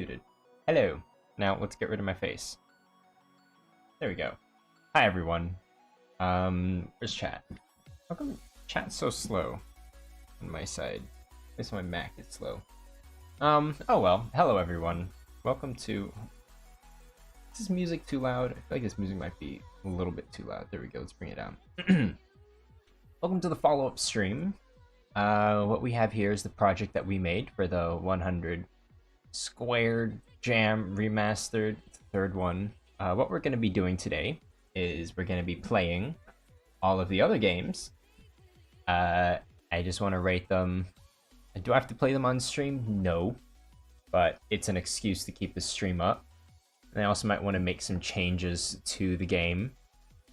Muted. Hello. Now let's get rid of my face. There we go. Hi everyone. Where's chat? How come chat's so slow on my side? At least my Mac is slow. Oh well. Hello everyone. Welcome to... Is this music too loud? I feel like this music might be a little bit too loud. There we go. Let's bring it down. Welcome to the follow-up stream. What we have here is the project that we made for the 100 squared Jam Remastered, third one. What we're going to be doing today is we're going to be playing all of the other games. I just want to rate them. Do I have to play them on stream? No. But it's an excuse to keep the stream up. And I also might want to make some changes to the game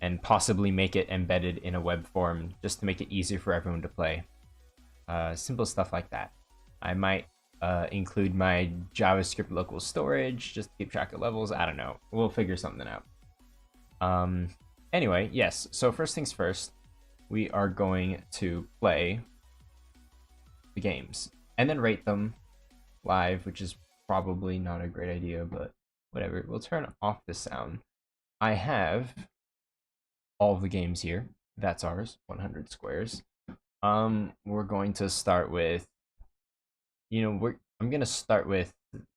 and possibly make it embedded in a web form just to make it easier for everyone to play. Simple stuff like that. I might include my JavaScript local storage just to keep track of levels. I don't know. We'll figure something out. Anyway, yes. So first things first, we are going to play the games and then rate them live, which is probably not a great idea, but whatever. We'll turn off the sound. I have all of the games here. That's ours, 100 squares. We're going to start with, I'm gonna start with,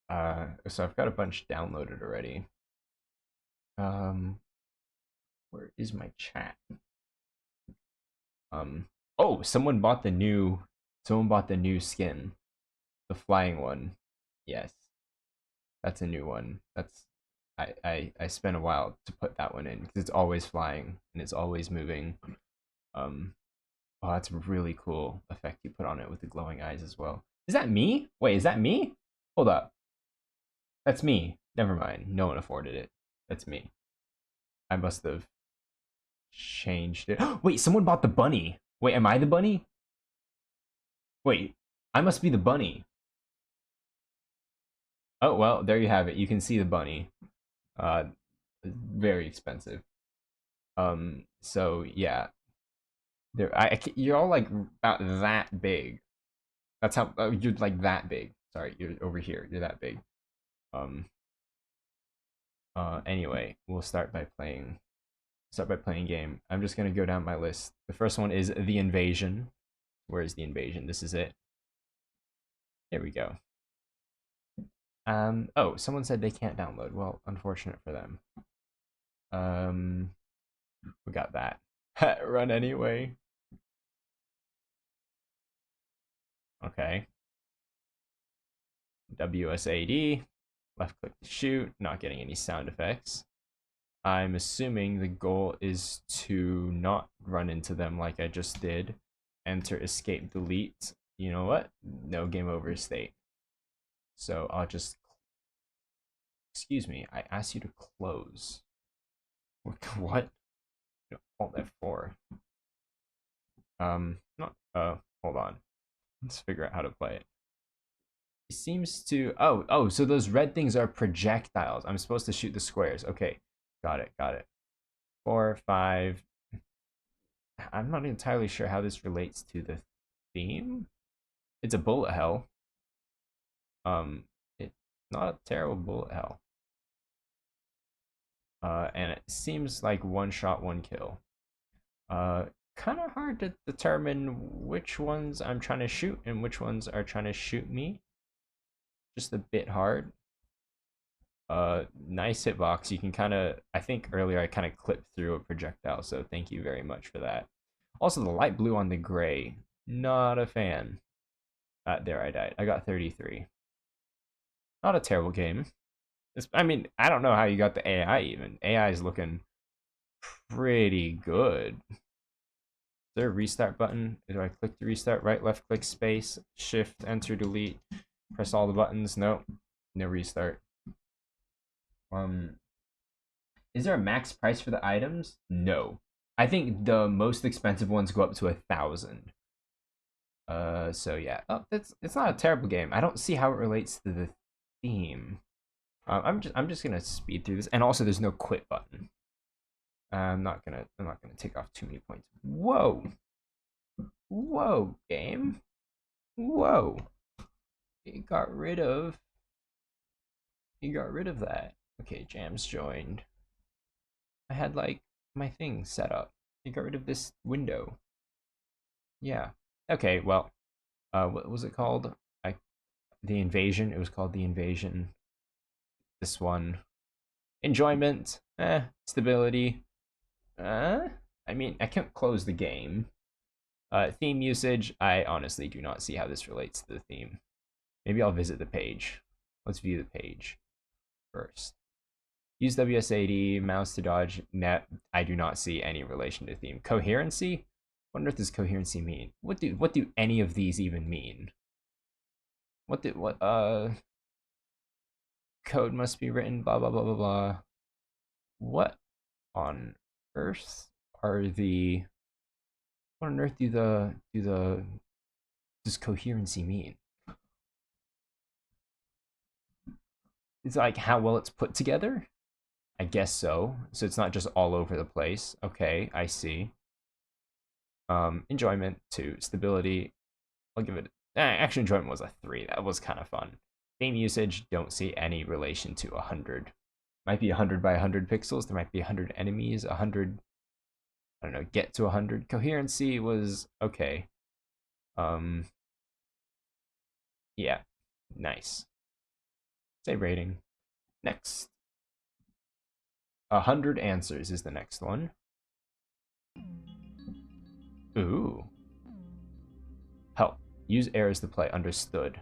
so I've got a bunch downloaded already. Where is my chat? Oh, someone bought the new skin, the flying one. Yes, that's a new one. I spent a while to put that one in because it's always flying and it's always moving. Oh, that's a really cool effect you put on it with the glowing eyes as well. Is that me? Wait, is that me? Hold up. That's me. Never mind. No one afforded it. That's me. I must have changed it. Wait, someone bought the bunny. Wait, am I the bunny? Wait, I must be the bunny. Oh, well, there you have it. You can see the bunny. Very expensive. So yeah. You're all like about that big. That's how you're like that big. Sorry, you're over here. You're that big. Anyway, we'll start by playing game. I'm just gonna go down my list. The first one is The Invasion. Where is The Invasion? This is it. There we go. Oh, someone said they can't download. Well, unfortunate for them. We got that. Run anyway. Okay. WSAD. Left click to shoot. Not getting any sound effects. I'm assuming the goal is to not run into them like I just did. Enter, escape, delete. You know what? No game over state. So I'll just... Excuse me, I asked you to close. What? Alt F4. Not, hold on. Let's figure out how to play it. It seems to, oh, so those red things are projectiles. I'm supposed to shoot the squares. Okay, got it. 4, 5. I'm not entirely sure how this relates to the theme. It's a bullet hell. It's not a terrible bullet hell. And it seems like one shot, one kill. Kind of hard to determine which ones I'm trying to shoot and which ones are trying to shoot me. Just a bit hard. Nice hitbox. You can kind of, I think earlier I kind of clipped through a projectile, so thank you very much for that. Also, the light blue on the gray, not a fan. There, I died. I got 33. Not a terrible game. I mean, I don't know how you got the AI even. AI is looking pretty good. Is there a restart button? Do I click the restart? Right, left click, space, shift, enter, delete. Press all the buttons. No restart. Is there a max price for the items? No. I think the most expensive ones go up to 1,000. So yeah. Oh, it's not a terrible game. I don't see how it relates to the theme. I'm just gonna speed through this, and also there's no quit button. I'm not gonna take off too many points. Whoa, game. Whoa. It got rid of You got rid of that. Okay, Jam's joined. I had like my thing set up. You got rid of this window. Yeah. Okay, well, what was it called? The invasion. It was called the invasion. This one. Enjoyment. Stability. I mean, I can't close the game. Theme usage. I honestly do not see how this relates to the theme. Maybe I'll visit the page. Let's view the page first. Use WSAD, mouse to dodge, net. I do not see any relation to theme. Coherency? What on earth does coherency mean? What do any of these even mean? Code must be written, blah blah blah blah blah. What on earth are the what on earth does coherency mean? It's like how well it's put together? I guess so. So it's not just all over the place. Okay, I see. Enjoyment 2, stability. I'll give it. Actually, enjoyment was a 3. That was kind of fun. Game usage. Don't see any relation to 100. Might be 100 by 100 pixels. There might be 100 enemies. 100. I don't know. Get to 100. Coherency was okay. Yeah, nice. Save rating. Next. 100 answers is the next one. Ooh. Help. Use arrows to play. Understood.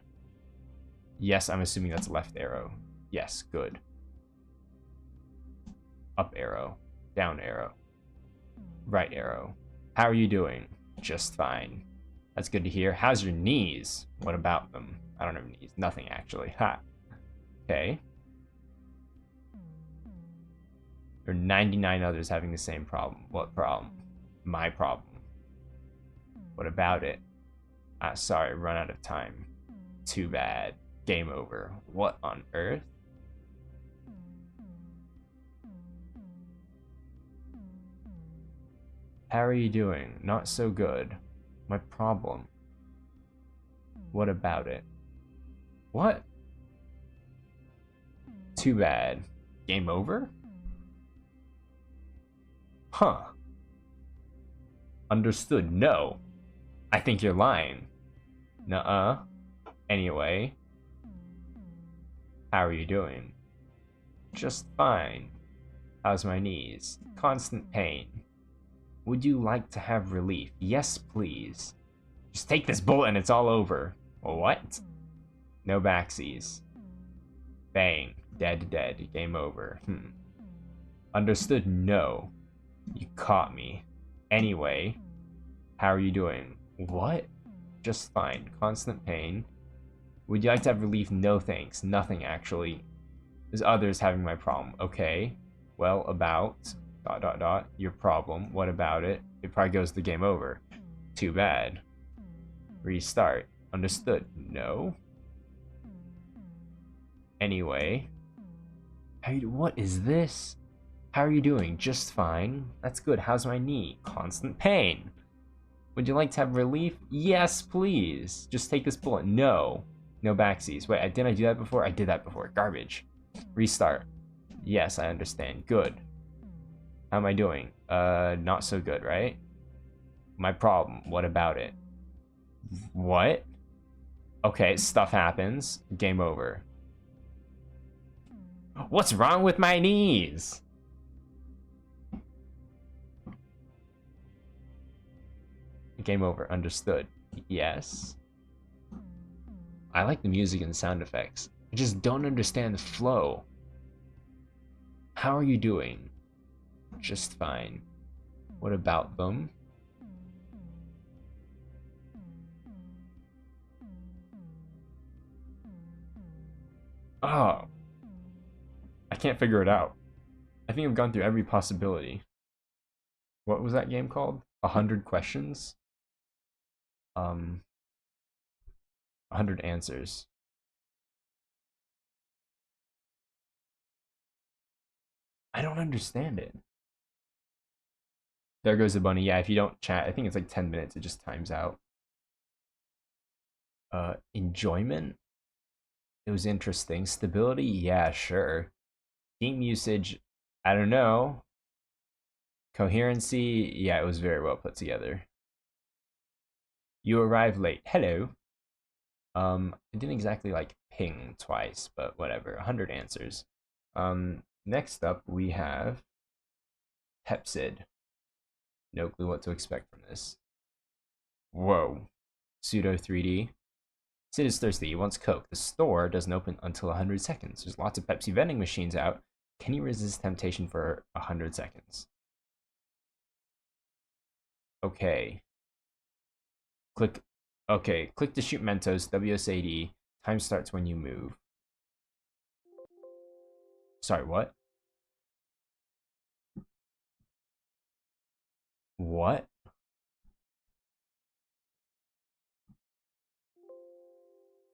Yes, I'm assuming that's left arrow. Yes, good. Up arrow. Down arrow. Right arrow. How are you doing? Just fine. That's good to hear. How's your knees? What about them? I don't have knees. Nothing, actually. Ha. Okay. There are 99 others having the same problem. What problem? My problem. What about it? Sorry, run out of time. Too bad. Game over. What on earth? How are you doing? Not so good. My problem. What about it? What? Too bad. Game over? Huh. Understood. No. I think you're lying. Nuh-uh. Anyway. How are you doing? Just fine. How's my knees? Constant pain. Would you like to have relief? Yes, please. Just take this bullet and it's all over. What? No backsies. Bang. Dead, dead. Game over. Understood? No. You caught me. Anyway. How are you doing? What? Just fine. Constant pain. Would you like to have relief? No thanks. Nothing, actually. There's others having my problem. Okay. Well, about... ... Your problem. What about it? It probably goes to game over. Too bad. Restart. Understood. No. Anyway. What is this? How are you doing? Just fine. That's good. How's my knee? Constant pain. Would you like to have relief? Yes, please. Just take this bullet. No. No backsies. Wait, didn't I do that before? I did that before. Garbage. Restart. Yes, I understand. Good. How am I doing? Not so good, right? My problem. What about it? What? Okay, stuff happens. Game over. What's wrong with my knees? Game over. Understood. Yes. I like the music and the sound effects. I just don't understand the flow. How are you doing? Just fine. What about them? Oh. I can't figure it out. I think I've gone through every possibility. What was that game called? 100 questions? 100 answers. I don't understand it. There goes the bunny. Yeah, if you don't chat, I think it's like 10 minutes. It just times out. Enjoyment? It was interesting. Stability, yeah, sure. Theme usage, I don't know. Coherency, yeah, it was very well put together. You arrived late. Hello. It didn't exactly like ping twice, but whatever. 100 answers. Next up we have Pepsid. No clue what to expect from this. Whoa. Pseudo 3D. Sid is thirsty. He wants Coke. The store doesn't open until 100 seconds. There's lots of Pepsi vending machines out. Can you resist temptation for 100 seconds? Okay. Click. Okay. Click to shoot Mentos. WSAD. Time starts when you move. Sorry, what? What?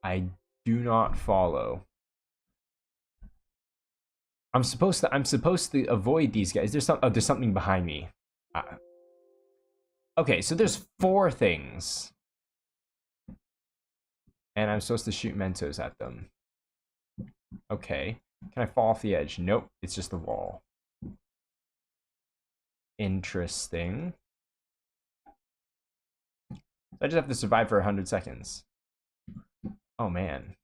I do not follow. I'm supposed to avoid these guys. There's something behind me. Okay, so there's 4 things. And I'm supposed to shoot Mentos at them. Okay. Can I fall off the edge? Nope, it's just the wall. Interesting. I just have to survive for 100 seconds. Oh man.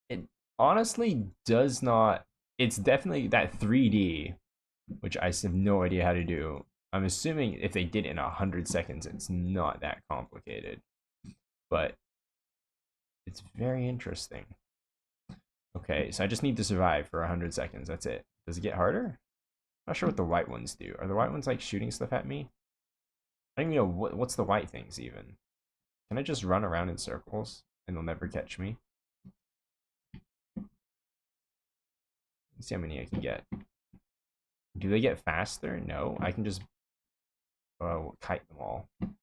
It honestly does not. It's definitely that 3D, which I have no idea how to do. I'm assuming if they did it in 100 seconds, it's not that complicated. But it's very interesting. Okay, so I just need to survive for 100 seconds. That's it. Does it get harder? I'm not sure what the white ones do. Are the white ones like shooting stuff at me? I don't even know what's the white things even. Can I just run around in circles and they'll never catch me? Let's see how many I can get. Do they get faster? No, I can just kite them all. Can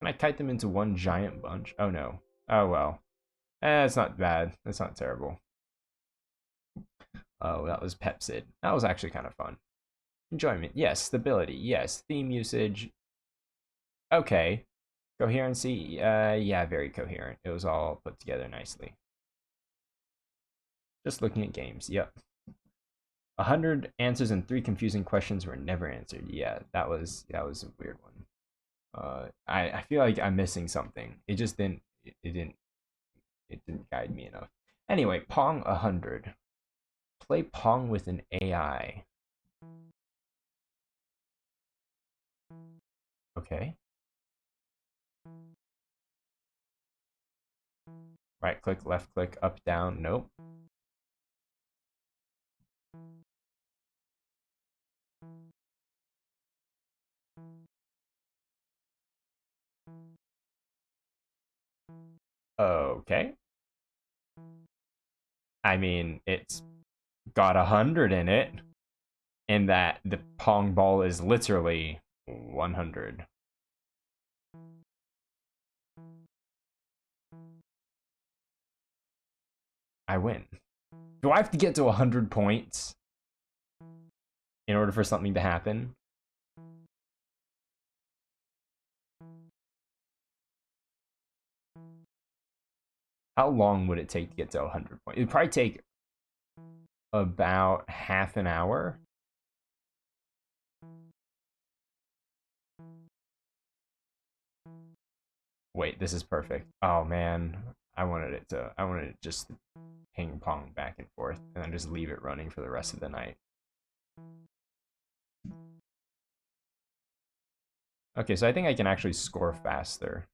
I kite them into one giant bunch? Oh no. Oh well. It's not bad. It's not terrible. Oh, that was Pepsid. That was actually kind of fun. Enjoyment, yes. Stability, yes. Theme usage, okay. Coherency, yeah, very coherent. It was all put together nicely. Just looking at games, yep. 100 answers and 3 confusing questions were never answered. Yeah, that was a weird one. I feel like I'm missing something. It just didn't guide me enough. Anyway, Pong 100. Play Pong with an AI. Okay. Right click, left click, up, down. Nope. Okay. I mean, it's got 100 in it, in that the Pong ball is literally 100. I win. Do I have to get to 100 points in order for something to happen? How long would it take to get to 100 points? It would probably take about half an hour. Wait, this is perfect. Oh man, I wanted it just ping pong back and forth and then just leave it running for the rest of the night. Okay, so I think I can actually score faster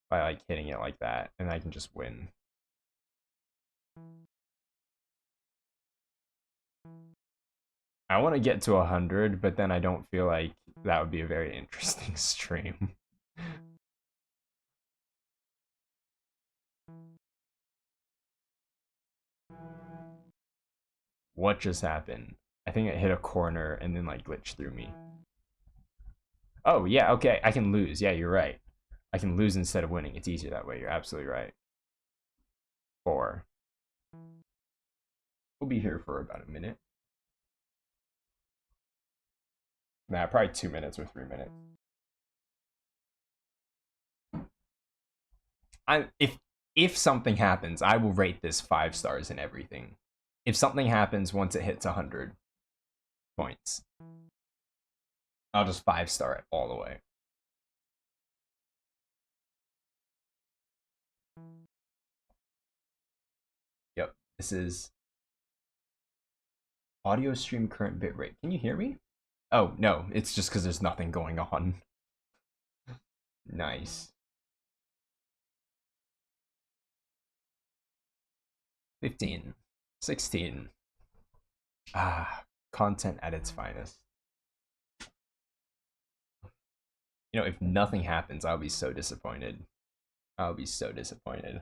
by like hitting it like that, and I can just win. I want to get to 100, but then I don't feel like that would be a very interesting stream. What just happened? I think it hit a corner and then like glitched through me. Oh, yeah, okay, I can lose. Yeah, you're right. I can lose instead of winning. It's easier that way. You're absolutely right. 4. We'll be here for about a minute. Nah, probably 2 minutes or 3 minutes. if something happens, I will rate this 5 stars and everything. If something happens once it hits 100 points, I'll just 5-star it all the way. Yep, this is audio stream current bitrate. Can you hear me? Oh, no, it's just because there's nothing going on. Nice. 15. 16. Ah, content at its finest. You know, if nothing happens, I'll be so disappointed. I'll be so disappointed.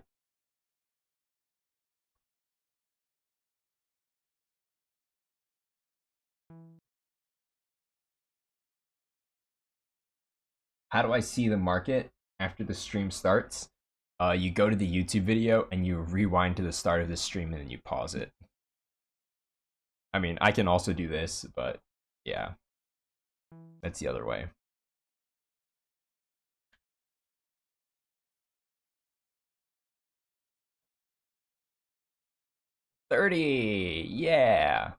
How do I see the market after the stream starts? You go to the YouTube video and you rewind to the start of the stream and then you pause it. I mean, I can also do this, but yeah, that's the other way. $30, yeah.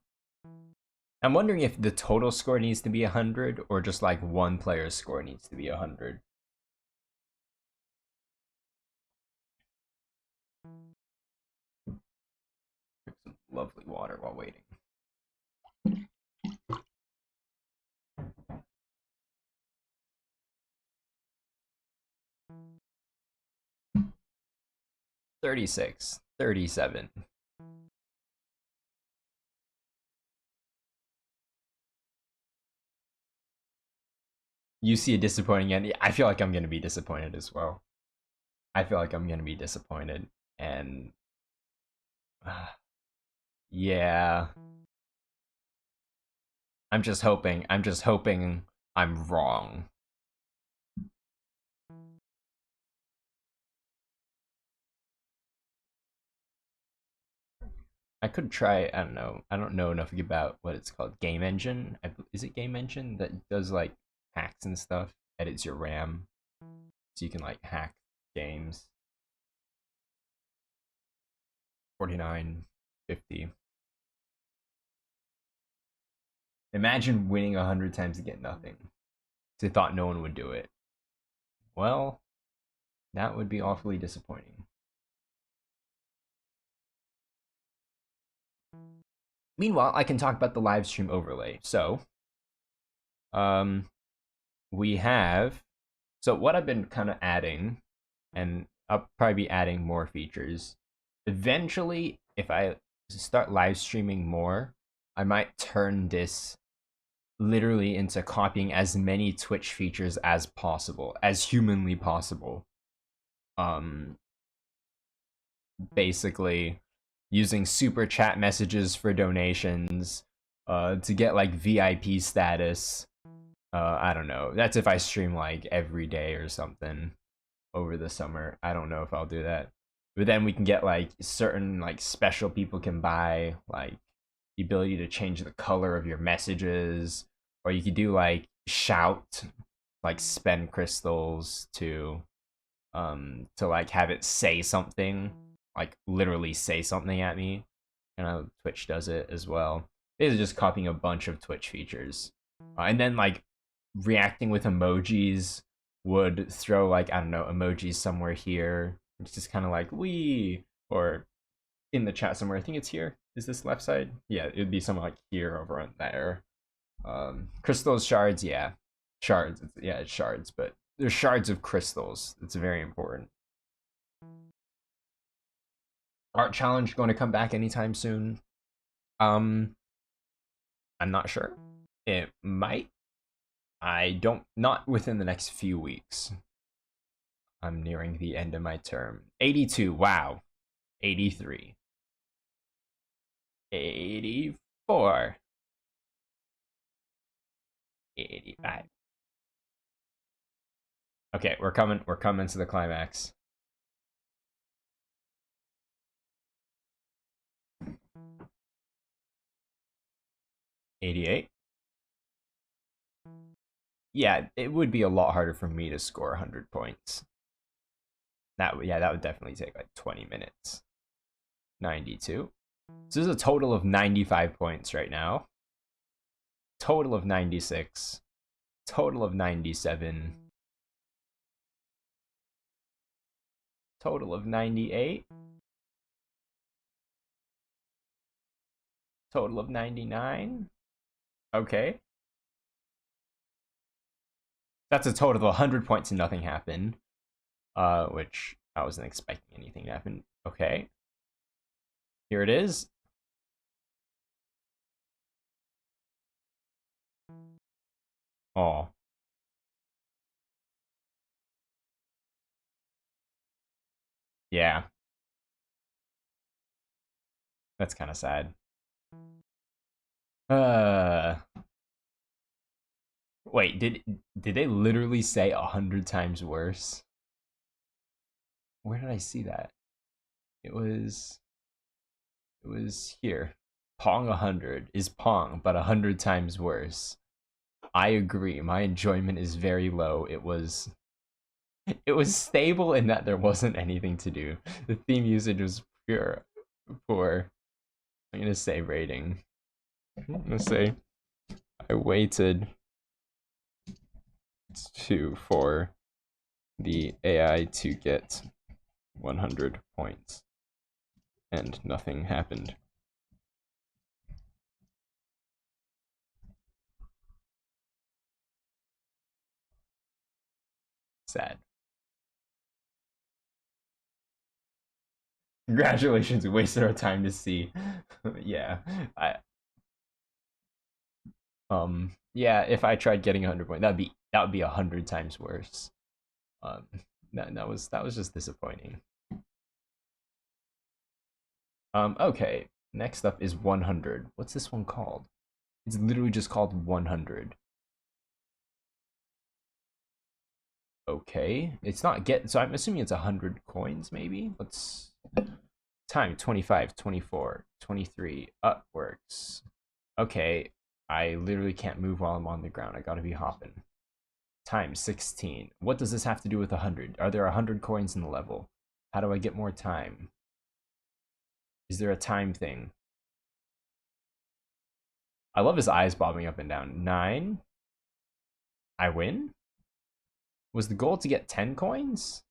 I'm wondering if the total score needs to be 100 or just like one player's score needs to be 100. Drink some lovely water while waiting. $36, $37. You see a disappointing end. I feel like I'm gonna be disappointed as well. I feel like I'm gonna be disappointed, and yeah, I'm just hoping. I'm just hoping I'm wrong. I could try. I don't know. I don't know enough about what it's called. Game Engine. Is it Game Engine that does like hacks and stuff? Edits your RAM, so you can like hack games. 49, 50. Imagine winning 100 times to get nothing. They thought no one would do it. Well, that would be awfully disappointing. Meanwhile, I can talk about the live stream overlay. So, um, we have. So what I've been kind of adding, and I'll probably be adding more features. Eventually, if I start live streaming more, I might turn this literally into copying as many Twitch features as possible, as humanly possible. Basically using super chat messages for donations, to get like VIP status. I don't know. That's if I stream like every day or something over the summer. I don't know if I'll do that. But then we can get like certain like special people can buy like the ability to change the color of your messages, or you could do like shout, like spend crystals to like have it say something, like literally say something at me. You know, Twitch does it as well. This is just copying a bunch of Twitch features, and then like reacting with emojis would throw like I don't know emojis somewhere here. It's just kind of like we or in the chat somewhere. I think it's here. Is this left side? Yeah, it'd be somewhere like here over on there. Crystals, shards, yeah, shards. Yeah, it's shards, but there's shards of crystals. It's very important. Art challenge going to come back anytime soon? I'm not sure. It might. I don't. Not within the next few weeks. I'm nearing the end of my term. 82. Wow. 83. 84. 85. Okay, we're coming. We're coming to the climax. 88. Yeah, it would be a lot harder for me to score 100 points. that would definitely take like 20 minutes. 92. So there's a total of 95 points right now. Total of 96. Total of 97. Total of 98. Total of 99. Okay. That's a total of 100 points and nothing happened. Which I wasn't expecting anything to happen. Okay. Here it is. Oh. Yeah. That's kind of sad. Wait, did they literally say 100 times worse? Where did I see that? It was here. Pong 100 is Pong, but 100 times worse. I agree. My enjoyment is very low. It was stable in that there wasn't anything to do. The theme usage was pure poor. I'm gonna say rating. I'm gonna say I waited for the AI to get 100 points and nothing happened. Sad. Congratulations, we wasted our time to see. Yeah, yeah, if I tried getting 100 points, that would be 100 times worse. That was just disappointing. Okay, next up is 100. What's this one called? It's literally just called 100. Okay, it's not so I'm assuming it's 100 coins maybe. Let's time 25, 24, 23. Up works. Okay, I literally can't move while I'm on the ground. I gotta be hopping. Time 16. What does this have to do with 100? Are there 100 coins in the level? How do I get more time? Is there a time thing? I love his eyes bobbing up and down. 9. I win? Was the goal to get 10 coins?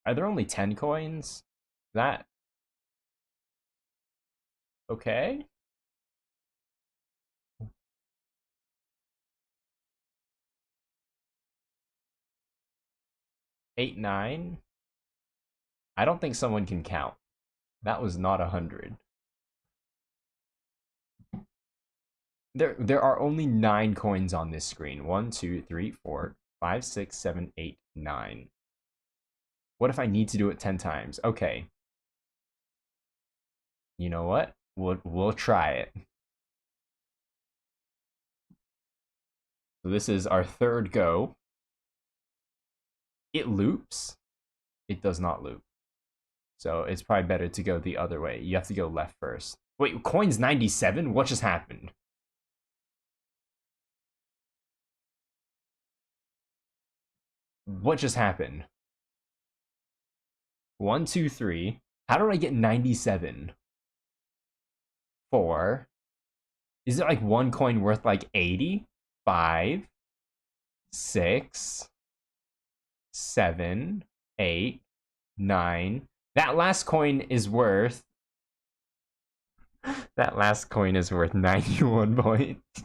Are there only 10 coins? That... Okay. Eight, 9. I don't think someone can count. That was not 100. There are only 9 coins on this screen. 1, 2, 3, 4, 5, 6, 7, 8, 9. What if I need to do it 10 times? Okay. You know what? We'll try it. So this is our third go. It loops. It does not loop. So it's probably better to go the other way. You have to go left first. Wait, coins 97? What just happened? What just happened? 1, 2, 3. How do I get 97? 4. Is it like one coin worth like 80? 5, 6, 7, 8, 9. That last coin is worth... That last coin is worth 91 points.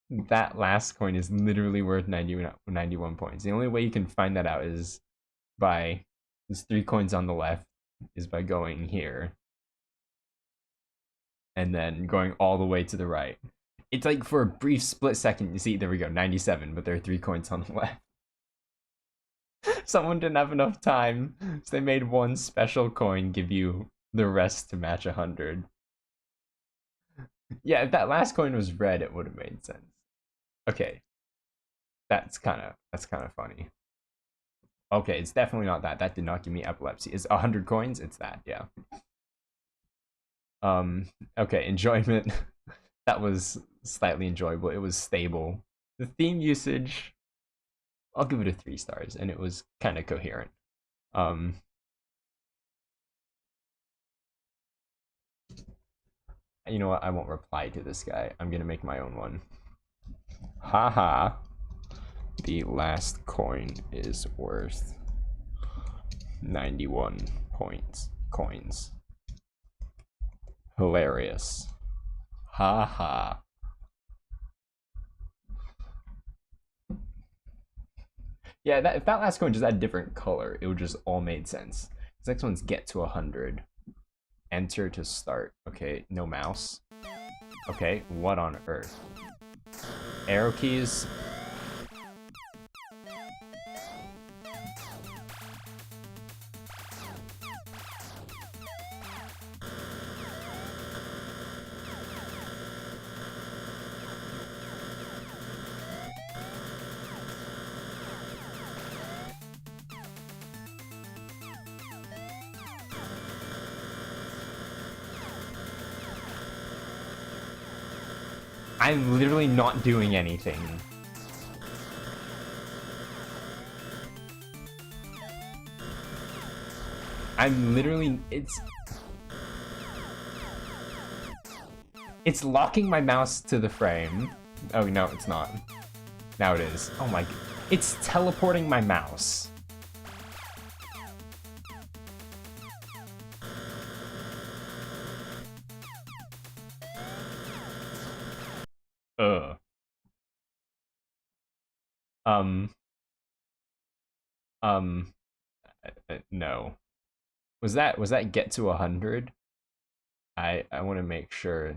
That last coin is literally worth 91 points. The only way you can find that out is by... There's 3 coins on the left, is by going here. And then going all the way to the right. It's like for a brief split second, you see, there we go, 97, but there are 3 coins on the left. Someone didn't have enough time, so they made one special coin give you the rest to match 100. Yeah, if that last coin was red, it would have made sense. Okay. That's kind of funny. Okay, it's definitely not that. That did not give me epilepsy. Is 100 coins? It's that, yeah. Okay, enjoyment. That was slightly enjoyable. It was stable. The theme usage, I'll give it a 3 stars, and it was kind of coherent. You know what? I won't reply to this guy. I'm gonna make my own one. Haha. The last coin is worth 91 coins. Hilarious. Haha. Yeah, if that last coin just had a different color, it would just all made sense. This next one's get to 100. Enter to start. Okay, no mouse. Okay, what on earth? Arrow keys. I'm literally not doing anything. I'm literally, it's locking my mouse to the frame. Oh, no, it's not. Now it is. Oh my, it's teleporting my mouse. Ugh. No. Was that get to 100? I want to make sure.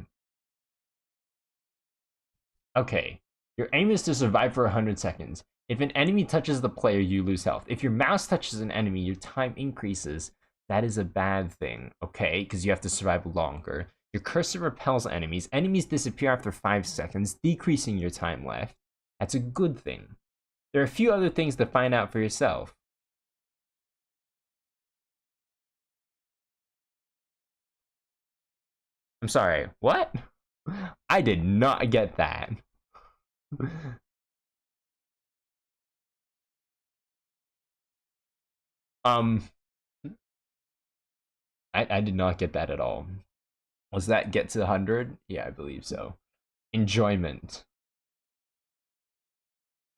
Okay. Your aim is to survive for 100 seconds. If an enemy touches the player, you lose health. If your mouse touches an enemy, your time increases. That is a bad thing, okay? Because you have to survive longer. Your cursor repels enemies. Enemies disappear after 5 seconds, decreasing your time left. That's a good thing. There are a few other things to find out for yourself. I'm sorry, what? I did not get that. I did not get that at all. Was that get to 100? Yeah, I believe so. Enjoyment.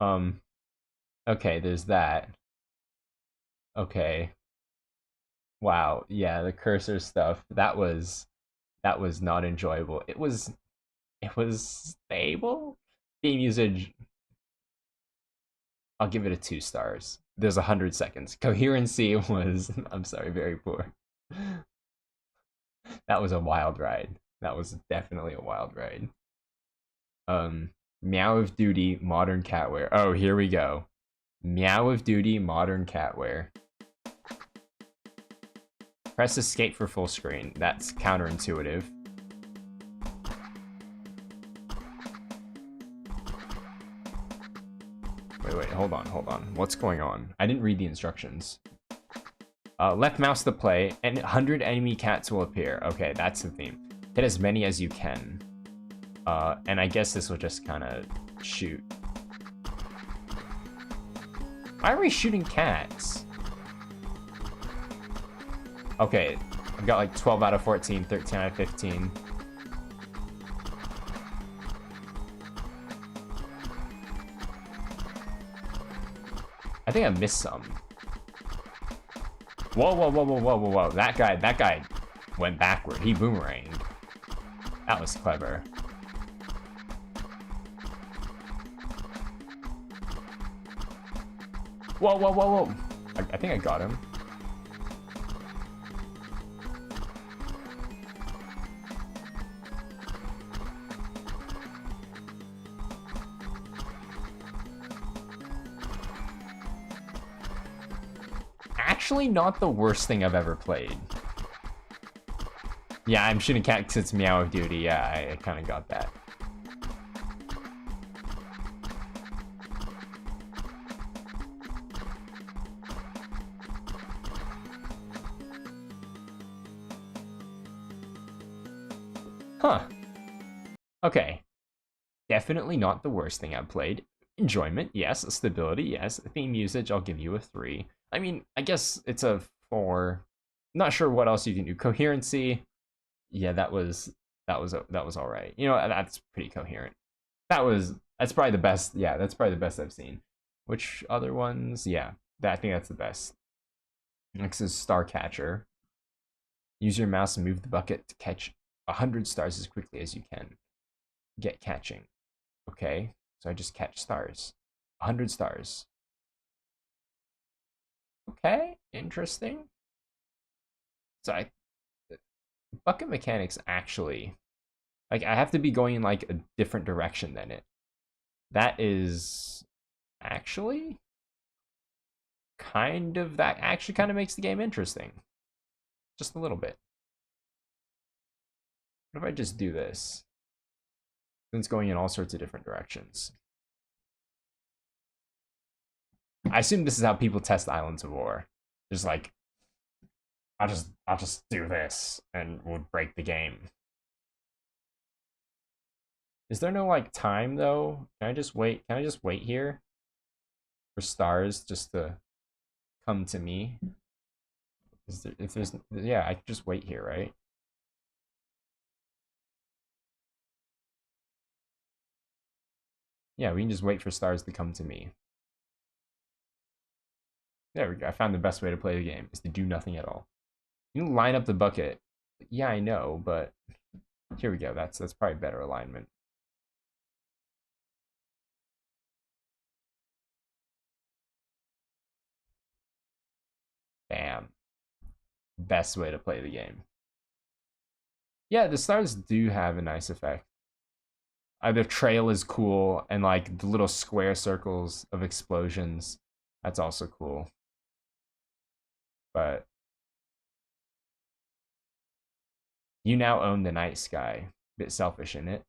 Okay, there's that. Okay. Wow, yeah, the cursor stuff. That was not enjoyable. It was stable. Theme usage, I'll give it a 2 stars. There's 100 seconds. Coherency was, I'm sorry, very poor. That was a wild ride. That was definitely a wild ride. Meow of Duty, Modern Catware. Oh, here we go. Meow of Duty, Modern Catware. Press escape for full screen. That's counterintuitive. Wait, hold on. What's going on? I didn't read the instructions. Left mouse to play, and 100 enemy cats will appear. Okay, that's the theme. Hit as many as you can. And I guess this will just kind of shoot. Why are we shooting cats? Okay, I've got like 12 out of 14, 13 out of 15. I think I missed some. Whoa. That guy went backward. He boomeranged. That was clever. Whoa. I think I got him. Actually not the worst thing I've ever played. Yeah, I'm shooting cat because it's Meow of Duty. Yeah, I kind of got that. Huh. Okay. Definitely not the worst thing I've played. Enjoyment, yes. Stability, yes. Theme usage, I'll give you a 3. I mean, I guess it's a 4. Not sure what else you can do. Coherency, yeah, that was all right. You know, that's pretty coherent. That's probably the best. Yeah, that's probably the best I've seen. Which other ones? Yeah, I think that's the best. Next is Star Catcher. Use your mouse and move the bucket to catch 100 stars as quickly as you can. Get catching. Okay, so I just catch stars. 100 stars. Okay, interesting. So bucket mechanics actually, like, I have to be going in like a different direction than it. That is actually that actually kind of makes the game interesting. Just a little bit. What if I just do this? Then it's going in all sorts of different directions. I assume this is how people test Islands of War. Just like, I'll just do this and we'll break the game. Is there no like time though? Can I just wait? Can I just wait here for stars just to come to me? If there's, yeah, I can just wait here, right? Yeah, we can just wait for stars to come to me. There we go. I found the best way to play the game is to do nothing at all. You can line up the bucket. Yeah, I know, but here we go. That's probably better alignment. Bam. Best way to play the game. Yeah, the stars do have a nice effect. The trail is cool, and like the little square circles of explosions, that's also cool. But you now own the night sky. Bit selfish, isn't it?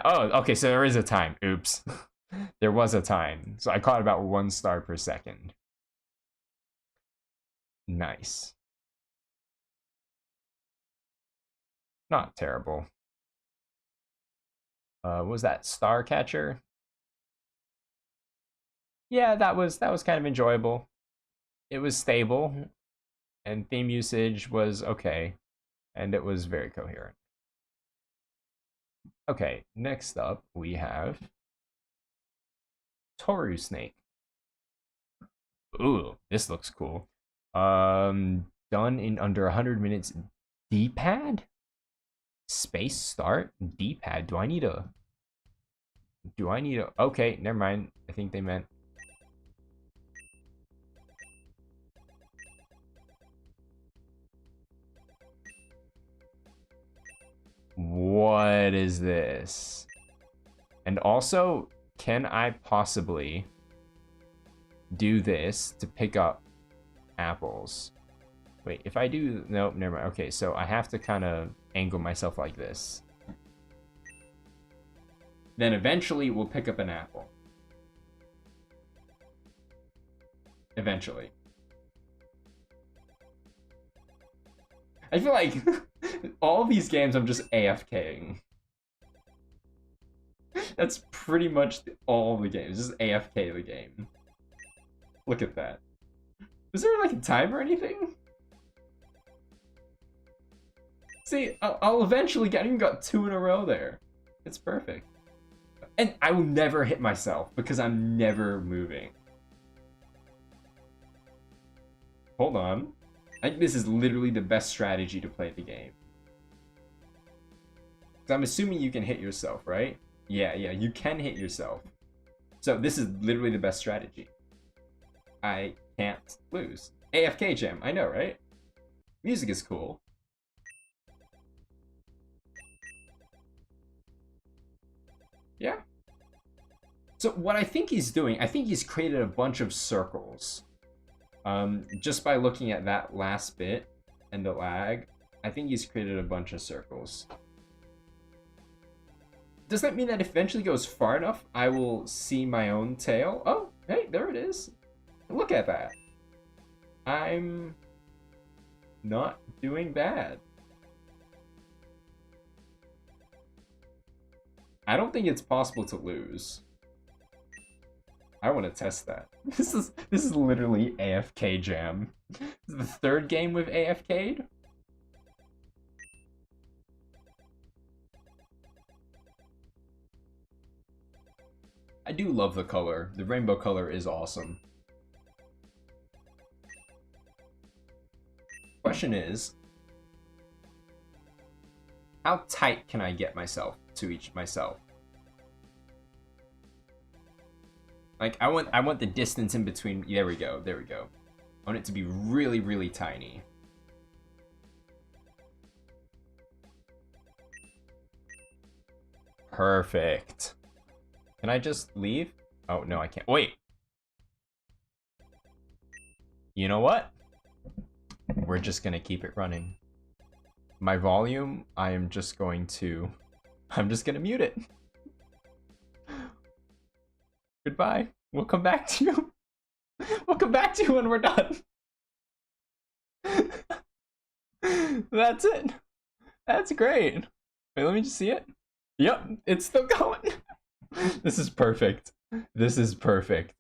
Oh, okay, so there is a time. Oops. There was a time. So I caught about 1 star per second. Nice. Not terrible. What was that? Star Catcher? Yeah, that was kind of enjoyable. It was stable, and theme usage was okay, and it was very coherent. Okay, next up we have Toru Snake. Ooh, this looks cool. Done in under 100 minutes. D-pad? Space start? D-pad. Do I need a... Okay, never mind. I think they meant... What is this? And also, can I possibly do this to pick up apples? Wait, if I do... Nope, never mind. Okay, so I have to kind of angle myself like this. Then eventually we'll pick up an apple. Eventually. I feel like all these games I'm just AFKing. That's pretty much all the games. Just AFK the game. Look at that. Is there like a time or anything? See, I'll eventually get... I even got 2 in a row there. It's perfect. And I will never hit myself because I'm never moving. Hold on. I think this is literally the best strategy to play the game. I'm assuming you can hit yourself, right? Yeah, you can hit yourself. So this is literally the best strategy. I can't lose. AFK Jam, I know, right? Music is cool. Yeah. So what I think he's doing, I think he's created a bunch of circles. Just by looking at that last bit and the lag, I think he's created a bunch of circles. Does that mean that if it eventually goes far enough, I will see my own tail? Oh, hey, there it is. Look at that. I'm not doing bad. I don't think it's possible to lose. I want to test that. This is literally AFK Jam. This is the third game we've AFK'd. I do love the color. The rainbow color is awesome. Question is, how tight can I get myself to each myself? Like, I want the distance in between. There we go. There we go. I want it to be really, really tiny. Perfect. Can I just leave? Oh, no, I can't. Wait. You know what? We're just gonna keep it running. My volume, I'm just gonna mute it. Goodbye. We'll come back to you. We'll come back to you when we're done. That's it. That's great. Wait, let me just see it. Yep, it's still going. This is perfect. This is perfect.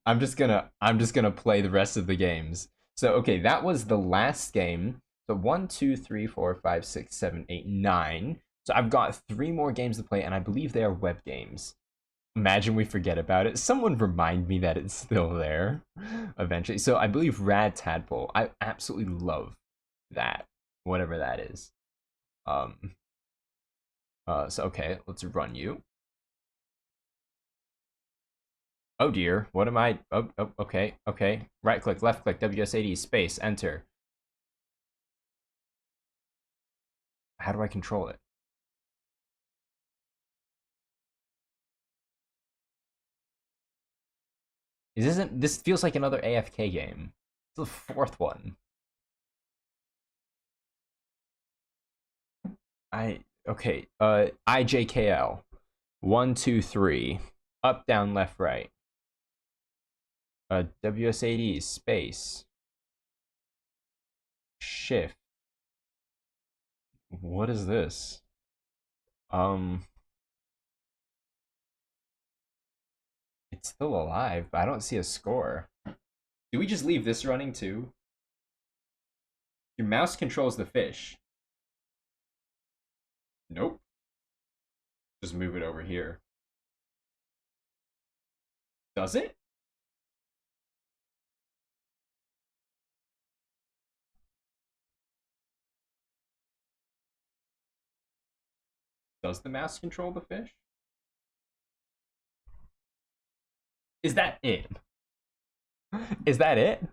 I'm just gonna play the rest of the games. So okay, that was the last game. So 1, 2, 3, 4, 5, 6, 7, 8, 9. So I've got 3 more games to play, and I believe they are web games. Imagine we forget about it. Someone remind me that it's still there eventually. So I believe Rad Tadpole. I absolutely love that. Whatever that is. So okay, let's run you. Oh dear, what am I? Oh, okay. Right click, left click, WSAD, space, enter. How do I control it? This feels like another AFK game. It's the 4th one. Okay, IJKL. 1, 2, 3. Up, down, left, right. WSAD, space. Shift. What is this? It's still alive, but I don't see a score. Do we just leave this running too? Your mouse controls the fish. Nope. Just move it over here. Does it? Does the mouse control the fish? Is that it? Is that it?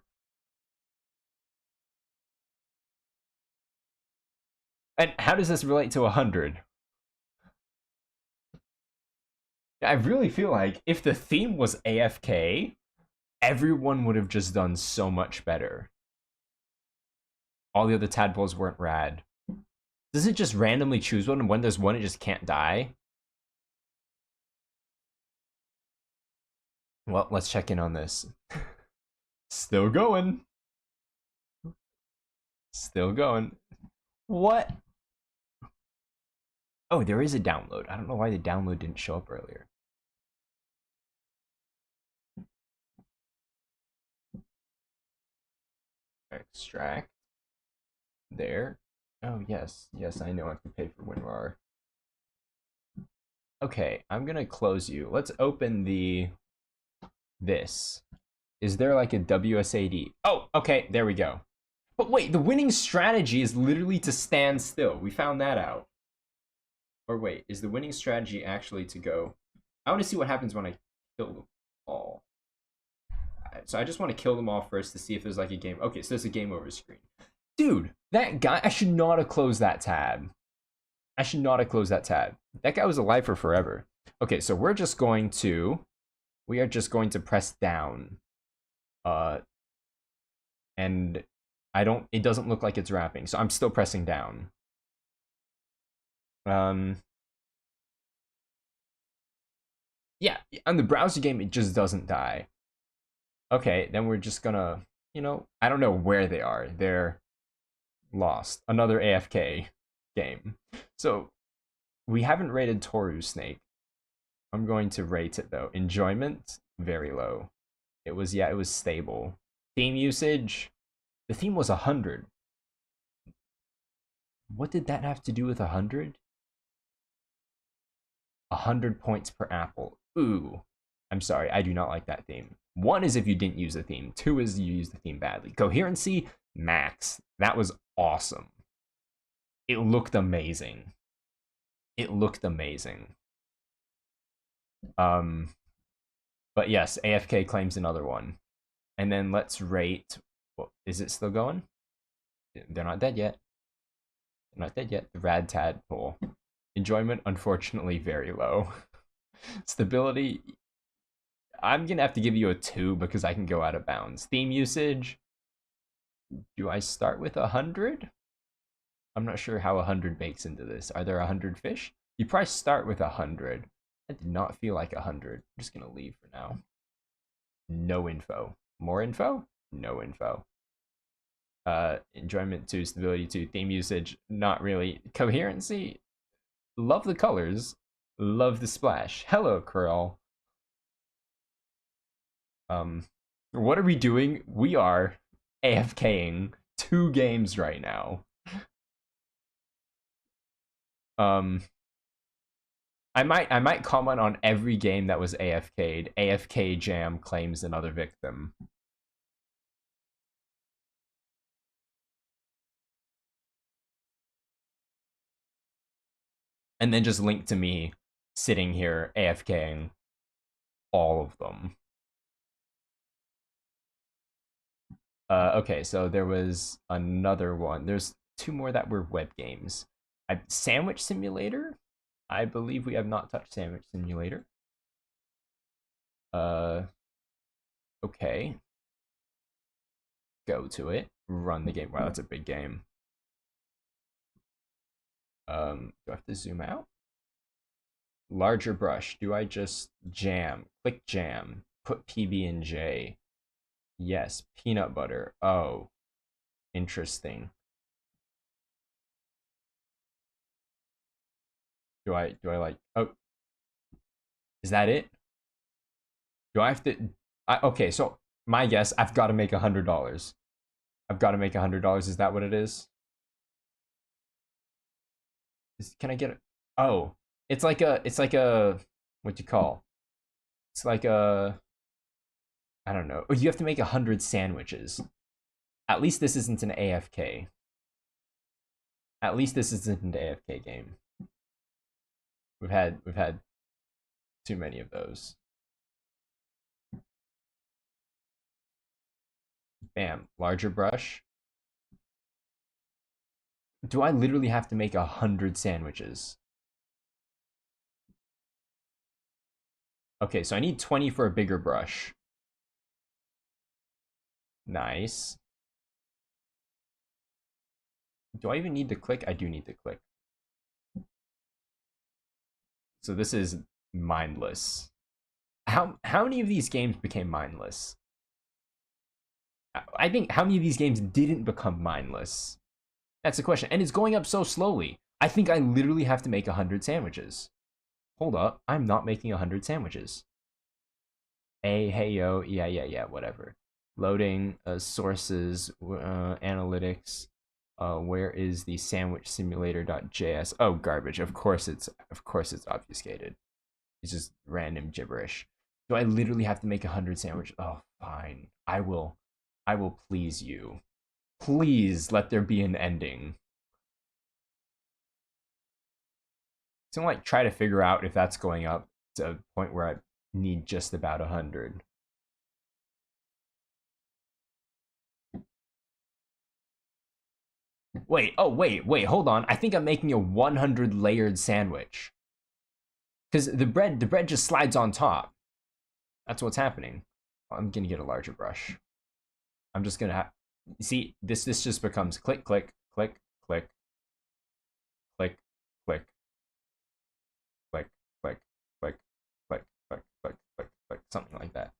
And how does this relate to 100? I really feel like if the theme was AFK, everyone would have just done so much better. All the other tadpoles weren't rad. Does it just randomly choose one, and when there's one, it just can't die? Well, let's check in on this. Still going. Still going. What? Oh, there is a download. I don't know why the download didn't show up earlier. Extract. There. Oh, yes. Yes, I know I can pay for WinRAR. Okay, I'm gonna close you. Let's open this. Is there like a WSAD? Oh, okay, there we go. But wait, the winning strategy is literally to stand still. We found that out. Or wait, is the winning strategy actually to go? I want to see what happens when I kill them all. So I just want to kill them all first to see if there's like a game. Okay, so there's a game over screen. Dude, that guy, I should not have closed that tab. I should not have closed that tab. That guy was alive for forever. Okay, so we are just going to press down. And it doesn't look like it's wrapping, so I'm still pressing down. Yeah, on the browser game, it just doesn't die. Okay, then we're just gonna, I don't know where they are. They're lost. Another AFK game. So, we haven't rated Toru Snake. I'm going to rate it, though. Enjoyment, very low. It was, yeah, it was stable. Theme usage, the theme was 100. What did that have to do with 100? 100 points per apple. Ooh. I'm sorry, I do not like that theme. One is if you didn't use the theme. Two is you used the theme badly. Coherency, max. That was awesome. It looked amazing. It looked amazing. But yes, AFK claims another one. And then let's rate. Well, is it still going? They're not dead yet. They're not dead yet. The Rad Tadpole. Enjoyment, unfortunately, very low. Stability, I'm gonna have to give you a 2 because I can go out of bounds. Theme usage, do I start with 100? I'm not sure how 100 bakes into this. Are there 100 fish? You probably start with 100. I did not feel like 100. I'm just gonna leave for now. No info. More info? No info. Enjoyment 2, stability 2, theme usage, not really. Coherency, love the colors, love the splash. Hello, Curl. What are we doing? We are AFKing 2 games right now. I might comment on every game that was AFK'd. AFK Jam claims another victim. And then just link to me sitting here AFKing all of them. Okay, so there was another one. There's 2 more that were web games. Sandwich Simulator? I believe we have not touched Sandwich Simulator. Okay. Go to it. Run the game. Wow, that's a big game. Do I have to zoom out? Larger brush. Do I just jam? Click jam. Put PB and J. Yes. Peanut butter. Oh. Interesting. Do I like, oh, is that it? Do I have to, okay, so my guess, I've got to make $100. I've got to make $100. Is that what it is? Can I get it? Oh, it's like a, what you call? It's like a, I don't know. You have to make 100 sandwiches. At least this isn't an AFK. At least this isn't an AFK game. We've had too many of those. Bam, larger brush. Do I literally have to make 100 sandwiches? Okay, so I need 20 for a bigger brush. Nice. Do I even need to click? I do need to click. So this is mindless. How many of these games became mindless? I think how many of these games didn't become mindless? That's the question. And it's going up so slowly. I think I literally have to make 100 sandwiches. Hold up. I'm not making 100 sandwiches. Hey, yo. Yeah, whatever. Loading, sources, analytics. Where is the sandwich simulator.js? Oh, garbage. Of course it's obfuscated. It's just random gibberish. Do I literally have to make 100 sandwiches? Oh, fine. I will please you. Please let there be an ending. So I'm like try to figure out if that's going up to a point where I need just about 100. Wait, oh wait, hold on. I think I'm making a 100 layered sandwich. Because the bread just slides on top. That's what's happening. I'm gonna get a larger brush. I'm just gonna have, see, this just becomes click, click, click, click, click, click, click, click, click, click, click, click, click, click, something like that.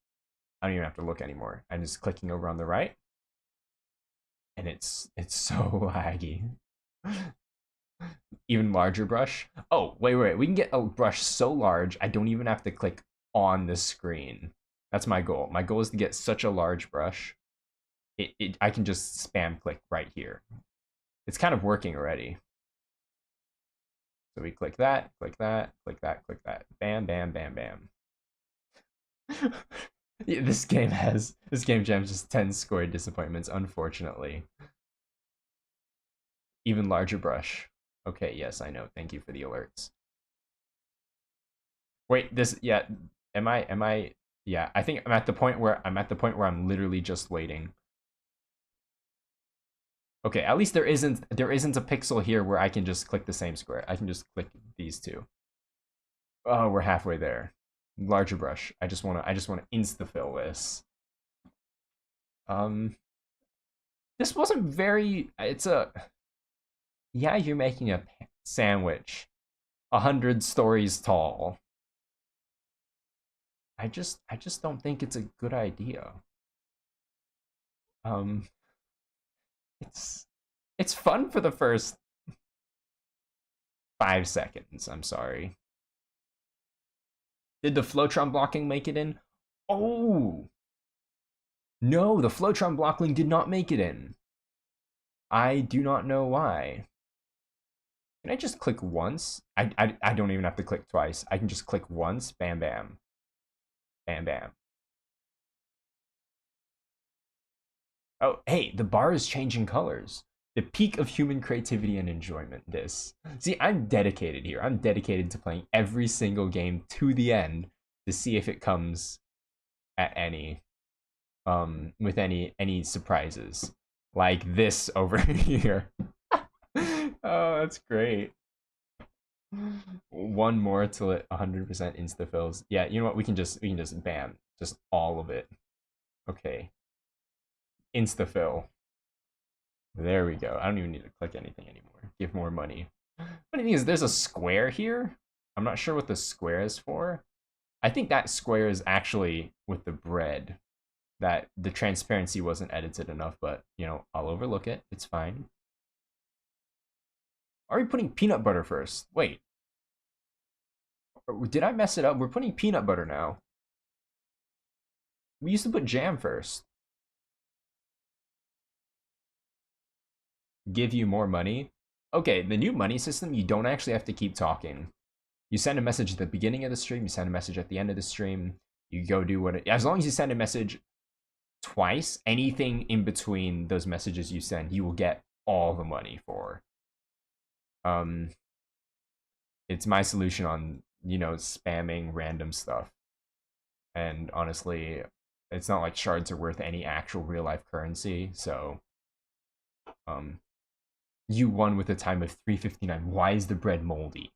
I don't even have to look anymore. I'm just clicking over on the right. And it's so laggy. Even larger brush. Oh, wait. We can get a brush so large I don't even have to click on the screen. That's my goal. My goal is to get such a large brush. I can just spam click right here. It's kind of working already. So we click that, click that, click that, click that. Bam, bam, bam, bam. Yeah, this game jams just 10 scored disappointments, unfortunately. Even larger brush. Okay, yes, I know. Thank you for the alerts. Wait, yeah, am I yeah, I think I'm at the point where I'm literally just waiting. Okay, at least there isn't a pixel here where I can just click the same square. I can just click these two. Oh, we're halfway there. Larger brush. I just wanna insta-fill this. This wasn't very. Yeah, you're making a sandwich, 100 stories tall. I just don't think it's a good idea. It's fun for the first 5 seconds. I'm sorry. Did the Flowtron blocking make it in? Oh! No, the Flowtron blocking did not make it in. I do not know why. Can I just click once? I don't even have to click twice. I can just click once. Bam, bam. Bam, bam. Oh, hey, the bar is changing colors. The peak of human creativity and enjoyment, this. See, I'm dedicated here. I'm dedicated to playing every single game to the end to see if it comes at any, with any surprises. Like this over here. Oh, that's great. One more till it 100% insta-fills. Yeah, you know what? We can just bam. Just all of it. Okay. Insta-fill. There we go. I don't even need to click anything anymore. Give more money. Funny thing is, there's a square here. I'm not sure what the square is for. I think that square is actually with the bread. That the transparency wasn't edited enough, but, you know, I'll overlook it. It's fine. Are we putting peanut butter first? Wait. Did I mess it up? We're putting peanut butter now. We used to put jam first. Give you more money? Okay, the new money system, you don't actually have to keep talking. You send a message at the beginning of the stream, you send a message at the end of the stream, you go do what as long as you send a message twice, anything in between those messages you send, you will get all the money for. It's my solution on, you know, spamming random stuff. And honestly, it's not like shards are worth any actual real life currency, so you won with a time of 3:59. Why is the bread moldy?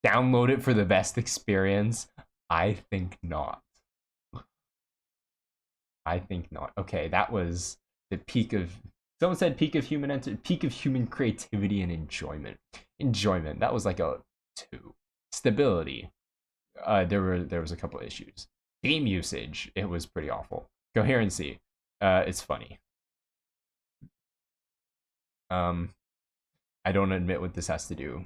Download it for the best experience? I think not. I think not. Okay, that was the peak of. Someone said peak of human creativity and enjoyment. Enjoyment. That was like a 2. Stability. There was a couple issues. Game usage. It was pretty awful. Coherency. It's funny. I don't admit what this has to do.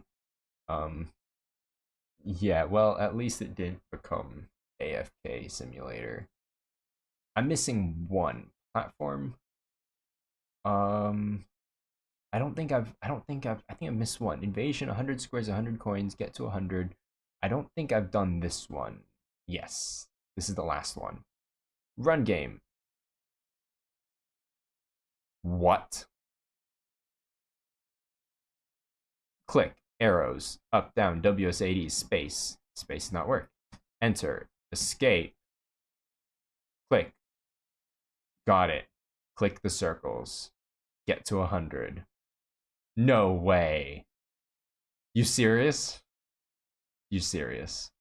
Yeah, well, at least it didn't become AFK simulator. I'm missing one platform. I think I missed one. Invasion, 100 squares, 100 coins, get to 100. I don't think I've done this one. Yes, this is the last one. Run game. What? Click, arrows, up, down, WSAD, space. Space does not work. Enter, escape. Click. Got it. Click the circles. Get to 100. No way. You serious? You serious?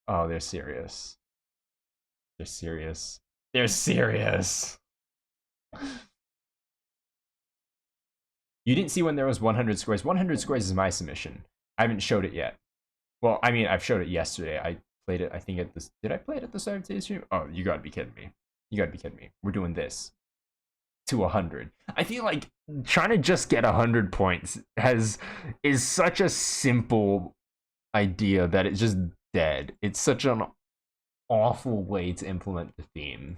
Oh, they're serious. They're serious. They're serious. You didn't see when there was 100 squares. 100 squares is my submission. I haven't showed it yet. Well, I mean, I've showed it yesterday. I played it, I think, at this. Did I play it at the start of today's stream? Oh, you gotta be kidding me. You gotta be kidding me. We're doing this to 100. I feel like trying to just get 100 points is such a simple idea that it's just dead. It's such an awful way to implement the theme.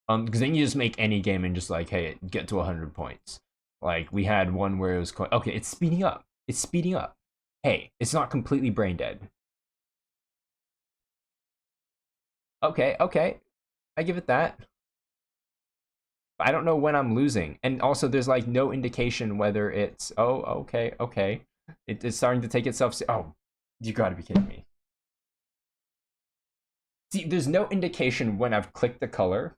Because then you just make any game and just like, hey, get to 100 points. Like we had one where it was okay, it's speeding up. It's speeding up. Hey, it's not completely brain dead. Okay, okay, I give it that. I don't know when I'm losing, and also there's like no indication whether it's okay, okay. It's starting to take itself. Oh, you gotta be kidding me. See, there's no indication when I've clicked the color,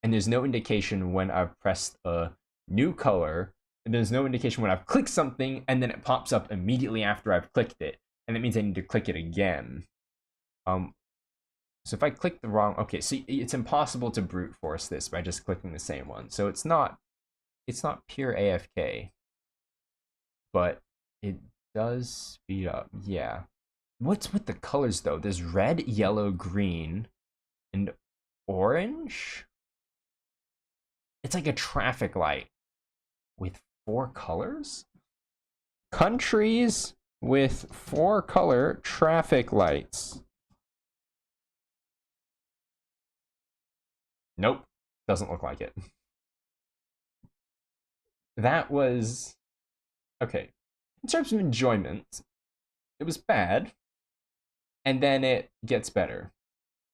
and there's no indication when I've pressed a new color, and there's no indication when I've clicked something, and then it pops up immediately after I've clicked it, and that means I need to click it again. So if I click the wrong, okay, so it's impossible to brute force this by just clicking the same one. So it's not pure AFK, but it does speed up. Yeah. What's with the colors though? There's red, yellow, green, and orange. It's like a traffic light with 4 colors. Countries with 4 color traffic lights. Nope, doesn't look like it. That was okay. In terms of enjoyment, it was bad, and then it gets better.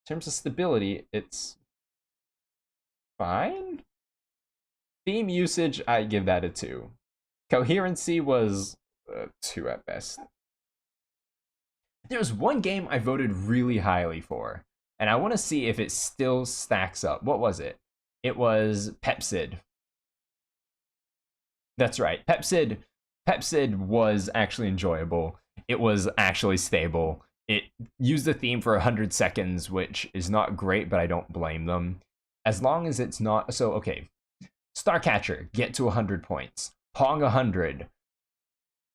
In terms of stability, it's fine. Theme usage, I give that a 2. Coherency was 2 at best. There was one game I voted really highly for, and I want to see if it still stacks up. What was it? It was Pepsid. That's right. Pepsid was actually enjoyable. It was actually stable. It used the theme for 100 seconds, which is not great, but I don't blame them. As long as it's not... So, okay. Starcatcher, get to 100 points. Pong 100.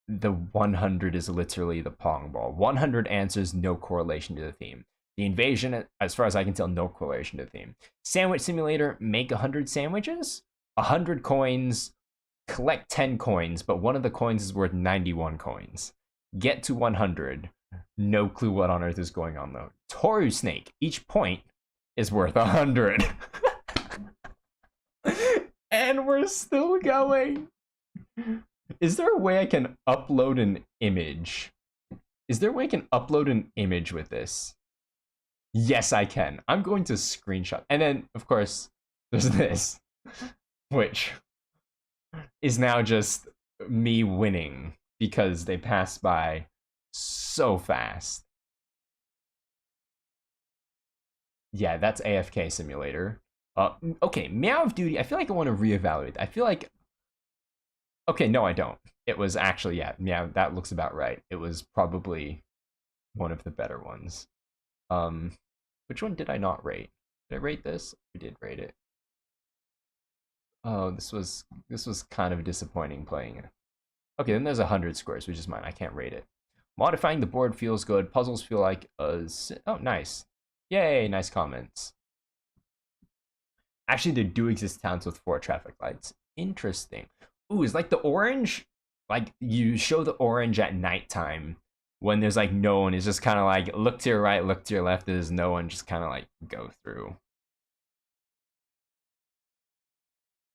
The 100 is literally the Pong ball. 100 answers, no correlation to the theme. The Invasion, as far as I can tell, no correlation to the theme. Sandwich Simulator, make 100 sandwiches. 100 coins, collect 10 coins, but one of the coins is worth 91 coins. Get to 100. No clue what on earth is going on, though. Toru Snake, each point is worth 100. And we're still going. Is there a way I can upload an image? Is there a way I can upload an image with this? Yes, I can. I'm going to screenshot. And then, of course, there's this, which is now just me winning because they passed by so fast. Yeah, that's AFK Simulator. Okay, Meow of Duty, I feel like I want to reevaluate. I feel like... Okay, no, I don't. It was actually, yeah, that looks about right. It was probably one of the better ones. Which one did I not rate? Did I rate this? I did rate it. Oh, this was kind of disappointing playing it. Okay, then there's 100 squares, which is mine. I can't rate it. Modifying the board feels good. Puzzles feel like oh, nice. Yay, nice comments. Actually, there do exist towns with 4 traffic lights. Interesting. Ooh, is like the orange? Like, you show the orange at nighttime when there's like no one. It's just kind of like, look to your right, look to your left. There's no one, just kind of like go through.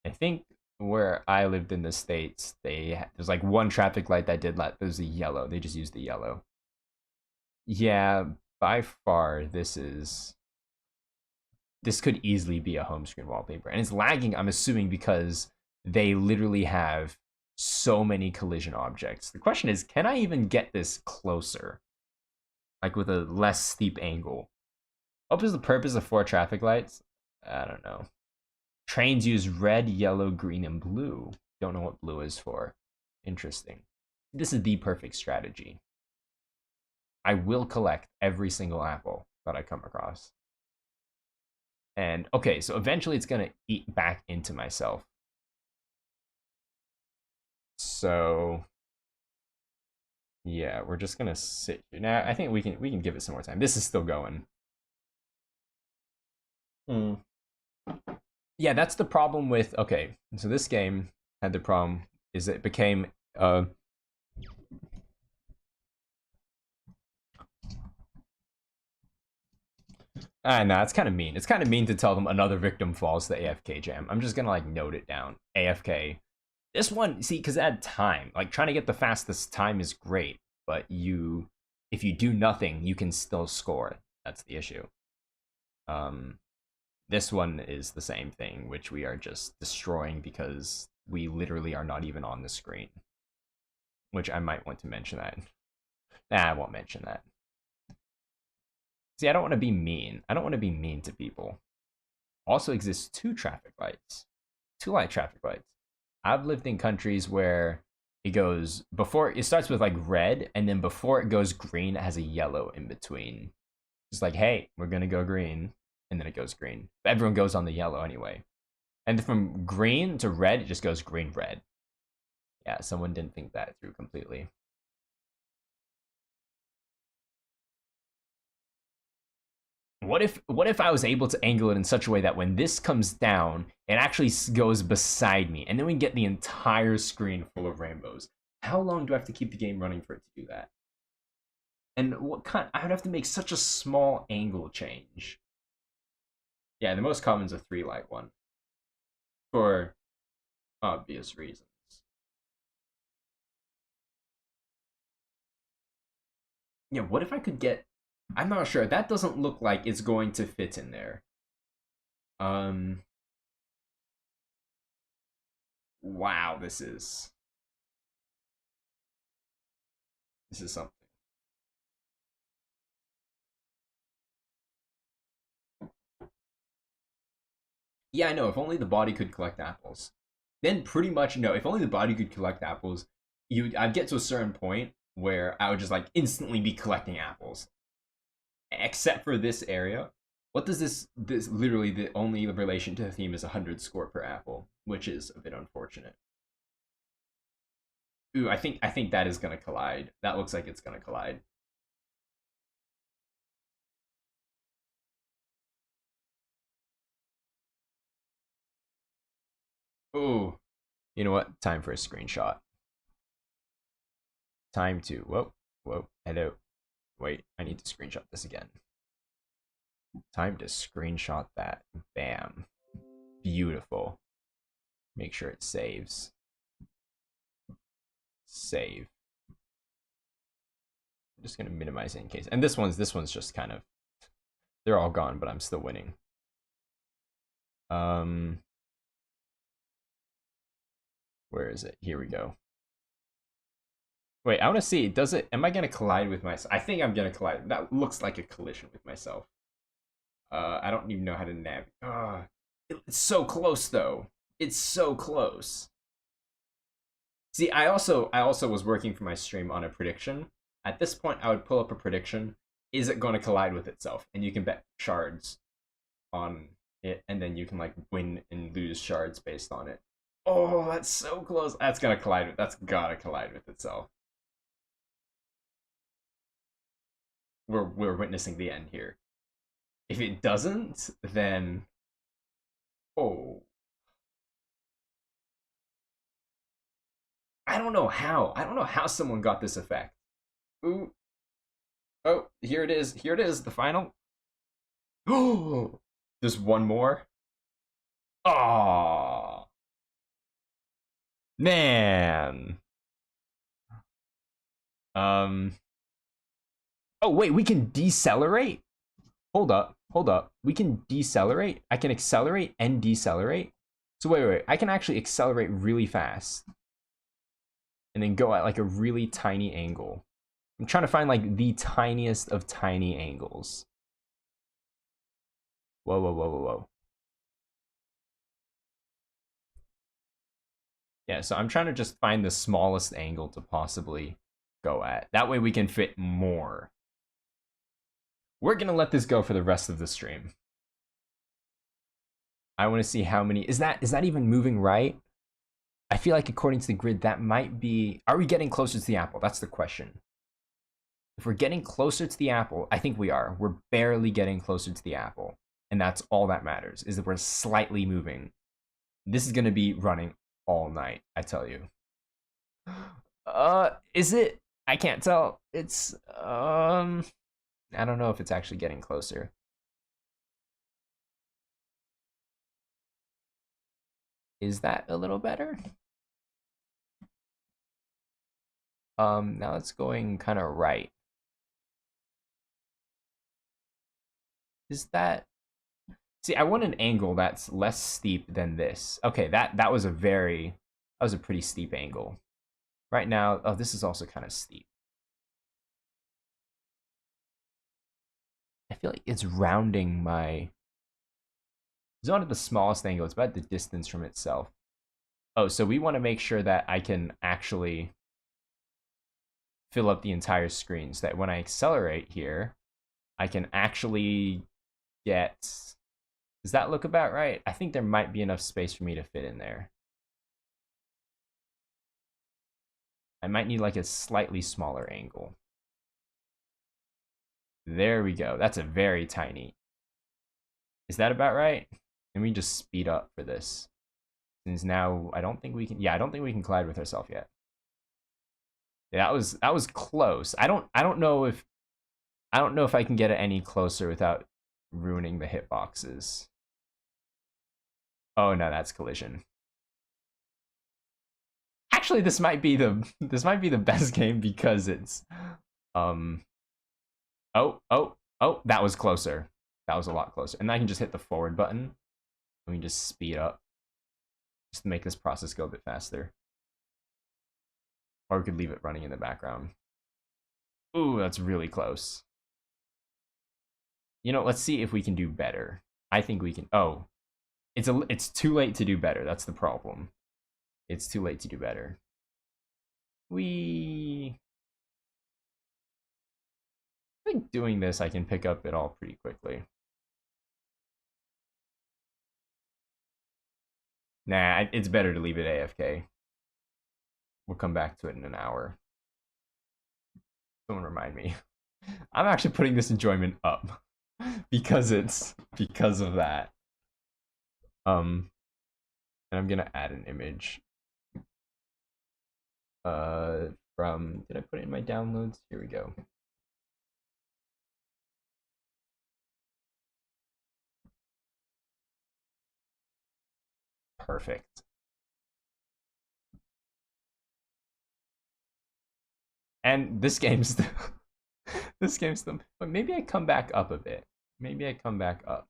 I think where I lived in the States, there's like one traffic light that did let, there's a yellow. They just used the yellow. Yeah, by far, this could easily be a home screen wallpaper. And it's lagging, I'm assuming, because they literally have so many collision objects. The question is, can I even get this closer? Like with a less steep angle. What was the purpose of 4 traffic lights? I don't know. Trains use red, yellow, green, and blue. Don't know what blue is for. Interesting. This is the perfect strategy. I will collect every single apple that I come across. And, okay, so eventually it's going to eat back into myself. So, yeah, we're just going to sit here. Now, I think we can give it some more time. This is still going. Yeah, that's the problem with... Okay, so this game had the problem is it became... Nah, it's kind of mean. It's kind of mean to tell them another victim falls to AFK jam. I'm just gonna like note it down. AFK. This one, see, because at time, like trying to get the fastest time is great, but if you do nothing, you can still score. That's the issue. This one is the same thing, which we are just destroying because we literally are not even on the screen. Which I might want to mention that. Nah, I won't mention that. See, I don't want to be mean. I don't want to be mean to people. Also exists two traffic lights. Two light traffic lights. I've lived in countries where it goes before it starts with like red, and then before it goes green, it has a yellow in between. It's like, hey, we're gonna go green, and then it goes green. But everyone goes on the yellow anyway. And from green to red, it just goes green, red. Yeah, someone didn't think that through completely. What if I was able to angle it in such a way that when this comes down, it actually goes beside me, and then we get the entire screen full of rainbows? How long do I have to keep the game running for it to do that? And what kind? I would have to make such a small angle change. Yeah, the most common is a 3 light one, for obvious reasons. Yeah, what if I could get? I'm not sure. That doesn't look like it's going to fit in there. Wow, this is something. Yeah, I know. If only the body could collect apples. Then pretty much no. If only the body could collect apples, I'd get to a certain point where I would just like instantly be collecting apples. Except for this area. What does this literally the only relation to the theme is 100 score per apple, which is a bit unfortunate. Ooh, I think that is gonna collide. That looks like it's gonna collide. Ooh. You know what? Time for a screenshot. Time to whoa, hello. Wait, I need to screenshot this again. Time to screenshot that. Bam. Beautiful. Make sure it saves. Save. I'm just gonna minimize it in case. And this one's just kind of, they're all gone, but I'm still winning. Where is it? Here we go. Wait, I want to see. Does it? Am I gonna collide with myself? I think I'm gonna collide. That looks like a collision with myself. I don't even know how to navigate. It's so close though. It's so close. See, I also was working for my stream on a prediction. At this point, I would pull up a prediction. Is it going to collide with itself? And you can bet shards on it, and then you can like win and lose shards based on it. Oh, that's so close. That's gonna collide. That's gotta collide with itself. We're witnessing the end here. If it doesn't, then oh, I don't know how. I don't know how someone got this effect. Ooh. Oh, here it is. Here it is. The final. Oh, there's one more. Oh, man. Oh wait, we can decelerate. Hold up. Hold up. We can decelerate. I can accelerate and decelerate. So wait. I can actually accelerate really fast. And then go at like a really tiny angle. I'm trying to find like the tiniest of tiny angles. Whoa. Yeah, so I'm trying to just find the smallest angle to possibly go at. That way we can fit more. We're gonna let this go for the rest of the stream. I want to see how many. Is that even moving right? I feel like according to the grid, that might be. Are we getting closer to the apple? That's the question. If we're getting closer to the apple, I think we are. We're barely getting closer to the apple. And that's all that matters, is that we're slightly moving. This is gonna be running all night, I tell you. Is it? I can't tell. It's I don't know if it's actually getting closer. Is that a little better? Now it's going kind of right. Is that... See, I want an angle that's less steep than this. Okay, that was a pretty steep angle. Right now, oh, this is also kind of steep. I feel like it's rounding my... It's not at the smallest angle, it's about the distance from itself. Oh, so we want to make sure that I can actually fill up the entire screen so that when I accelerate here, I can actually get... Does that look about right? I think there might be enough space for me to fit in there. I might need like a slightly smaller angle. There we go. That's a very tiny. Is that about right? Let me just speed up for this. Since now I don't think we can... Yeah, I don't think we can collide with ourselves yet. Yeah, that was close. I don't know if I can get it any closer without ruining the hitboxes. Oh no, that's collision. Actually, this might be the best game because it's oh, that was closer. That was a lot closer. And I can just hit the forward button. Let me just speed up. Just to make this process go a bit faster. Or we could leave it running in the background. Ooh, that's really close. You know, let's see if we can do better. I think we can. Oh, it's too late to do better. That's the problem. It's too late to do better. I think doing this, I can pick up it all pretty quickly. Nah, it's better to leave it AFK. We'll come back to it in an hour. Someone remind me. I'm actually putting this enjoyment up because of that. And I'm gonna add an image. From, did I put it in my downloads? Here we go. Perfect. And this game's but maybe I come back up a bit. Maybe I come back up.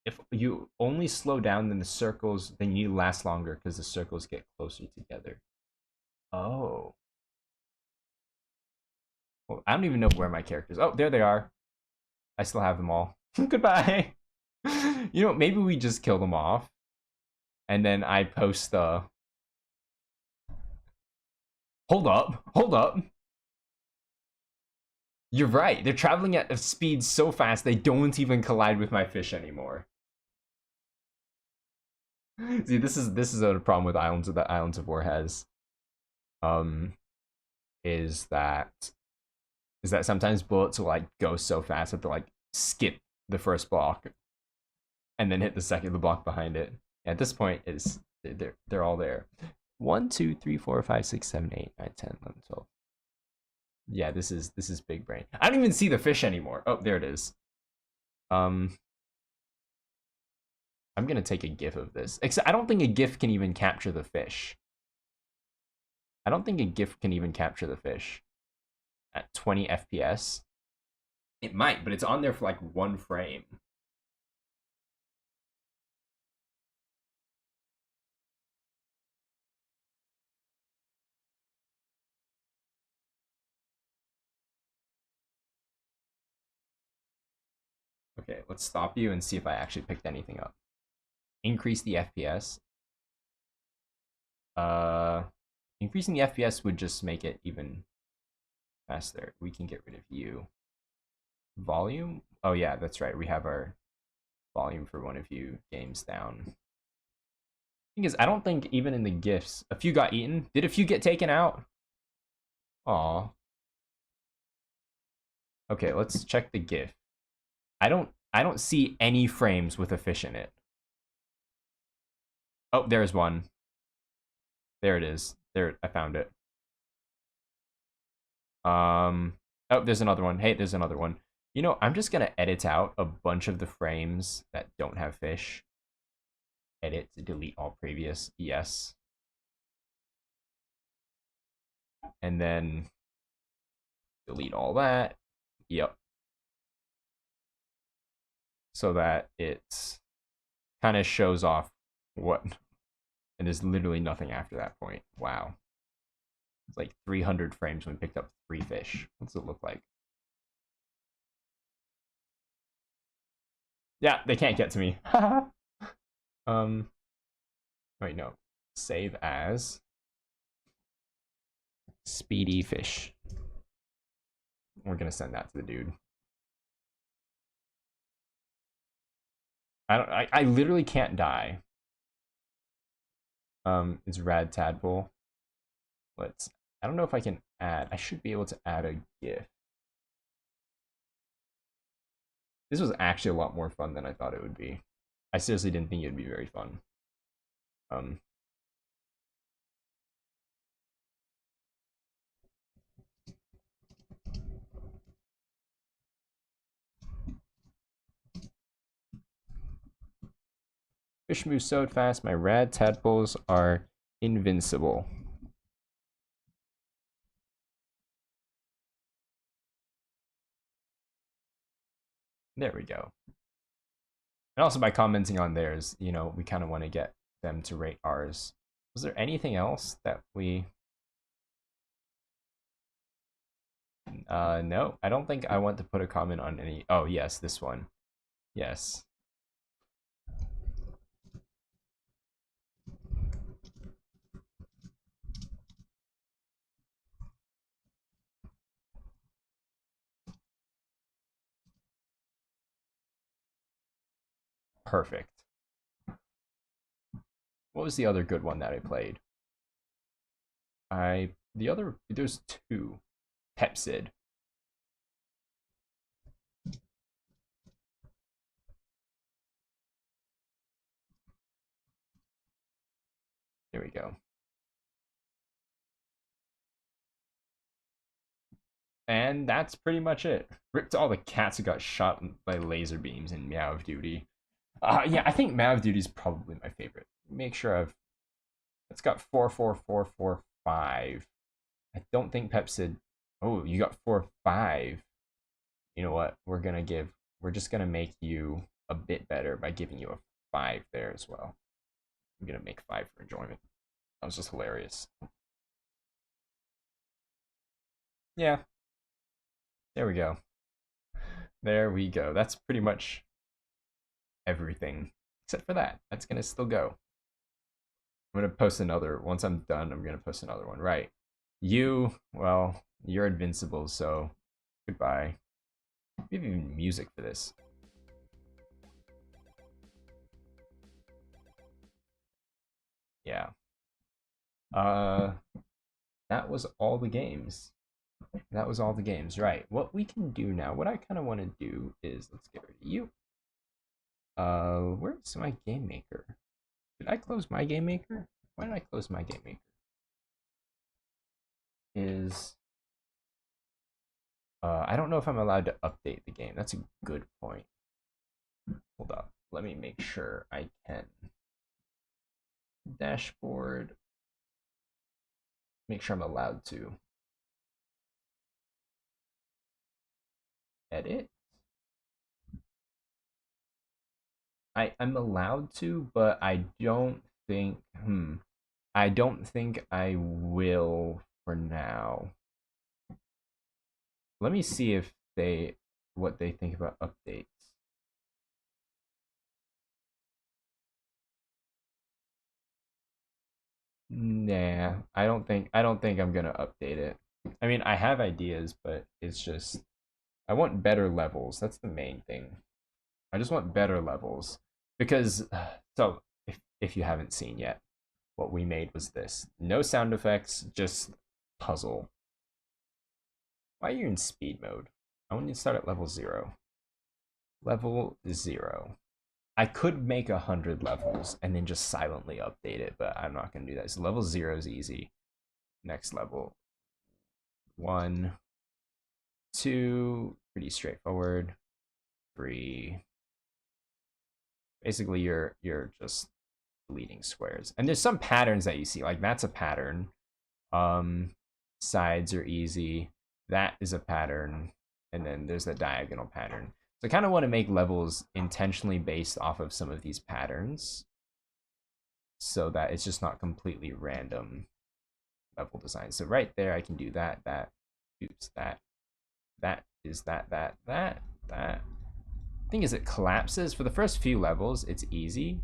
If you only slow down, then the circles, then you need to last longer because the circles get closer together. Oh. Well, I don't even know where my characters... Oh, there they are. I still have them all. Goodbye. You know, maybe we just kill them off. And then I post the... Hold up. You're right. They're traveling at a speed so fast they don't even collide with my fish anymore. See, this is a problem with Islands of War has. Is that sometimes bullets will like go so fast that they'll like skip the first block and then hit the block behind it. At this point, they're all there. 1, 2, 3, 4, 5, 6, 7, 8, 9, 10, 11, 12. Yeah, this is big brain. I don't even see the fish anymore. Oh, there it is. I'm gonna take a GIF of this. Except I don't think a GIF can even capture the fish. I don't think a GIF can even capture the fish at 20 FPS. It might, but it's on there for like 1 frame. Okay, let's stop you and see if I actually picked anything up. Increase the FPS. Increasing the FPS would just make it even faster. We can get rid of you. Volume? Oh yeah, that's right. We have our volume for one of you games down. Thing is, I don't think even in the GIFs, a few got eaten. Did a few get taken out? Aw. Okay, let's check the GIF. I don't see any frames with a fish in it. Oh, there's one. There it is. There, I found it. Oh, there's another one. Hey, there's another one. You know, I'm just gonna edit out a bunch of the frames that don't have fish. edit to delete all previous, yes. And then delete all that, yep. So that it's kind of shows off what, and there's literally nothing after that point. Wow. It's like 300 frames when we picked up 3 fish. What's it look like? Yeah, they can't get to me. Wait, no. Save as Speedy Fish. We're gonna send that to the dude. I literally can't die. It's Rad Tadpole. I don't know if I can add. I should be able to add a GIF. This was actually a lot more fun than I thought it would be. I seriously didn't think it'd be very fun. Fish move so fast, my rad tadpoles are invincible. There we go. And also by commenting on theirs, you know, we kind of want to get them to rate ours. Was there anything else that we... no, I don't think I want to put a comment on any... Oh, yes, this one. Yes. Perfect. What was the other good one that I played? There's 2. Pepsid. There we go. And that's pretty much it. Ripped all the cats who got shot by laser beams in Meow of Duty. Yeah, I think Meow of Duty is probably my favorite. Make sure I've... It's got 44445. I don't think Pepsid... Oh, you got 45. You know what? We're just gonna make you a bit better by giving you a 5 there as well. I'm gonna make 5 for enjoyment. That was just hilarious. Yeah. There we go. There we go. That's pretty much everything. Except for that. That's gonna still go. I'm gonna post another. Once I'm done, I'm gonna post another one. Right. You, well, you're invincible, so goodbye. We have even music for this. Yeah. That was all the games. That was all the games, right? What we can do now, what I kind of want to do is, let's get rid of you. Where's my game maker? Did I close my game maker? Why did I close my game maker? I don't know if I'm allowed to update the game. That's a good point. Hold up. Let me make sure I can. Dashboard. Make sure I'm allowed to. Edit. I'm allowed to, but I don't think I don't think I will for now. Let me see if what they think about updates. Nah, I don't think I'm gonna update it. I mean, I have ideas, but it's just I want better levels. That's the main thing. I just want better levels because so if you haven't seen yet, what we made was this. No sound effects, just puzzle. Why are you in speed mode? I want you to start at level 0. Level 0. I could make 100 levels and then just silently update it, but I'm not going to do that. So level 0 is easy. Next level. 1, 2, pretty straightforward. 3. Basically, you're just deleting squares. And there's some patterns that you see, like that's a pattern. Sides are easy. That is a pattern. And then there's the diagonal pattern. So I kind of want to make levels intentionally based off of some of these patterns so that it's just not completely random level design. So right there, I can do that, oops, that is that. Thing is, it collapses. For the first few levels, it's easy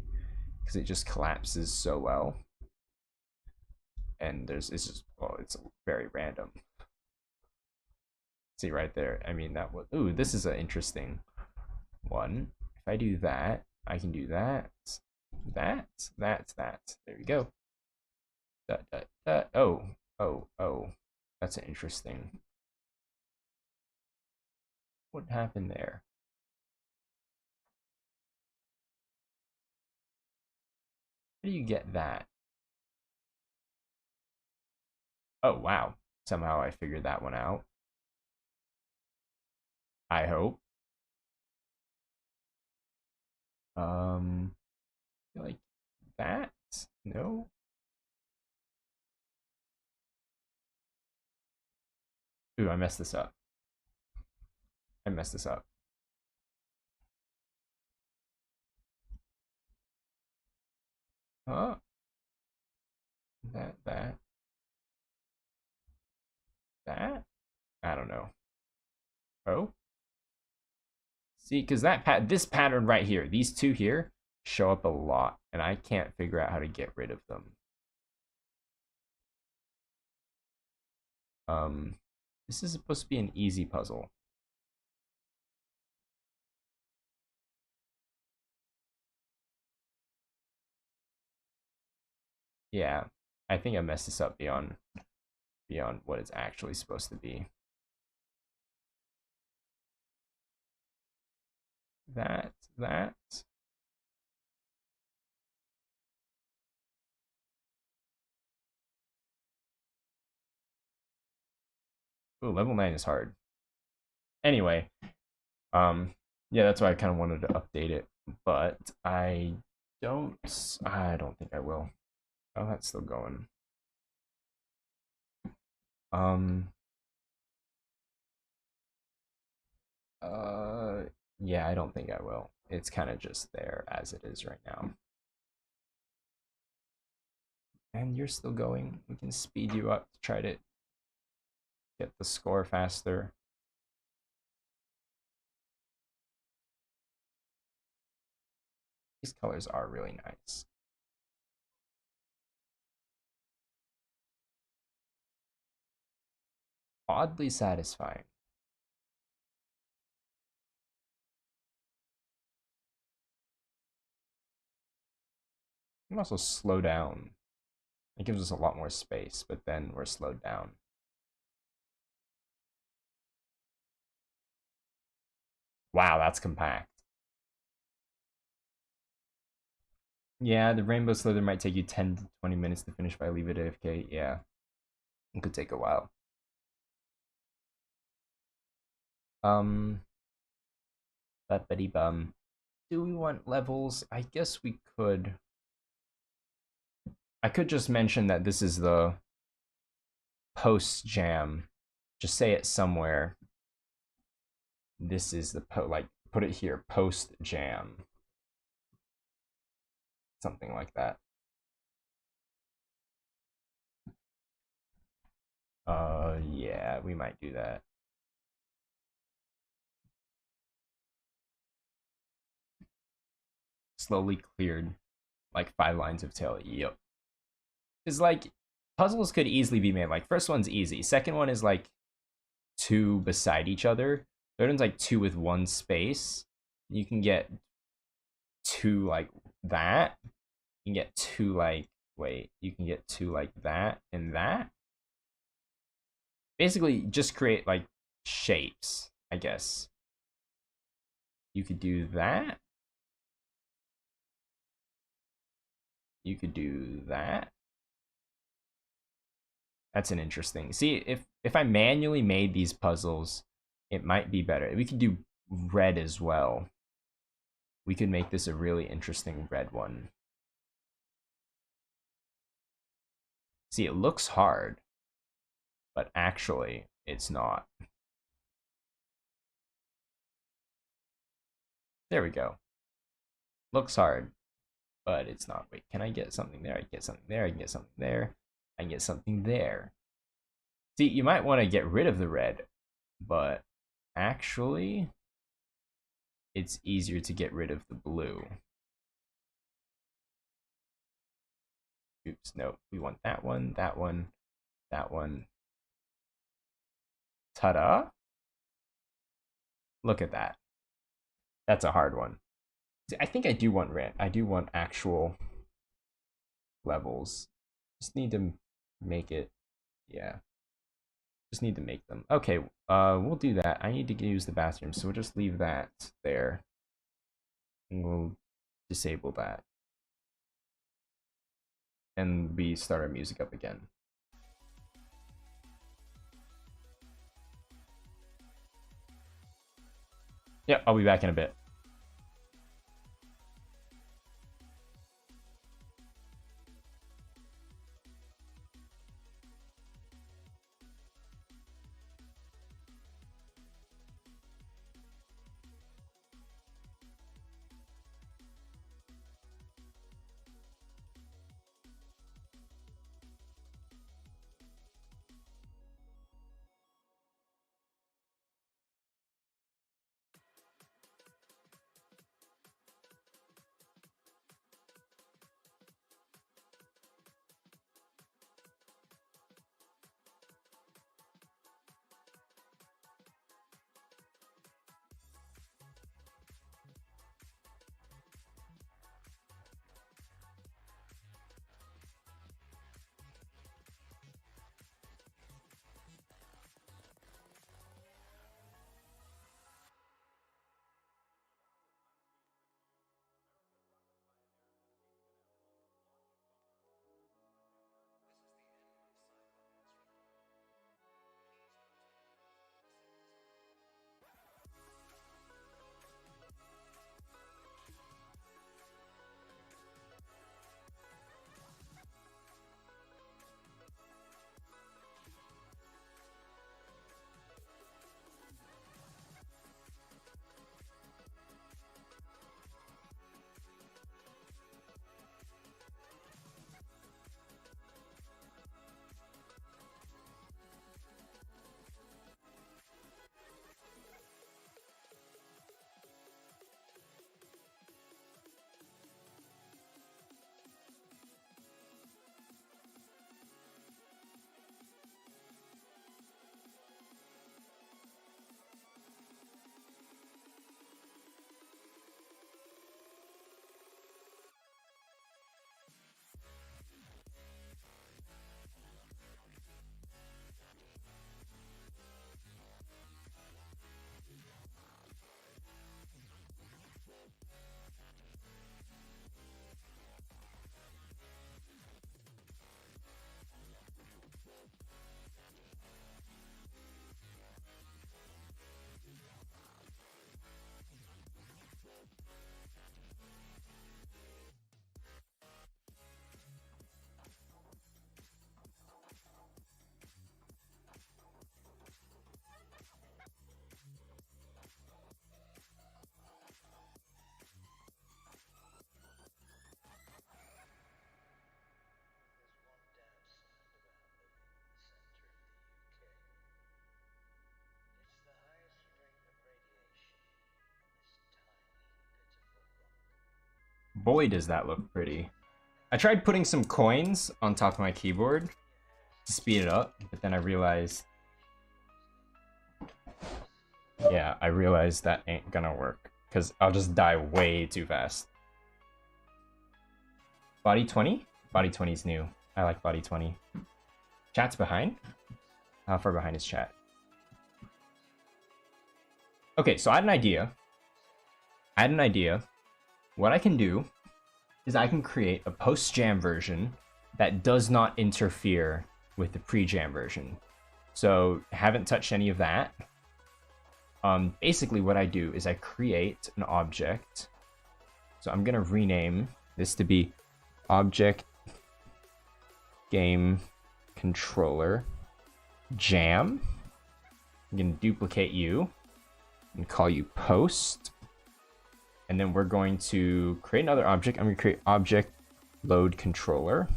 because it just collapses so well. And it's just, well, it's very random. See right there, I mean, that was, ooh, this is an interesting one. If I do that, I can do that. There we go. Oh, that's interesting. What happened there? How do you get that? Oh, wow. Somehow I figured that one out. I hope. Like that? No? Ooh, I messed this up. Huh? That? I don't know. Oh? See, because this pattern right here, these two here, show up a lot, and I can't figure out how to get rid of them. This is supposed to be an easy puzzle. Yeah, I think I messed this up beyond what it's actually supposed to be. That. Ooh, level 9 is hard. Anyway, yeah, that's why I kind of wanted to update it, but I don't think I will. Oh, that's still going. Yeah, I don't think I will. It's kind of just there as it is right now. And you're still going. We can speed you up to try to get the score faster. These colors are really nice. Oddly satisfying. You can also slow down. It gives us a lot more space, but then we're slowed down. Wow, that's compact. Yeah, the Rainbow Slither might take you 10 to 20 minutes to finish by Leave It AFK. Yeah, it could take a while. Bumpity bum. Do we want levels? I guess we could. I could just mention that this is the post jam. Just say it somewhere. This is the like put it here, post jam. Something like that. Yeah, we might do that. Slowly cleared like 5 lines of tail. Yep. It's like puzzles could easily be made. Like first one's easy. Second one is like 2 beside each other. Third one's like 2 with 1 space. You can get 2 like that. You can get 2 like you can get 2 like that and that. Basically, just create like shapes, I guess. You could do that. You could do that. That's an interesting. See, if I manually made these puzzles, it might be better. We could do red as well. We could make this a really interesting red one. See, it looks hard, but actually, it's not. There we go. Looks hard, but it's not. Wait, can I get something there? I can get something there. I can get something there. I can get something there. See, you might want to get rid of the red, but actually, it's easier to get rid of the blue. Oops, no, we want that one, that one, that one. Ta-da! Look at that. That's a hard one. See, I think I do want red. I do want actual levels. Just need to make it, yeah. Just need to make them. Okay, we'll do that. I need to use the bathroom, so we'll just leave that there. And we'll disable that. And we start our music up again. Yep, I'll be back in a bit. Boy, does that look pretty. I tried putting some coins on top of my keyboard to speed it up, but then I realized... Yeah, I realized that ain't gonna work, because I'll just die way too fast. Body 20? Body 20 is new. I like Body 20. Chat's behind? How far behind is chat? Okay, so I had an idea. What I can do is I can create a post-jam version that does not interfere with the pre-jam version. So haven't touched any of that. Basically what I do is I create an object. So I'm gonna rename this to be object game controller jam. I'm going to duplicate you and call you post. And then we're going to create another object. I'm going to create object load controller.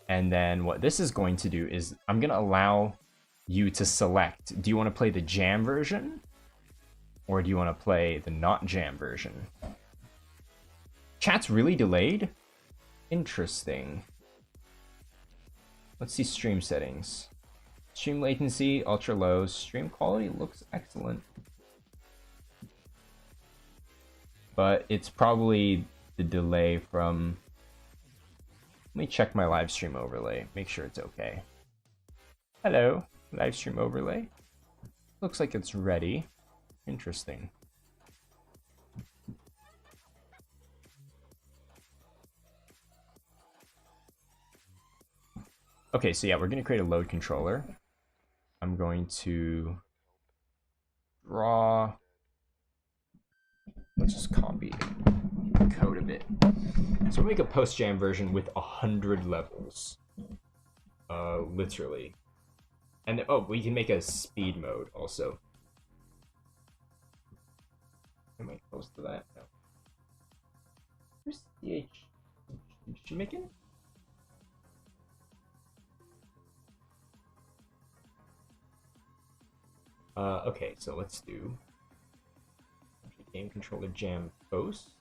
And then what this is going to do is I'm going to allow you to select, do you want to play the jam version or do you want to play the not jam version? Chat's really delayed? Interesting. Let's see stream settings. Stream latency, ultra low. Stream quality looks excellent. But it's probably the delay from... Let me check my live stream overlay, make sure it's okay. Hello, live stream overlay. Looks like it's ready. Interesting. Okay, so yeah, we're going to create a load controller. I'm going to draw... Let's just copy the code a bit. So we'll make a post-jam version with 100 levels. Literally. And oh, we can make a speed mode also. Am I close to that? No. Where's CH? Did she make it? Okay, so let's do game controller jam post.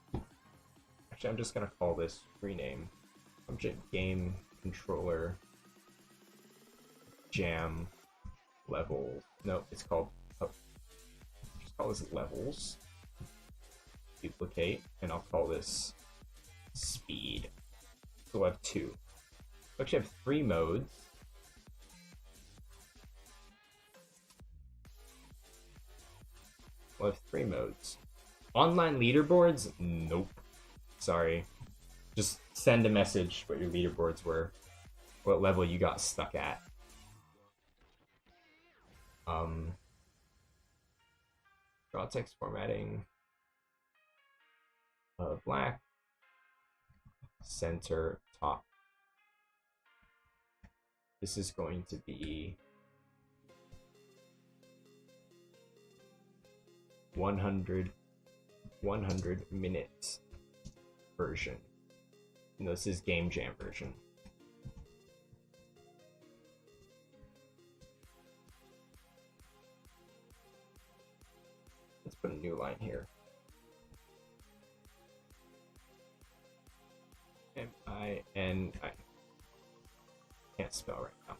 Actually, I'm just gonna call this rename object game controller jam level. No, it's called. Oh, just call this levels. Duplicate, and I'll call this speed. So we'll have two. We actually have 3 modes. We'll have 3 modes. Online leaderboards? Nope. Sorry. Just send a message what your leaderboards were. What level you got stuck at. Draw text formatting. Black. Center top. This is going to be 100 minutes version. And this is game jam version. Let's put a new line here. M-I-N-I. Can't spell right now.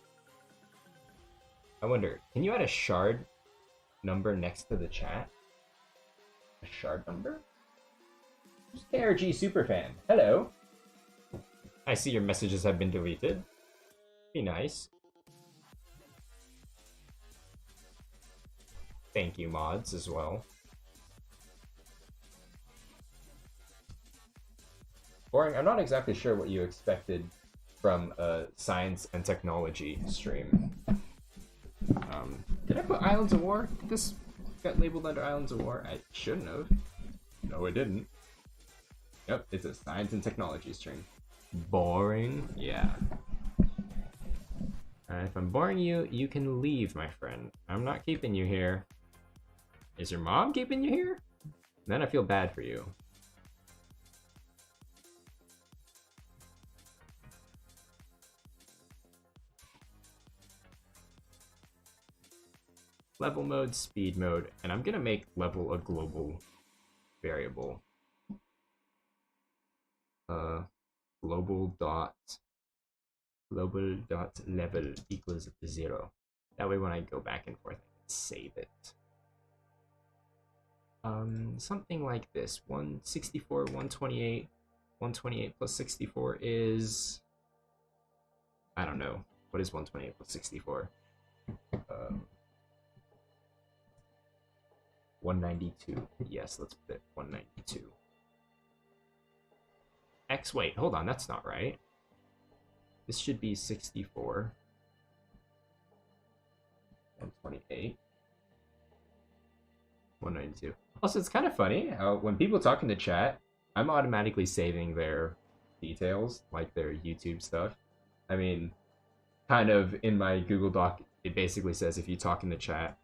I wonder, can you add a shard number next to the chat? A shard number? Who's KRG Superfan? Hello. I see your messages have been deleted. Be nice. Thank you, mods, as well. Boring. I'm not exactly sure what you expected from a science and technology stream. Did I put Islands of War? This got labeled under Islands of War. I shouldn't have. No, it didn't. Yep, it's a science and technology stream. Boring? Yeah. If I'm boring you, you can leave, my friend. I'm not keeping you here. Is your mom keeping you here? Then I feel bad for you. Level mode, speed mode, and I'm gonna make level a global variable. Global dot level equals 0. That way when I go back and forth, I can save it. Something like this. 164, 128. 128 plus 64 is... I don't know. What is 128 plus 64? 192. Yes, let's put it 192. X, wait, hold on, that's not right. This should be 64. 128. 192. Also, it's kind of funny how when people talk in the chat, I'm automatically saving their details, like their YouTube stuff. I mean, kind of in my Google Doc, it basically says if you talk in the chat,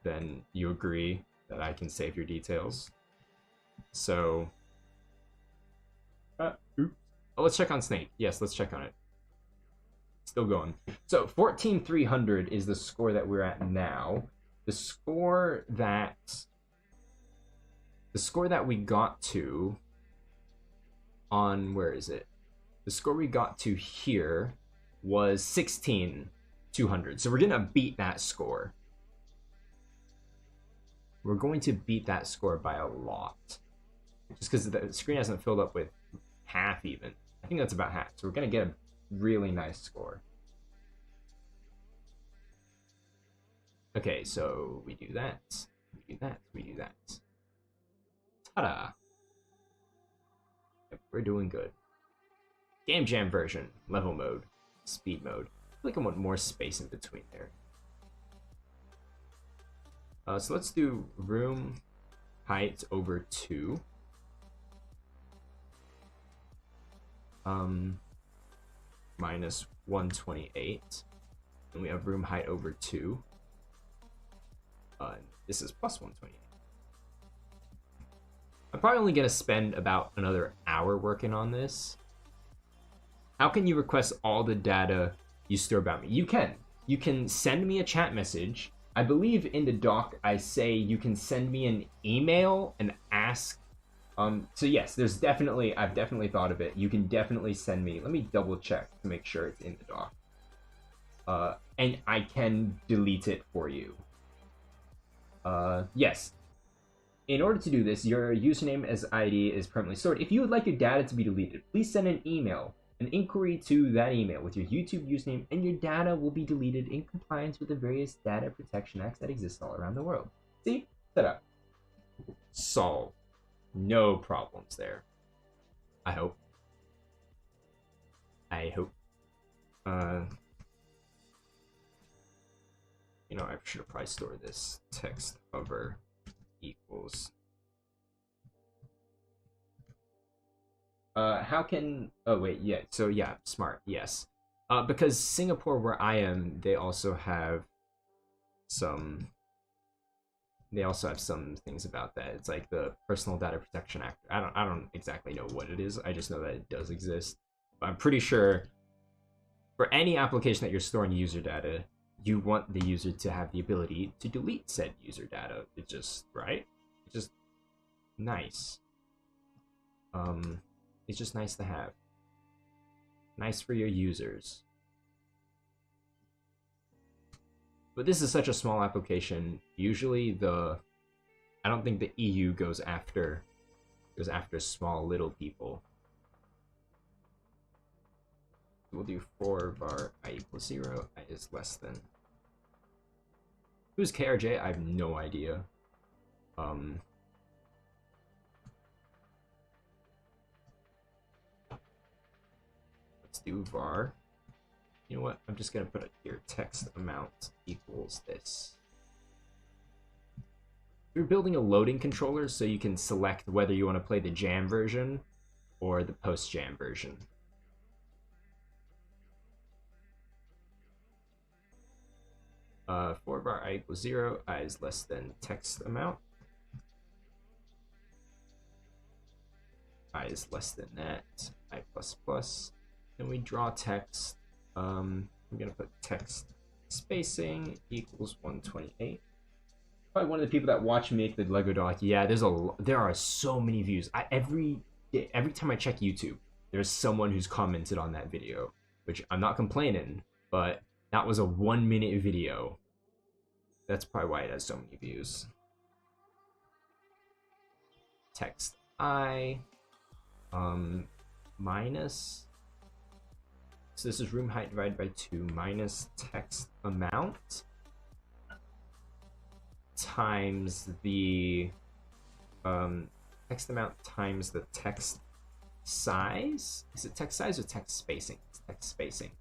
then you agree that I can save your details. So, oops. Oh, let's check on Snake. Yes, let's check on it. Still going. So 14,300 is the score that we're at now. The score that we got to on, where is it? The score we got to here was 16,200. So we're gonna beat that score. We're going to beat that score by a lot. Just because the screen hasn't filled up with half even. I think that's about half. So we're gonna get a really nice score. Okay, so we do that. We do that. We do that. Ta-da! Yep, we're doing good. Game Jam version, level mode, speed mode. I feel like I want more space in between there. So let's do room height over 2. Minus 128. And we have room height over 2. This is plus 128. I'm probably only going to spend about another hour working on this. How can you request all the data you store about me? You can. You can send me a chat message. I believe in the doc I say you can send me an email and ask. So yes, I've definitely thought of it. You can definitely send me. Let me double check to make sure it's in the doc. And I can delete it for you. Yes. In order to do this, your username as ID is permanently stored. If you would like your data to be deleted, please send an inquiry to that email with your YouTube username, and your data will be deleted in compliance with the various data protection acts that exist all around the world. See? Set up. Solve. No problems there. I hope. You know, I should have probably stored this text hover equals. How can, oh wait, yeah, so yeah, smart, yes. Because Singapore, where I am, they also have some things about that. It's like the Personal Data Protection Act. I don't exactly know what it is. I just know that it does exist. But I'm pretty sure for any application that you're storing user data, you want the user to have the ability to delete said user data. It's just, right? It's just nice. It's just nice to have. Nice for your users. But this is such a small application. Usually I don't think the EU goes after small little people. We'll do for I equals 0, I is less than. Who's KRJ? I have no idea. Let's do var. You know what? I'm just gonna put it here. Text amount equals this. We're building a loading controller so you can select whether you want to play the Jam version or the post-Jam version. For var I equals 0, I is less than text amount. I is less than that, I plus plus. And we draw text. I'm gonna put text spacing equals 128. Probably one of the people that watch me make the Lego doc. Yeah, there are so many views. Every time I check YouTube, there's someone who's commented on that video, which I'm not complaining, but that was a 1-minute video. That's probably why it has so many views. Text I minus. So this is room height divided by 2 minus text amount times the text amount times the text size. Is it text size or text spacing? It's text spacing.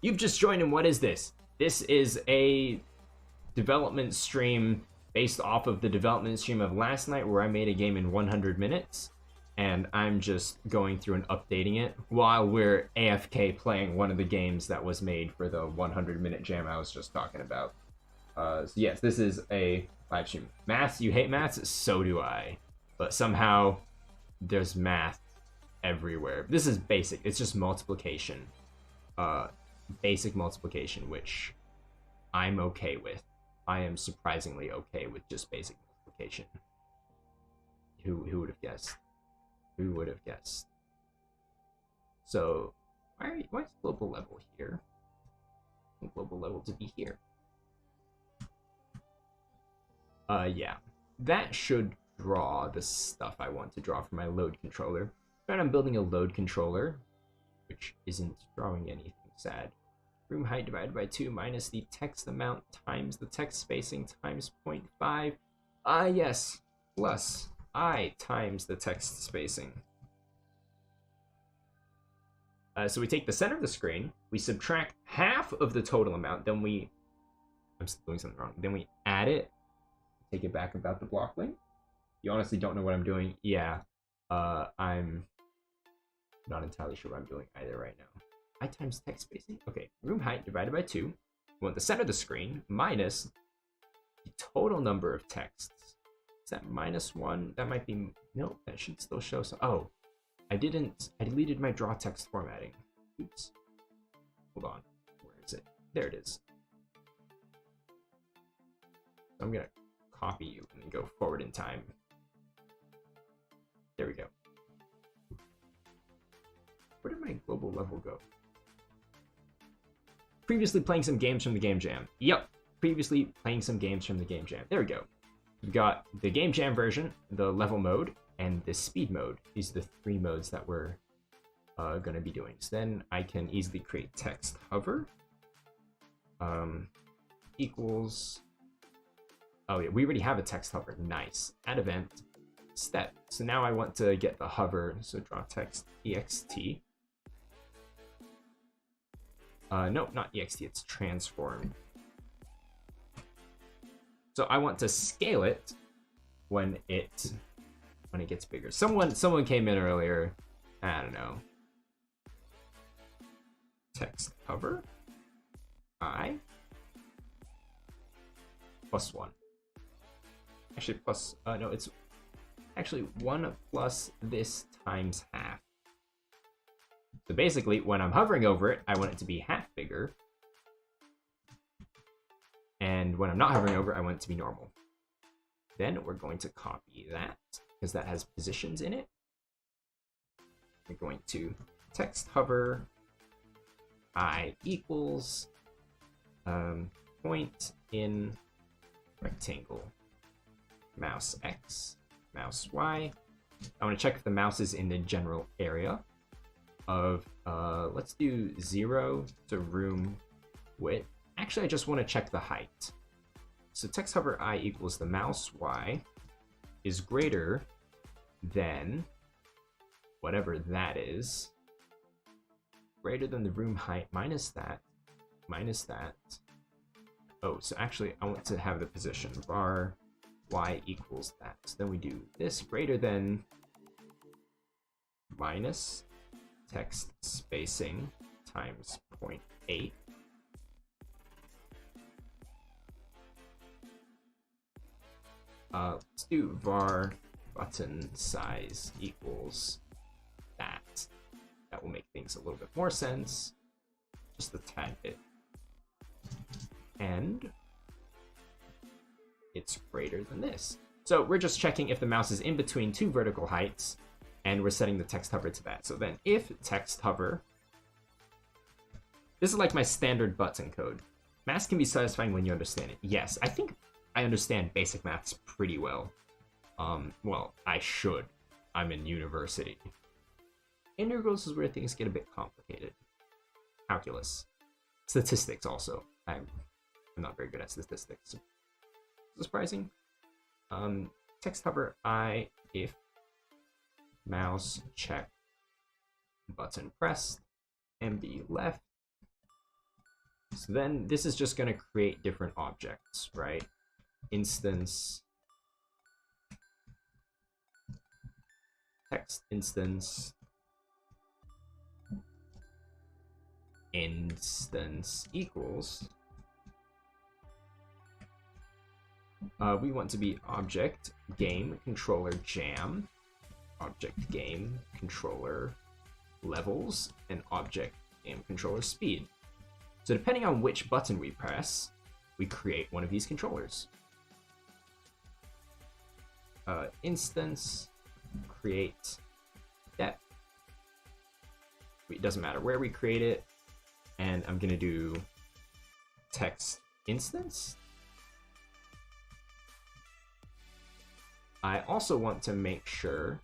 You've just joined in. What is this? This is a development stream based off of the development stream of last night where I made a game in 100 minutes. and I'm just going through and updating it while we're AFK playing one of the games that was made for the 100-minute jam I was just talking about. So yes, this is a live stream. Maths, you hate maths? So do I. But somehow there's math everywhere. This is basic. It's just multiplication. Basic multiplication, which I'm okay with. I am surprisingly okay with just basic multiplication. Who would have guessed? Who would have guessed? So, why is global level here? I want global level to be here. Yeah. That should draw the stuff I want to draw for my load controller. But I'm building a load controller, which isn't drawing anything sad. Room height divided by 2 minus the text amount times the text spacing times 0.5. Yes. Plus I times the text spacing. So we take the center of the screen, we subtract half of the total amount, then I'm still doing something wrong. Then we add it, take it back about the block length. You honestly don't know what I'm doing? Yeah. I'm not entirely sure what I'm doing either right now. I times text spacing? Okay, room height divided by 2. We want the center of the screen minus the total number of texts. Is that -1? That might be... No, that should still show some... Oh, I deleted my draw text formatting. Oops. Hold on. Where is it? There it is. I'm gonna copy you and then go forward in time. There we go. Where did my global level go? Previously playing some games from the Game Jam. Yep, previously playing some games from the Game Jam. There we go. We've got the Game Jam version, the level mode, and the speed mode. These are the 3 modes that we're going to be doing. So then I can easily create text hover. Equals... Oh yeah, we already have a text hover. Nice. Add event. Step. So now I want to get the hover. So draw text ext. No, not ext, it's transform. So I want to scale it when it gets bigger. Someone came in earlier. I don't know. Text hover. I plus 1. Actually plus no, it's actually 1 plus this times half. So basically, when I'm hovering over it, I want it to be half bigger. And when I'm not hovering over it, I want it to be normal. Then we're going to copy that, because that has positions in it. We're going to text hover I equals point in rectangle. Mouse X, mouse Y. I want to check if the mouse is in the general area of, let's do 0 to room width. Actually, I just want to check the height. So text hover I equals the mouse Y is greater than whatever that is, greater than the room height minus that, minus that. Oh, so actually I want to have the position var Y equals that. So then we do this greater than minus text spacing times 0.8. Let's do var button size equals that. That will make things a little bit more sense. Just a tad bit. And it's greater than this. So we're just checking if the mouse is in between 2 vertical heights, and we're setting the text hover to that. So then if text hover, this is like my standard button code. Math can be satisfying when you understand it. Yes, I think I understand basic maths pretty well. Well, I should. I'm in university. Integrals is where things get a bit complicated. Calculus. Statistics also. I'm not very good at statistics. Surprising. Text hover I if mouse check button pressed MB left. So then this is just going to create different objects, right? Instance text instance equals, we want to be object game controller jam, object game controller levels, and object game controller speed. So depending on which button we press, we create one of these controllers. Instance create depth. It doesn't matter where we create it, and I'm gonna do text instance. I also want to make sure.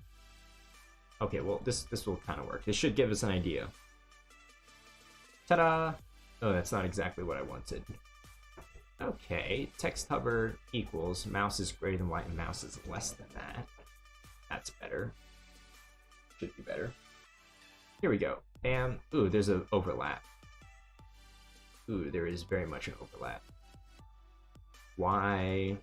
Okay, well this will kind of work. This should give us an idea. Ta-da! Oh, that's not exactly what I wanted. Okay, text hover equals mouse is greater than white and mouse is less than that. That's better. Should be better. Here we go. And ooh, there's an overlap. Ooh, there is very much an overlap. Y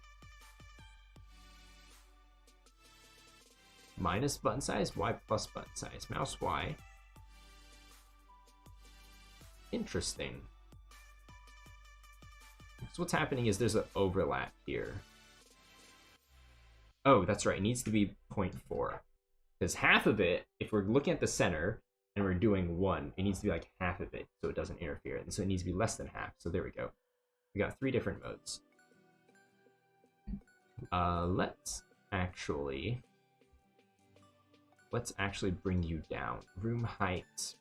minus button size, Y plus button size, mouse Y. Interesting. So what's happening is there's an overlap here. Oh, that's right. It needs to be 0.4. Because half of it, if we're looking at the center and we're doing 1, it needs to be like half of it so it doesn't interfere. And so it needs to be less than half. So there we go. We got 3 different modes. Let's actually bring you down. Room height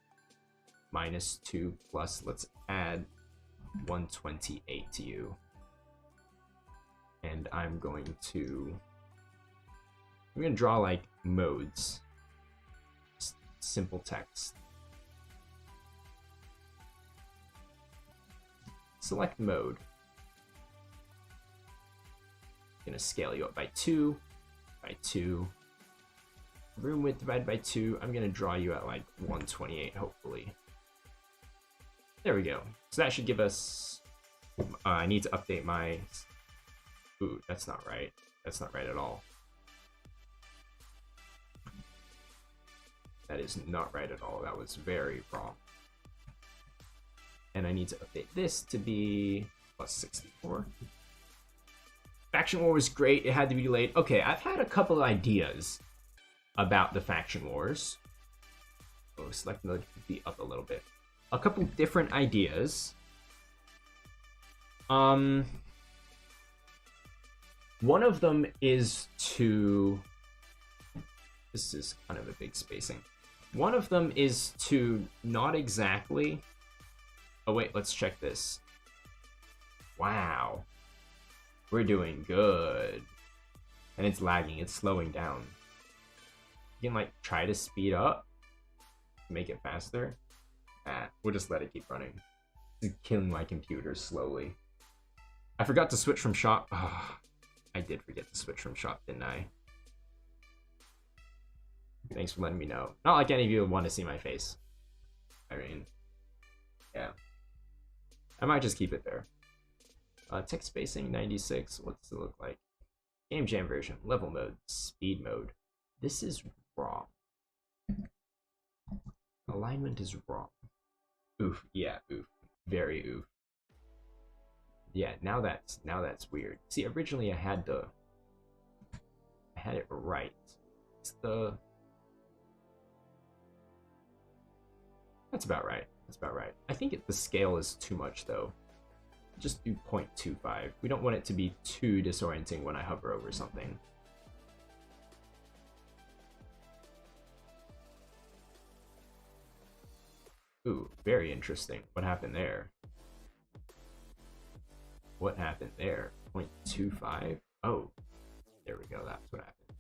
-2 plus, let's add 128 to you. And I'm going to draw like modes. Just simple text. Select mode. Gonna scale you up by 2, by 2. Room width divided by 2. I'm gonna draw you at like 128, hopefully. There we go. So that should give us. I need to update my. Ooh, that's not right. That's not right at all. That is not right at all. That was very wrong. And I need to update this to be +64. Faction War was great. It had to be delayed. Okay, I've had a couple of ideas about the Faction Wars. Oh, select mode could be up a little bit. A couple different ideas. One of them is to. This is kind of a big spacing. One of them is to not exactly. Oh wait, let's check this. Wow. We're doing good. And it's lagging, it's slowing down. You can like try to speed up, make it faster. We'll just let it keep running. It's killing my computer slowly. I forgot to switch from shop. Oh, I did forget to switch from shop, didn't I? Thanks for letting me know. Not like any of you want to see my face. I mean, yeah. I might just keep it there. Text spacing 96. What's it look like? Game Jam version. Level mode. Speed mode. This is wrong. Alignment is wrong. Oof. Yeah. Oof. Very oof. Yeah. Now that's weird. See, originally I had it right. It's the. That's about right. That's about right. I think the scale is too much though. Just do 0.25. We don't want it to be too disorienting when I hover over something. Ooh, very interesting. What happened there? What happened there? 0.25? Oh, there we go. That's what happened.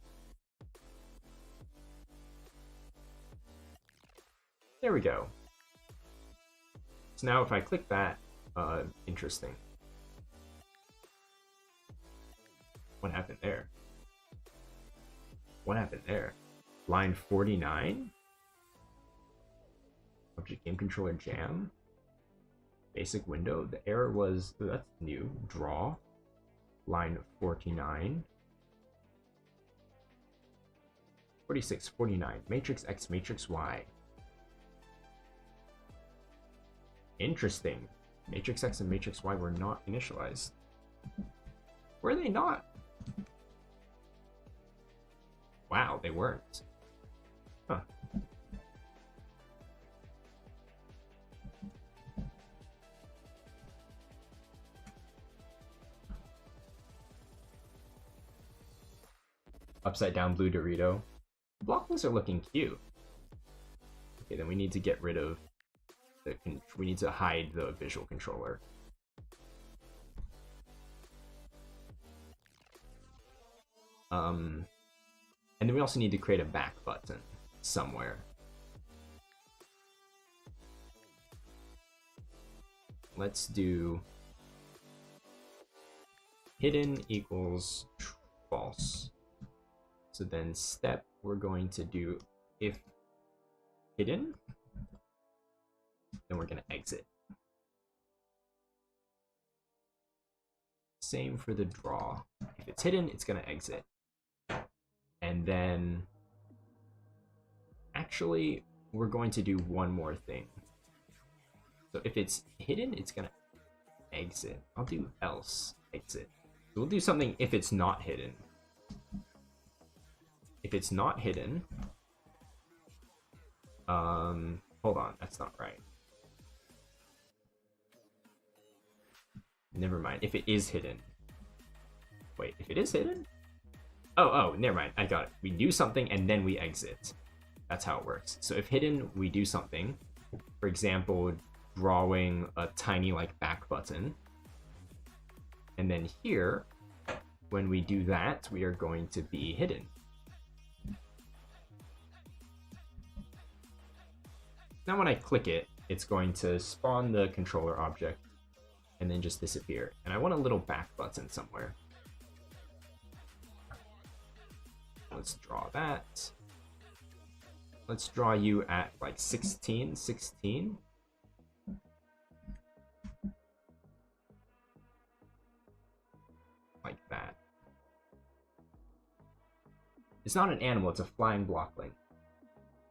There we go. So now if I click that, interesting. What happened there? What happened there? Line 49? Object game controller jam? Basic window. The error was, that's new. Draw. Line 49. 46, 49. Matrix X, Matrix Y. Interesting. Matrix X and Matrix Y were not initialized. Were they not? Wow, they weren't. Huh. Upside down blue Dorito. Blocklings are looking cute. Okay, then we need to get rid of the. We need to hide the visual controller. And then we also need to create a back button somewhere. Let's do hidden equals false. So then step, we're going to do if hidden, then we're going to exit. Same for the draw. If it's hidden, it's going to exit. And then, actually, we're going to do one more thing. So if it's hidden, it's going to exit. I'll do else, exit. So we'll do something if it's not hidden. If it's not hidden, hold on, that's not right. Never mind, if it is hidden. Wait, if it is hidden? Oh, never mind, I got it. We do something and then we exit. That's how it works. So if hidden, we do something. For example, drawing a tiny like back button. And then here, when we do that, we are going to be hidden. Now when I click it, it's going to spawn the controller object and then just disappear. And I want a little back button somewhere. Let's draw that. Let's draw you at like 16. Like that. It's not an animal, it's a flying blockling.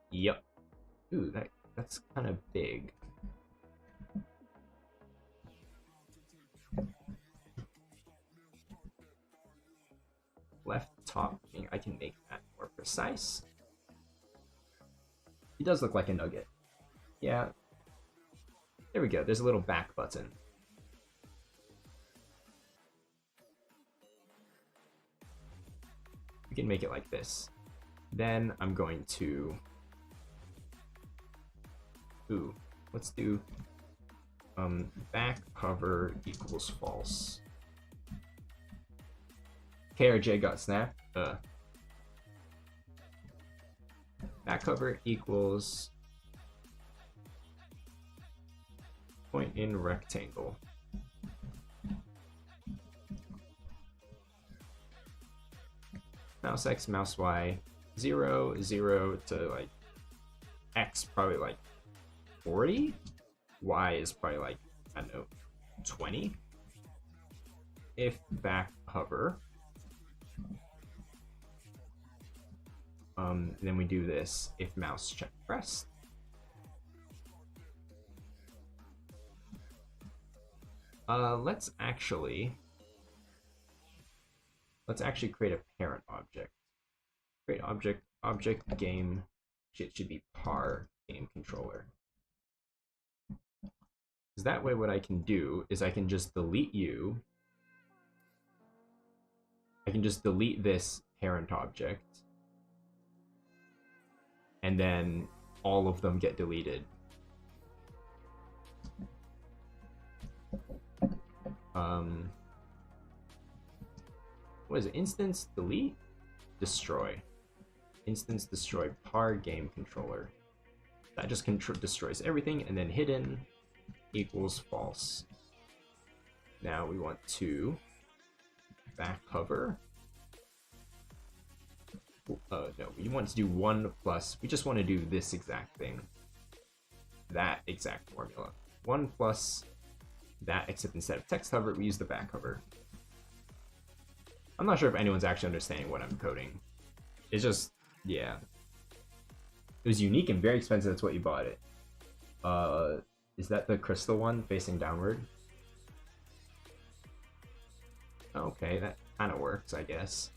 Yep. Ooh, that's kind of big. Left top, I can make that more precise. He does look like a nugget. Yeah. There we go, there's a little back button. We can make it like this. Then I'm going to... Ooh, let's do back cover equals false. KRJ got snapped. Back cover equals point in rectangle. Mouse X, mouse Y, 0, 0 to like X, probably like 40. Y is probably like, I don't know, 20. If back hover, then we do this if mouse check pressed. Let's actually create a parent object. Create object game. It should be par game controller. Because that way what I can do is I can just delete you. I can just delete this parent object. And then all of them get deleted. What is it? Instance delete? Destroy. Instance destroy par game controller. That just destroys everything, and then hidden equals false. Now we want to back hover. No, we want to do 1 plus, we just want to do this exact thing. That exact formula. 1 plus that, except instead of text hover, we use the back hover. I'm not sure if anyone's actually understanding what I'm coding. It's just, yeah, It was unique and very expensive. That's what you bought it. Is that the crystal one facing downward? Okay, that kind of works, I guess.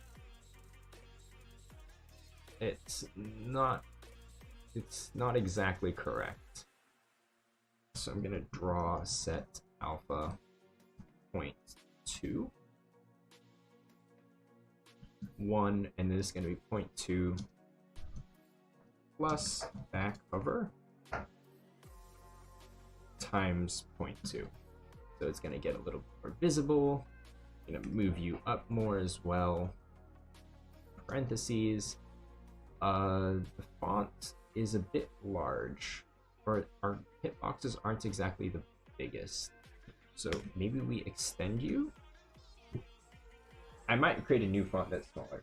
It's not exactly correct. So I'm gonna draw set alpha 0.2, 1, and this is gonna be 0.2 plus back hover times 0.2. So it's gonna get a little more visible. I'm gonna move you up more as well. Parentheses. The font is a bit large, or our hitboxes aren't exactly the biggest. So maybe we extend you? I might create a new font that's smaller.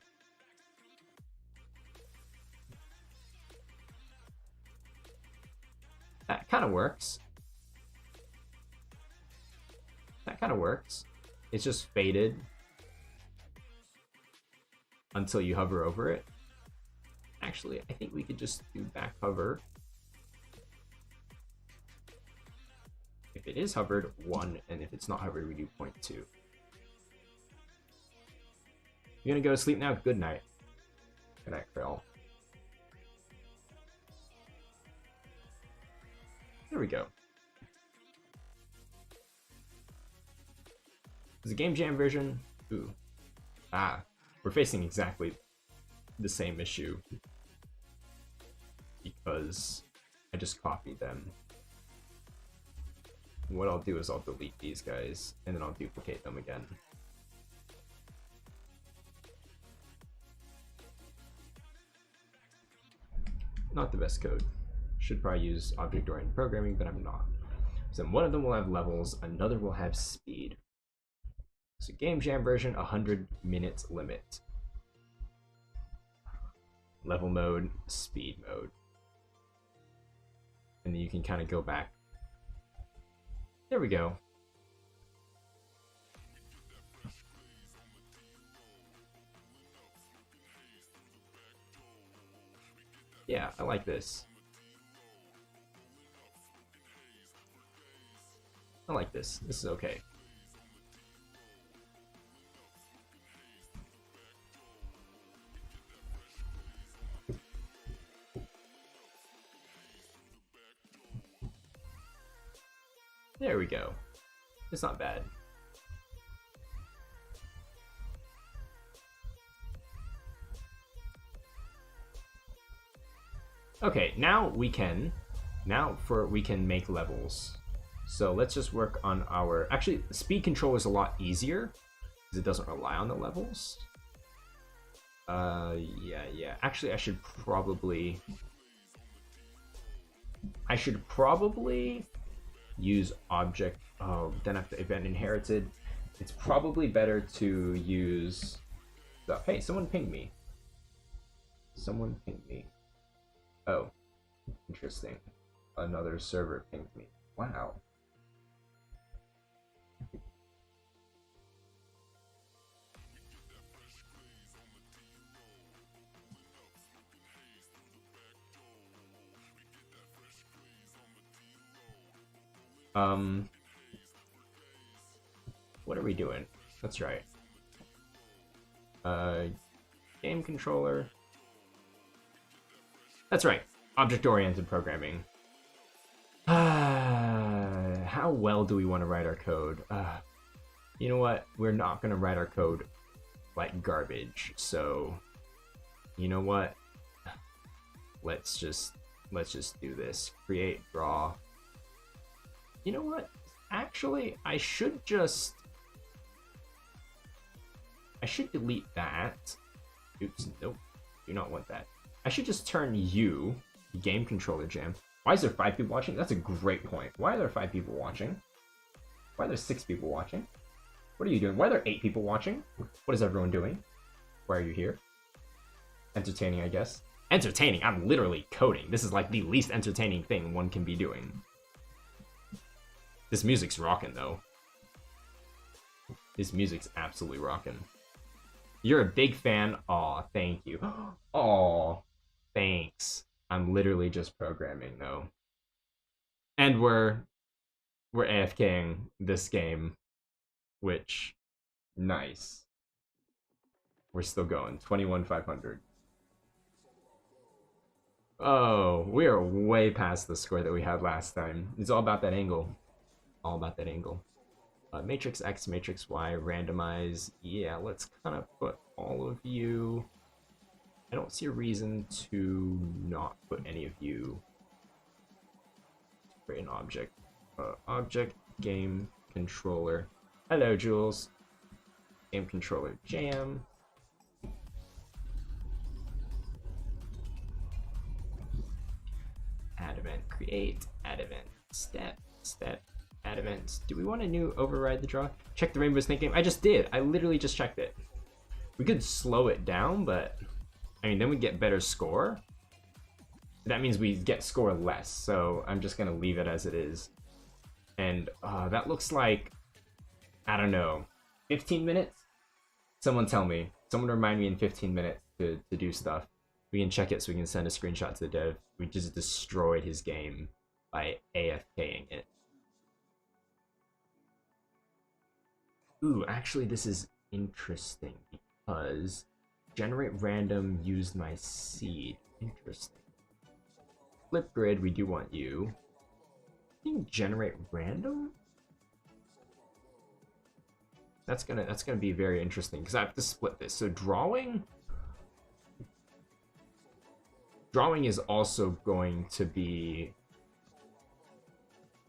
That kind of works. That kind of works. It's just faded until you hover over it. Actually, I think we could just do back hover. If it is hovered, 1, and if it's not hovered, we do 0.2. You're gonna go to sleep now? Good night. Good night, Krill. There we go. Is a Game Jam version? Ooh. Ah, we're facing exactly the same issue because I just copied them. What I'll do is I'll delete these guys and then I'll duplicate them again. Not the best code. Should probably use object-oriented programming, but I'm not. So one of them will have levels, another will have speed. So Game Jam version, 100 minutes limit. Level mode, speed mode. And then you can kind of go back. There we go. Yeah, I like this. I like this. This is okay. There we go. It's not bad. Okay, now we can make levels. So let's just work on our, actually speed control is a lot easier because it doesn't rely on the levels. Yeah. Actually, I should probably use object. Oh, then after event inherited, it's probably better to use the, hey, someone pinged me. Oh, interesting. Another server pinged me. Wow. What are we doing? That's right. Game controller. That's right. Object-oriented programming. How well do we want to write our code? You know what? We're not going to write our code like garbage. So, you know what? Let's just do this. Create, draw. You know what? Actually, I should delete that. Oops, nope. Do not want that. I should just turn you, game controller Jam. Why is there 5 people watching? That's a great point. Why are there 5 people watching? Why are there 6 people watching? What are you doing? Why are there 8 people watching? What is everyone doing? Why are you here? Entertaining, I guess. Entertaining? I'm literally coding. This is like the least entertaining thing one can be doing. This music's rocking, though. This music's absolutely rocking. You're a big fan? Aw, thank you. Aw, thanks. I'm literally just programming though. And we're AFKing this game, which nice. We're still going. 21,500. Oh, we are way past the score that we had last time. It's all about that angle. All about that angle. Matrix X, Matrix Y, randomize. Yeah, let's kind of put all of you. I don't see a reason to not put any of you. Create an object. Object, game, controller. Hello, Jules. Game controller, Jam. Add event, create, add event, step, add events. Do we want a new override the draw? Check the Rainbow Snake game. I just did. I literally just checked it. We could slow it down, but I mean, then we get better score. That means we get score less, so I'm just gonna leave it as it is. And that looks like, I don't know, 15 minutes? Someone tell me. Someone remind me in 15 minutes to do stuff. We can check it so we can send a screenshot to the dev. We just destroyed his game by AFKing it. Ooh, actually this is interesting because generate random used my seed. Interesting. Flip grid, we do want you. I think generate random? That's gonna be very interesting because I have to split this. So drawing is also going to be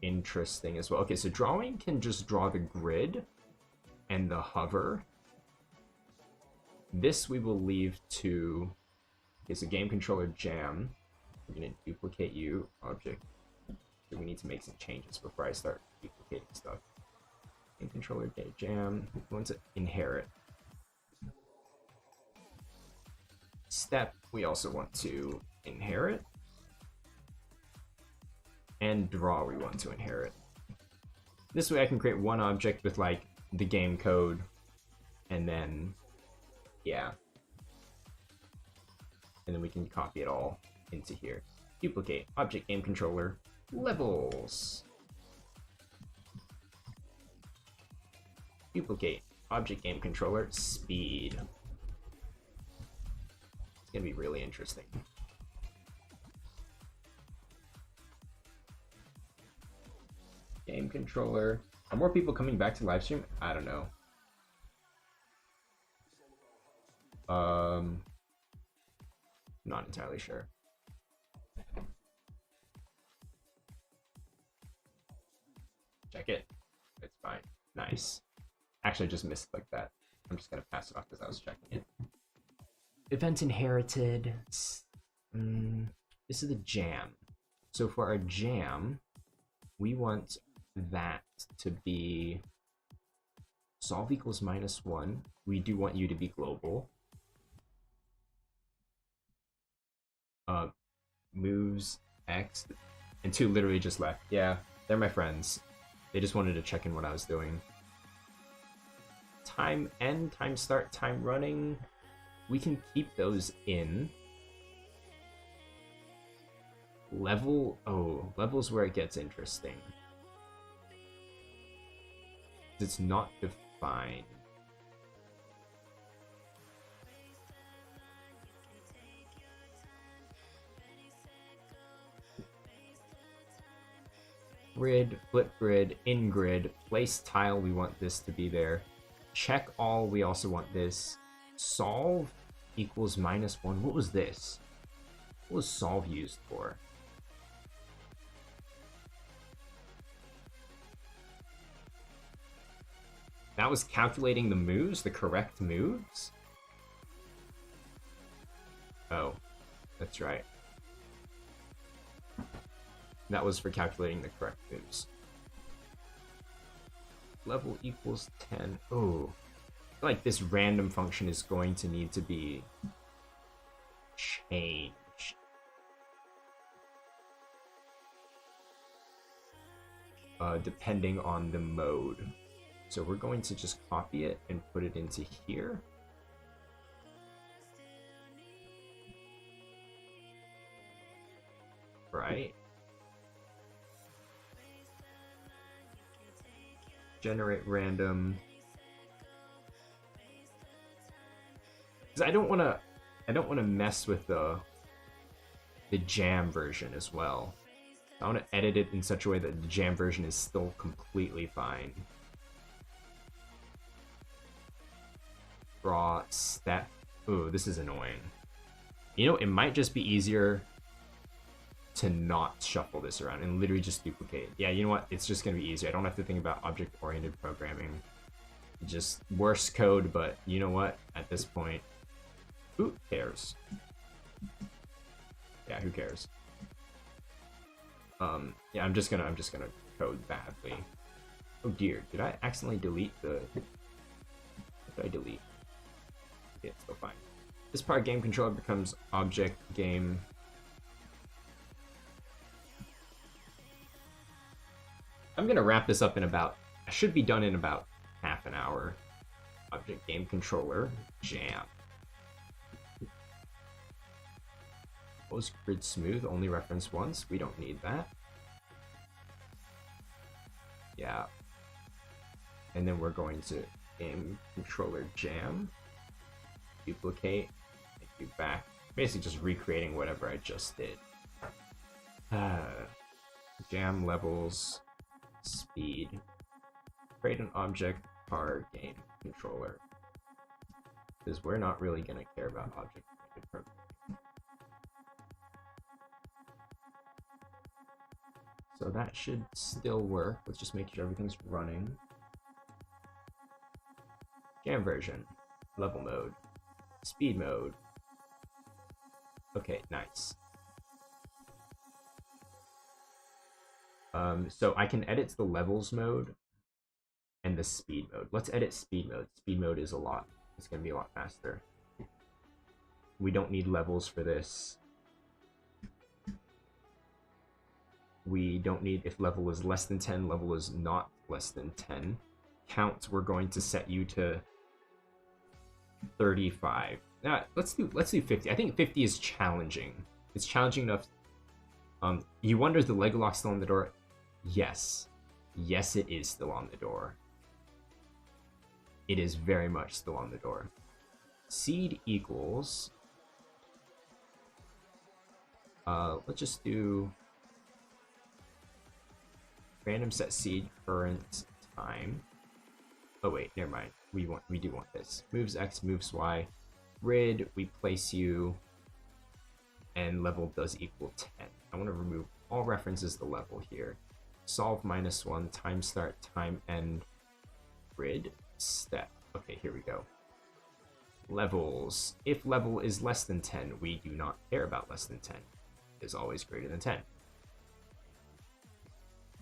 interesting as well. Okay, so drawing can just draw the grid and the hover. This we will leave to, okay, so game controller Jam. We're gonna duplicate you, object. So we need to make some changes before I start duplicating stuff. Game controller Jam, we want to inherit. Step, we also want to inherit. And draw, we want to inherit. This way I can create one object with like the game code, and then, yeah. And then we can copy it all into here. Duplicate, object game controller, levels. Duplicate, object game controller, speed. It's gonna be really interesting. Game controller. Are more people coming back to live stream? I don't know. Not entirely sure. Check it. It's fine. Nice. Actually, I just missed like that. I'm just gonna pass it off because I was checking it. Event inherited. This is the jam. So for our jam, we want that to be solve equals -1. We do want you to be global. Moves X, and 2 literally just left. Yeah, they're my friends. They just wanted to check in what I was doing. Time end, time start, time running. We can keep those in. Level, oh, level's where it gets interesting. It's not defined. Grid, flip grid, in grid, place tile, we want this to be there. Check all, we also want this. Solve equals -1. What was this? What was solve used for? That was calculating the moves, the correct moves? Oh, that's right. That was for calculating the correct moves. Level equals 10. Oh, I feel like this random function is going to need to be changed. Depending on the mode. So we're going to just copy it and put it into here. right? Generate random. Because I don't want to mess with the Jam version as well. I want to edit it in such a way that the Jam version is still completely fine. Draw step. Ooh, this is annoying. You know, it might just be easier to not shuffle this around and literally just duplicate. Yeah, you know what? It's just going to be easier. I don't have to think about object-oriented programming. Just worse code, but you know what? At this point, who cares? Yeah, who cares? Yeah, I'm just gonna code badly. Oh dear, did I accidentally delete the? What did I delete? Okay, it's still fine. This part game controller becomes object game. I'm gonna wrap this up in about. I should be done in about half an hour. Object game controller jam. Post grid smooth, only reference once. We don't need that. Yeah. And then we're going to game controller jam. Duplicate. Take you back. Basically just recreating whatever I just did. Jam levels. Speed. Create an object par game controller. Because we're not really going to care about object programming. So that should still work. Let's just make sure everything's running. Jam version, level mode, speed mode. Okay, nice. So I can edit the levels mode and the speed mode. Let's edit speed mode. Speed mode is it's gonna be a lot faster. We don't need levels for this. We don't need, if level is less than 10, level is not less than 10. Count, we're going to set you to 35. Now, let's do 50. I think 50 is challenging. It's challenging enough. You wonder, is the Lego lock still on the door? Yes. Yes, it is still on the door. It is very much still on the door. Seed equals... let's just do... random set seed current time. Oh wait, never mind. We do want this. Moves X, moves Y. Grid, we place you, and level does equal 10. I want to remove all references to level here. Solve -1, time start, time end, grid, step. Okay, here we go. Levels. If level is less than 10, we do not care about less than 10. It is always greater than 10.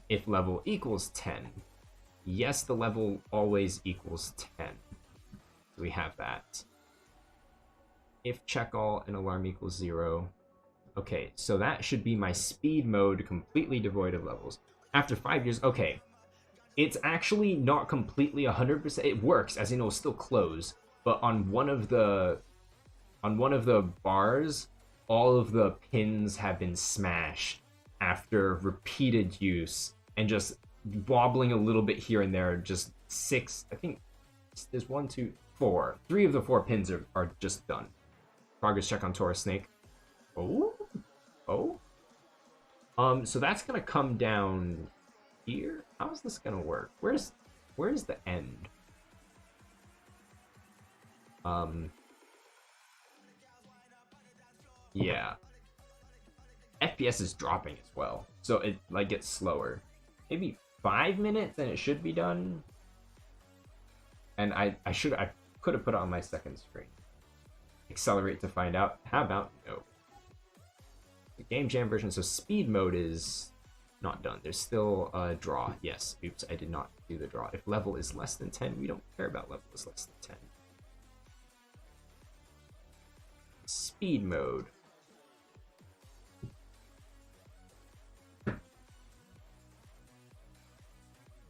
If level equals 10, yes, the level always equals 10. We have that. If check all and alarm equals 0. Okay, so that should be my speed mode, completely devoid of levels. After 5 years, okay. It's actually not completely 100%. It works, as in it'll still close, but on one of the bars, all of the pins have been smashed after repeated use, and just wobbling a little bit here and there. Just 6, I think there's 1, 2, 4. 3 of the 4 pins are just done. Progress check on Taurus Snake. Oh. So that's gonna come down here. How is this gonna work? Where's the end? Yeah. FPS is dropping as well, so it like gets slower. Maybe 5 minutes and it should be done. And I could have put it on my second screen. Accelerate to find out. How about no? The game jam version, so speed mode is not done. There's still a draw. Yes, oops, I did not do the draw. If level is less than 10, we don't care about level is less than 10. Speed mode.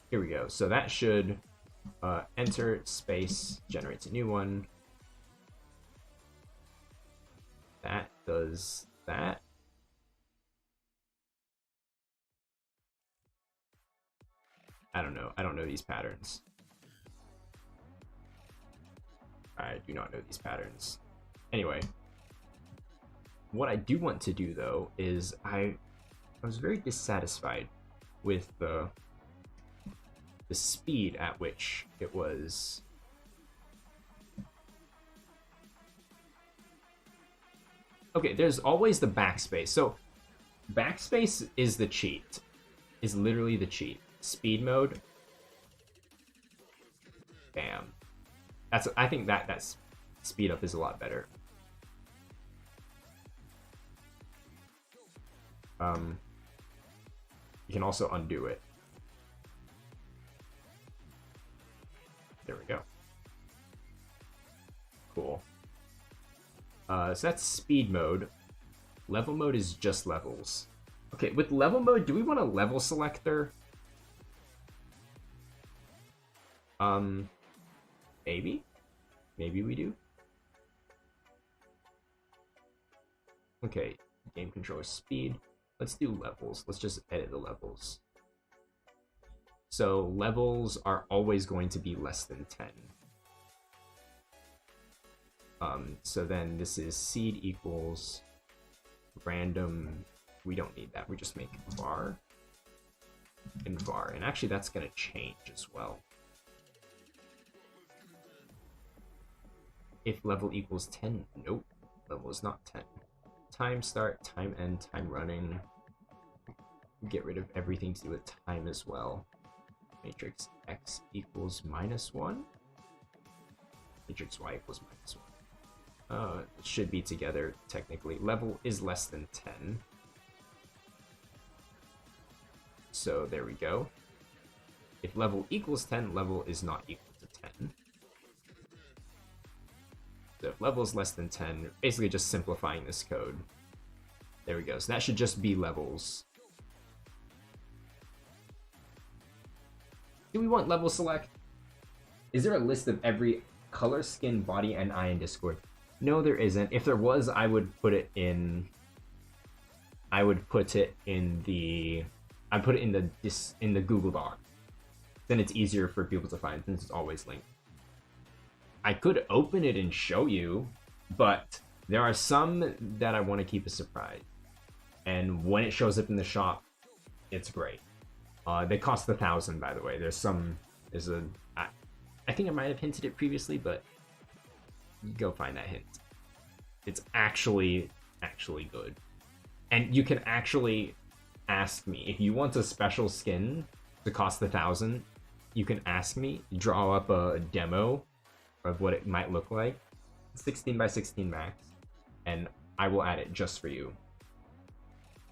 Here we go. So that should enter space, generates a new one. That does that. don't know. I don't know these patterns. I do not know these patterns. Anyway, what I do want to do though is I was very dissatisfied with the speed at which it was. Okay, there's always the backspace. So backspace is the cheat. Is literally the cheat. Speed mode. Bam. I think that's speed up is a lot better. You can also undo it. There we go. Cool. So that's speed mode. Level mode is just levels. Okay, with level mode, do we want a level selector? Maybe? Maybe we do? Okay, game controller speed. Let's do levels. Let's just edit the levels. So levels are always going to be less than 10. So then this is seed equals random. We don't need that. We just make var and var. And actually that's going to change as well. If level equals 10, nope, level is not 10. Time start, time end, time running. Get rid of everything to do with time as well. Matrix x equals -1. Matrix y equals -1. It should be together technically. Level is less than 10. So there we go. If level equals 10, level is not equal to 10. So if level is less than 10, basically just simplifying this code. There we go. So that should just be levels. Do we want level select? Is there a list of every color, skin, body, and eye in Discord? No, there isn't. If there was, I would put it in. I would put it in the. I put it in the Google Doc. Then it's easier for people to find since it's always linked. I could open it and show you, but there are some that I want to keep a surprise. And when it shows up in the shop, it's great. They cost 1,000, by the way. I think I might have hinted it previously, but go find that hint. It's actually good. And you can actually ask me if you want a special skin to cost 1,000. You can ask me, draw up a demo of what it might look like, 16 by 16 max, and I will add it just for you.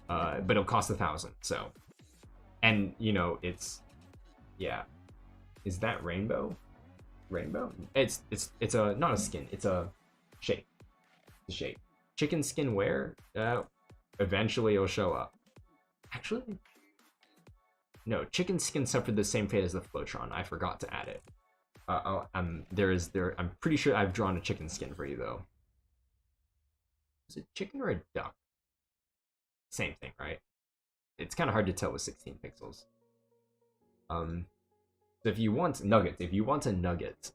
But it'll cost 1,000. So, and you know, it's, yeah. Is that rainbow? Rainbow? It's a not a skin. It's a shape. The shape. Chicken skin where? Eventually it'll show up. Actually, no. Chicken skin suffered the same fate as the Flowtron. I forgot to add it. I'm pretty sure I've drawn a chicken skin for you though. Is it chicken or a duck? Same thing, right? It's kind of hard to tell with 16 pixels. So if you want nuggets, if you want a nugget,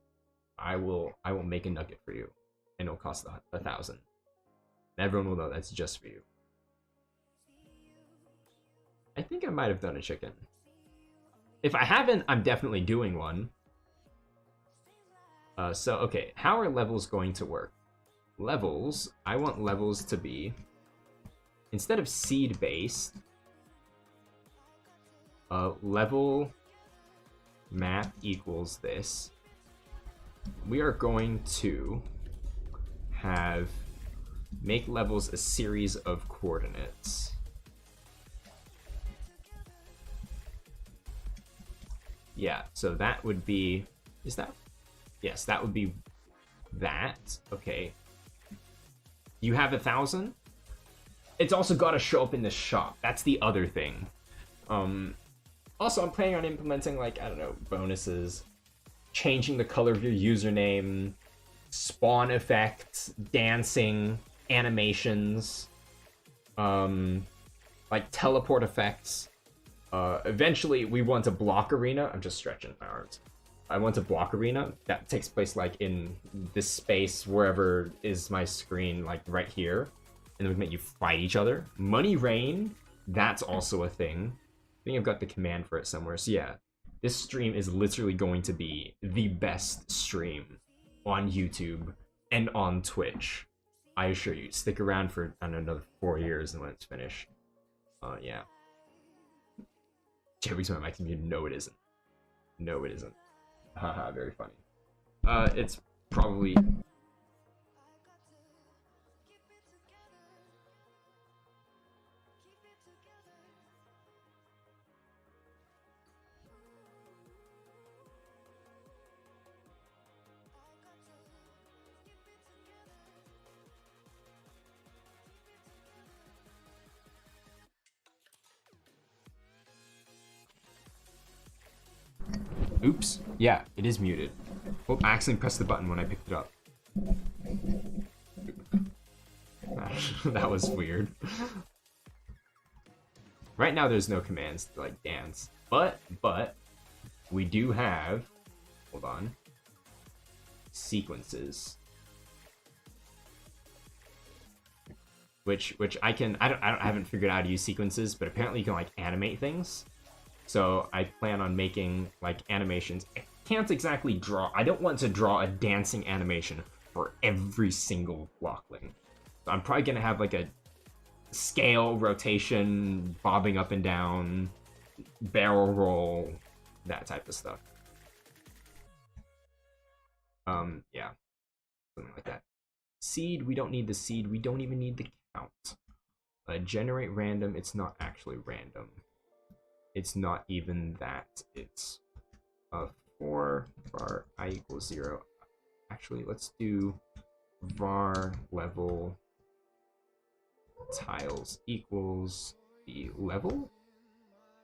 I will make a nugget for you, and it'll cost 1,000. Everyone will know that's just for you. I think I might have done a chicken. If I haven't, I'm definitely doing one. So okay, how are levels going to work? Levels, I want levels to be, instead of seed based, level map equals this. We are going to make levels a series of coordinates. Yeah, so that would be, is that? Yes, that would be that. Okay. You have 1,000? It's also got to show up in the shop. That's the other thing. Also, I'm planning on implementing, like, I don't know, bonuses, changing the color of your username, spawn effects, dancing, animations, like teleport effects. Eventually, we want a block arena. I'm just stretching my arms. I want a block arena that takes place like in this space wherever is my screen, like right here, and then we make you fight each other. Money Rain, that's also a thing. I think I've got the command for it somewhere. So yeah, this stream is literally going to be the best stream on YouTube and on Twitch. I assure you. Stick around for another 4 years and when it's finished. Yeah. Jerry's my mic muted. No, it isn't. No, it isn't. Haha, very funny. It's probably... Oops. Yeah, it is muted. Oh, I accidentally pressed the button when I picked it up. That was weird. Right now there's no commands to like dance. But we do have, hold on, sequences. Which I haven't figured out how to use sequences, but apparently you can like animate things. So I plan on making like animations. I can't exactly draw. I don't want to draw a dancing animation for every single blockling. So I'm probably gonna have like a scale, rotation, bobbing up and down, barrel roll, that type of stuff. Yeah, something like that. Seed, we don't need the seed. We don't even need the count. Generate random, it's not actually random. It's not even that. It's 4 var I equals 0. Actually, let's do var level tiles equals the level.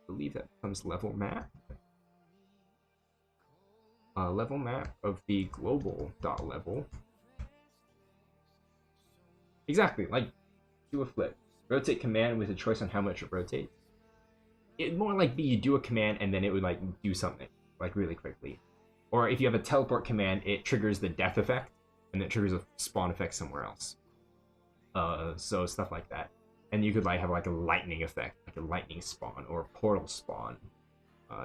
I believe that becomes level map. Level map of the global dot level. Exactly, like do a flip. Rotate command with a choice on how much it rotates. It'd more like be you do a command and then it would like do something like really quickly. Or if you have a teleport command, it triggers the death effect and then it triggers a spawn effect somewhere else. So stuff like that. And you could like have like a lightning effect, like a lightning spawn or a portal spawn,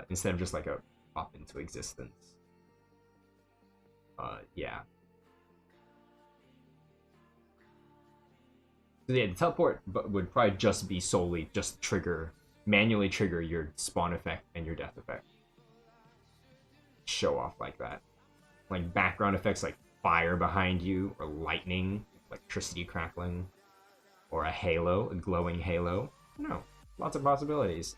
instead of just like a pop into existence. Yeah. So yeah, the teleport would probably just be solely just manually trigger your spawn effect and your death effect. Show off like that. Like background effects like fire behind you, or lightning, electricity crackling, or a halo, a glowing halo. No, lots of possibilities.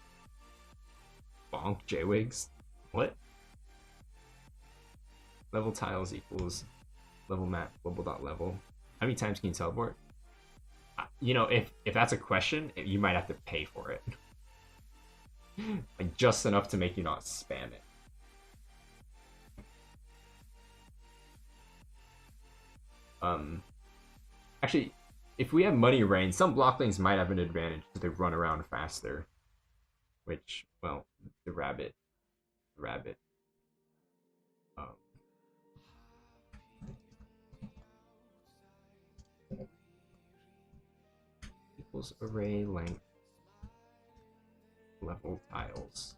Bonk, J-Wigs. What? Level tiles equals level map, global dot level. How many times can you teleport? You know, if that's a question, you might have to pay for it. Like just enough to make you not spam it. Actually, if we have Money Rain, some blocklings might have an advantage because they run around faster. Which, well, the rabbit. Equals array length level tiles.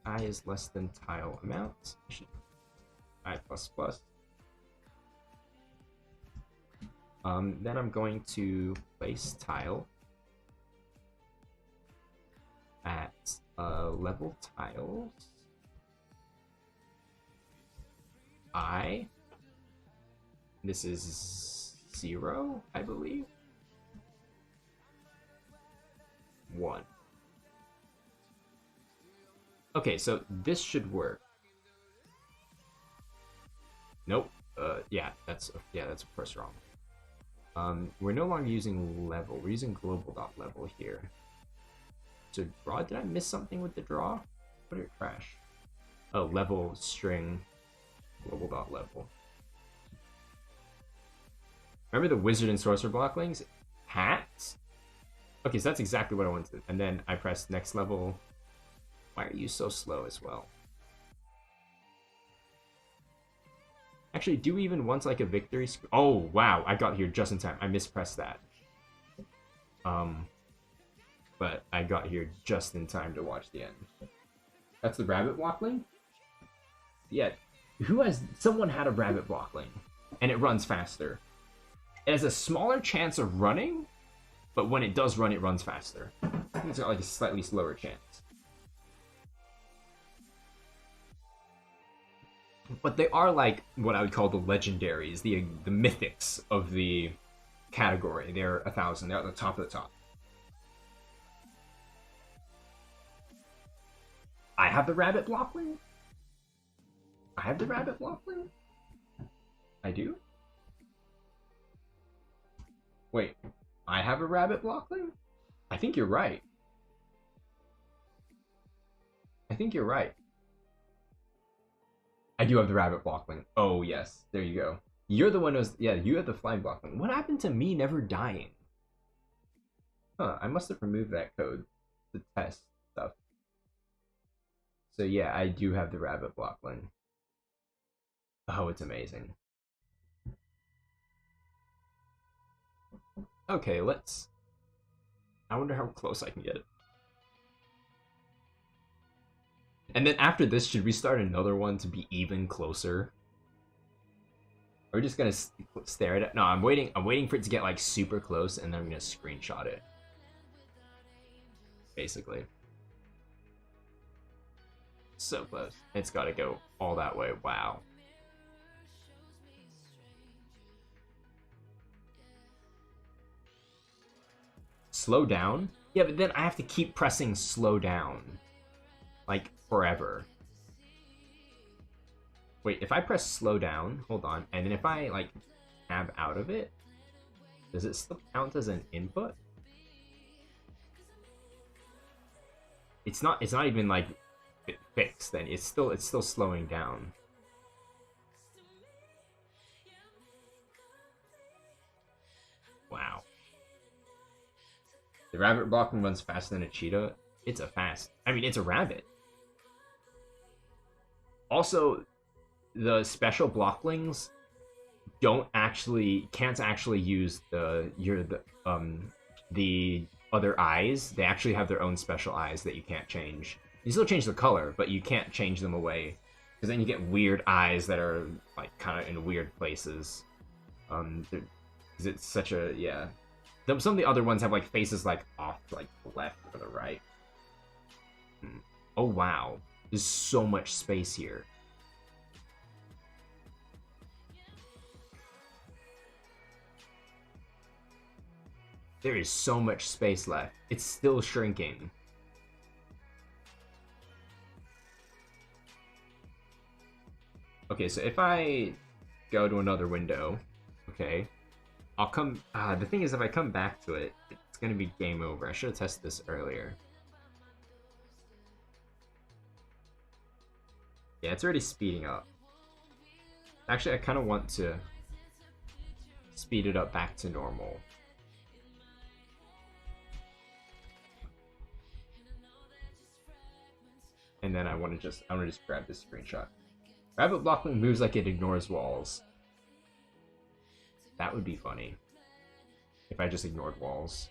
I is less than tile amount. I plus plus. Then I'm going to place tile at level tiles I. This is 0, I believe. 1. Okay, so this should work. Nope. Yeah, that's of course wrong. We're no longer using level. We're using global.level here. So draw, did I miss something with the draw? What did it crash? Oh, level string global.level. Remember the wizard and sorcerer blocklings? Hats? Okay, so that's exactly what I wanted. And then I press next level. Why are you so slow as well? Actually, do we even want like a victory screen? Oh, wow, I got here just in time. I mispressed that. But I got here just in time to watch the end. That's the rabbit blockling? Yeah, someone had a rabbit blockling, and it runs faster. It has a smaller chance of running, but when it does run, it runs faster. I think it's got like a slightly slower chance. But they are like what I would call the legendaries, the mythics of the category. They're 1,000. They're at the top of the top. I have the rabbit blockling? I have the rabbit blockling? I do? Wait, I have a rabbit blockling? I think you're right. I think you're right. I do have the rabbit blockling. Oh, yes. There you go. You're the one who's... Yeah, you have the flying blockling. What happened to me never dying? Huh, I must have removed that code to test stuff. So yeah, I do have the rabbit blockling. Oh, it's amazing. Okay, let's... I wonder how close I can get it. And then after this, should we start another one to be even closer? Are we just gonna stare at it? No, I'm waiting for it to get like super close, and then I'm gonna screenshot it. Basically. So close. It's gotta go all that way. Wow. Slow down? Yeah, but then I have to keep pressing slow down. Like, forever. Wait, if I press slow down, hold on, and then if I, like, tab out of it, does it still count as an input? It's not even, like, fixed, then. It's still slowing down. Wow. The rabbit blocking runs faster than a cheetah. It's a rabbit. Also, the special blocklings can't actually use the other eyes. They actually have their own special eyes that you can't change. You still change the color, but you can't change them away, because then you get weird eyes that are like kind of in weird places. Because it's such a Some of the other ones have like faces like off to like the left or the right. Oh wow, there's so much space here. There is so much space left. It's still shrinking. Okay, so if I go to another window, okay, I'll come... the thing is, if I come back to it, it's gonna be game over. I should have tested this earlier. Yeah, it's already speeding up. Actually, I kind of want to speed it up back to normal. And then I want to just grab this screenshot. Rabbit blockling moves like it ignores walls. That would be funny. If I just ignored walls.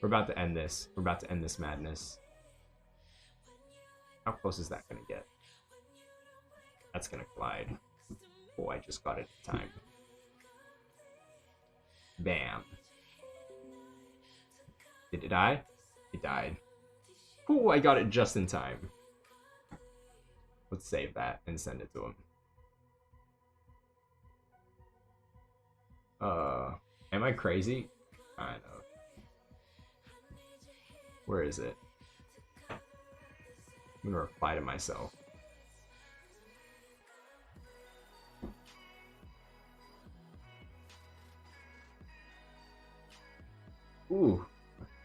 We're about to end this. We're about to end this madness. How close is that gonna get? That's gonna collide. Oh, I just got it in time. Bam. Did it die? It died. Oh, I got it just in time. Let's save that and send it to him. Am I crazy? Kind of. Where is it? I'm gonna reply to myself. Ooh,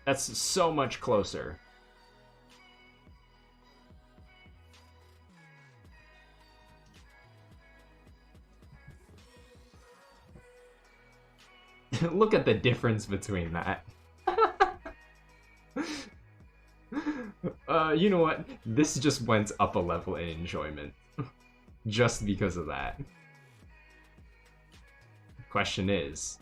that's so much closer. Look at the difference between that. You know what? This just went up a level in enjoyment. Just because of that. The question is...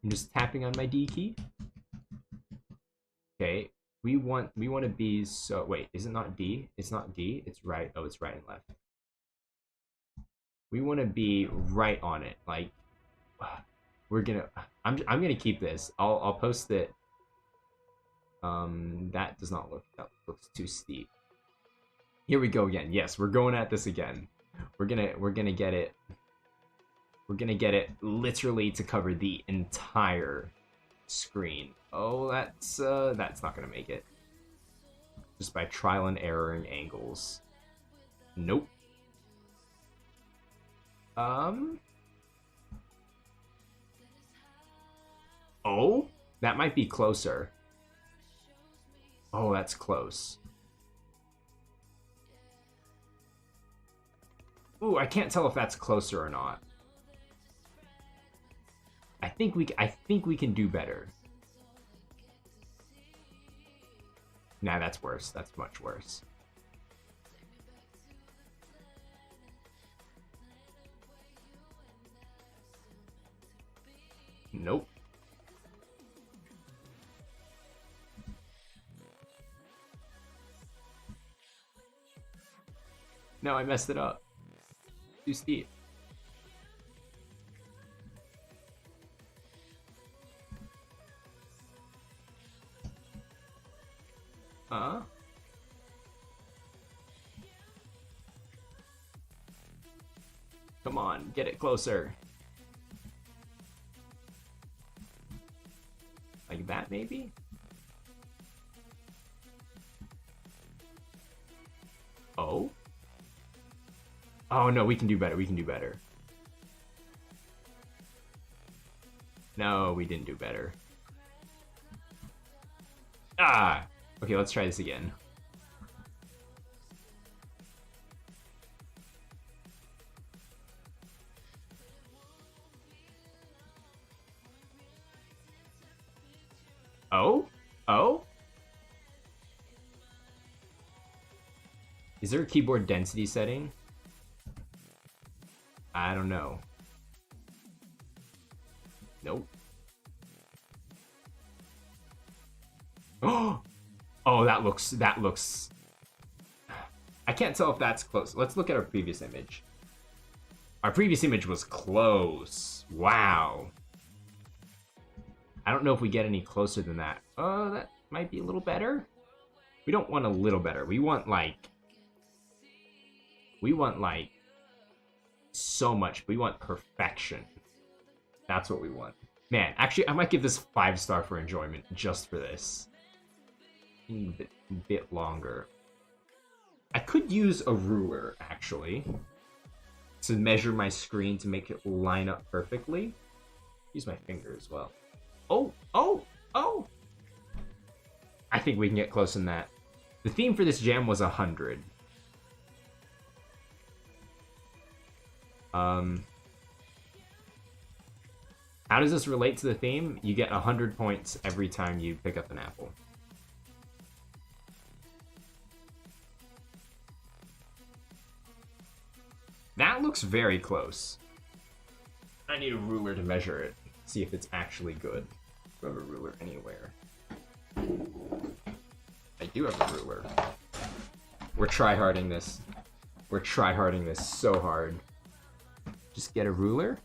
I'm just tapping on my D key. Okay, we want to be so... Wait, is it not D? It's not D, it's right. Oh, it's right and left. We want to be right on it. Like, we're gonna... I'm gonna keep this. I'll post it. That does not look... That looks too steep. Here we go again. Yes, we're going at this again. We're gonna get it. We're gonna get it literally to cover the entire screen. Oh, that's not gonna make it. Just by trial and erroring angles. Nope. Oh, that might be closer. Oh, that's close. Ooh, I can't tell if that's closer or not. I think we can do better. Nah, that's worse. That's much worse. Nope. No, I messed it up. Too steep. Come on, get it closer. Like that, maybe? Oh? Oh no, we can do better, we can do better. No, we didn't do better. Ah! Okay, let's try this again. Oh? Oh? Is there a keyboard density setting? I don't know. Nope. Oh! Oh, that looks... I can't tell if that's close. Let's look at our previous image. Our previous image was close. Wow. I don't know if we get any closer than that. Oh, that might be a little better. We don't want a little better. We want, like... so much. We want perfection. That's what we want. Man, actually, I might give this 5-star for enjoyment just for this. A bit longer. I could use a ruler, actually, to measure my screen to make it line up perfectly. Use my finger as well. Oh, oh, oh! I think we can get close in that. The theme for this jam was 100. How does this relate to the theme? You get 100 points every time you pick up an apple. That looks very close. I need a ruler to measure it. See if it's actually good. Do I have a ruler anywhere? I do have a ruler. We're tryharding this. We're tryharding this so hard. Just get a ruler.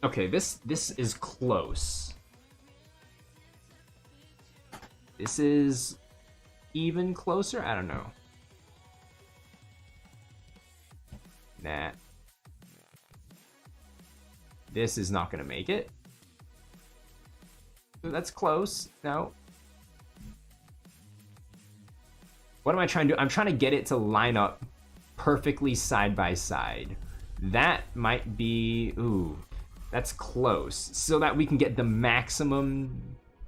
Okay, this is close. This is even closer? I don't know. Nah. This is not gonna make it. That's close. No. What am I trying to do? I'm trying to get it to line up perfectly side by side. That might be... Ooh. That's close. So that we can get the maximum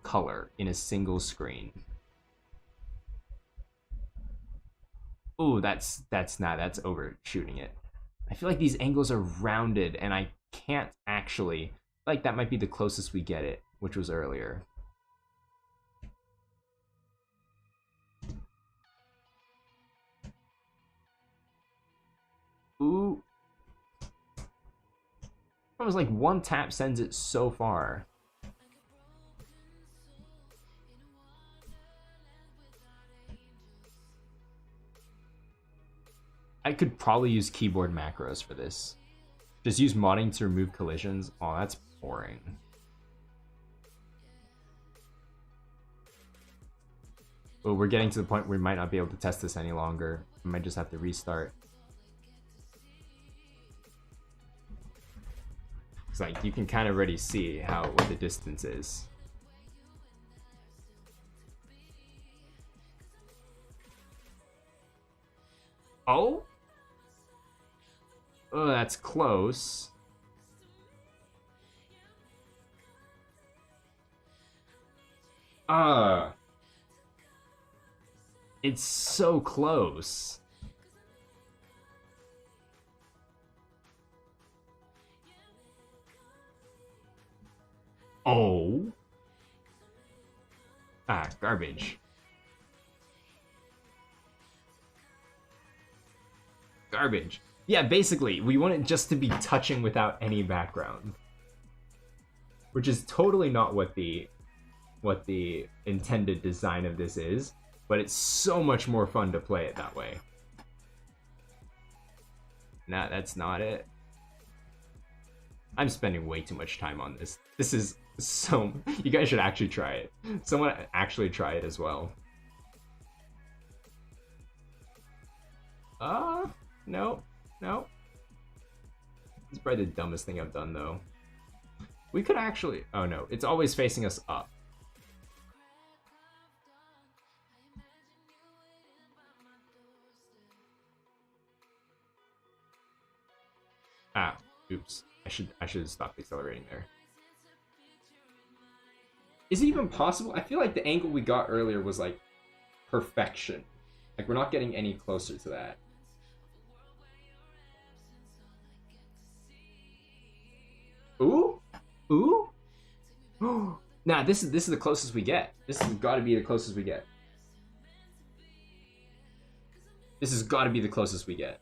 color in a single screen. Ooh, that's overshooting it. I feel like these angles are rounded and I can't actually, like that might be the closest we get it, which was earlier. Ooh. It was like one tap sends it so far. I could probably use keyboard macros for this. Just use modding to remove collisions. Oh, that's boring. But we're getting to the point where we might not be able to test this any longer. We might just have to restart. It's like you can kind of already see what the distance is. Oh, that's close. It's so close. Oh. Garbage. Garbage. Yeah, basically, we want it just to be touching without any background. Which is totally not what the intended design of this is, but it's so much more fun to play it that way. Nah, that's not it. I'm spending way too much time on this. This is so... You guys should actually try it. Someone actually try it as well. No. No. It's probably the dumbest thing I've done, though. We could actually... Oh, no. It's always facing us up. Oops. I should have stopped accelerating there. Is it even possible? I feel like the angle we got earlier was like perfection. Like we're not getting any closer to that. Ooh? Ooh? Nah, this is the closest we get. This has got to be the closest we get. This has got to be the closest we get.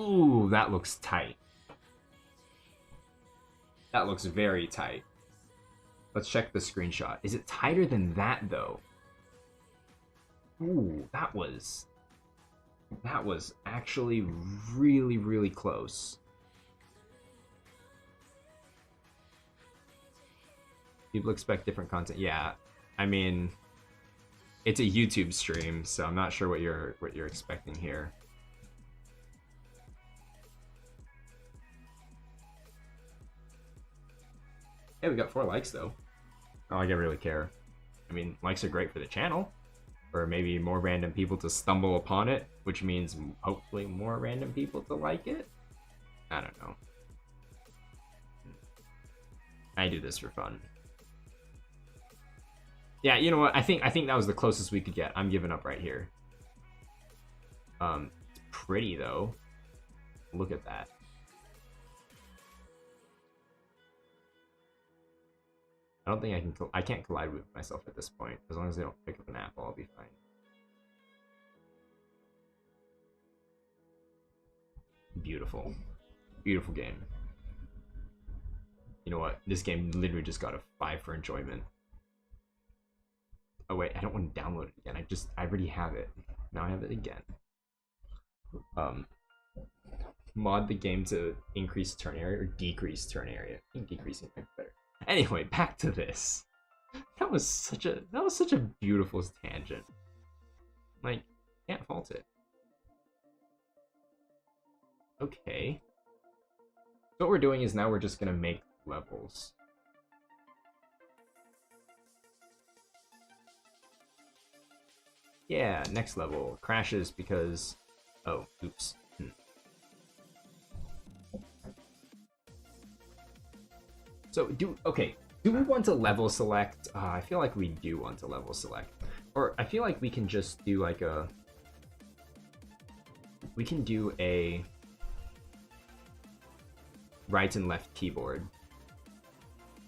Ooh, that looks tight. That looks very tight. Let's check the screenshot. Is it tighter than that, though? Ooh, that was actually really, really close. People expect different content. Yeah, I mean, it's a YouTube stream, so I'm not sure what you're expecting here. Hey, we got 4 likes though. Not like I really care. I mean, likes are great for the channel, or maybe more random people to stumble upon it, which means hopefully more random people to like it. I don't know. I do this for fun. Yeah, you know what? I think that was the closest we could get. I'm giving up right here. It's pretty though. Look at that. I don't think I can't collide with myself at this point. As long as I don't pick up an apple, I'll be fine. Beautiful. Beautiful game. You know what? This game literally just got a 5 for enjoyment. Oh wait, I don't want to download it again. I already have it. Now I have it again. Mod the game to increase turn area or decrease turn area. I think decreasing might be better. Anyway, back to this. That was such a beautiful tangent. Like, can't fault it. Okay. So what we're doing is now we're just gonna make levels. Yeah, next level crashes because... Oh, oops. So okay. Do we want to level select? I feel like we do want to level select. Or I feel like we can just do like a... We can do a right and left keyboard.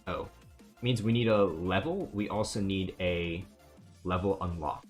Oh. Means we need a level. We also need a level unlocked.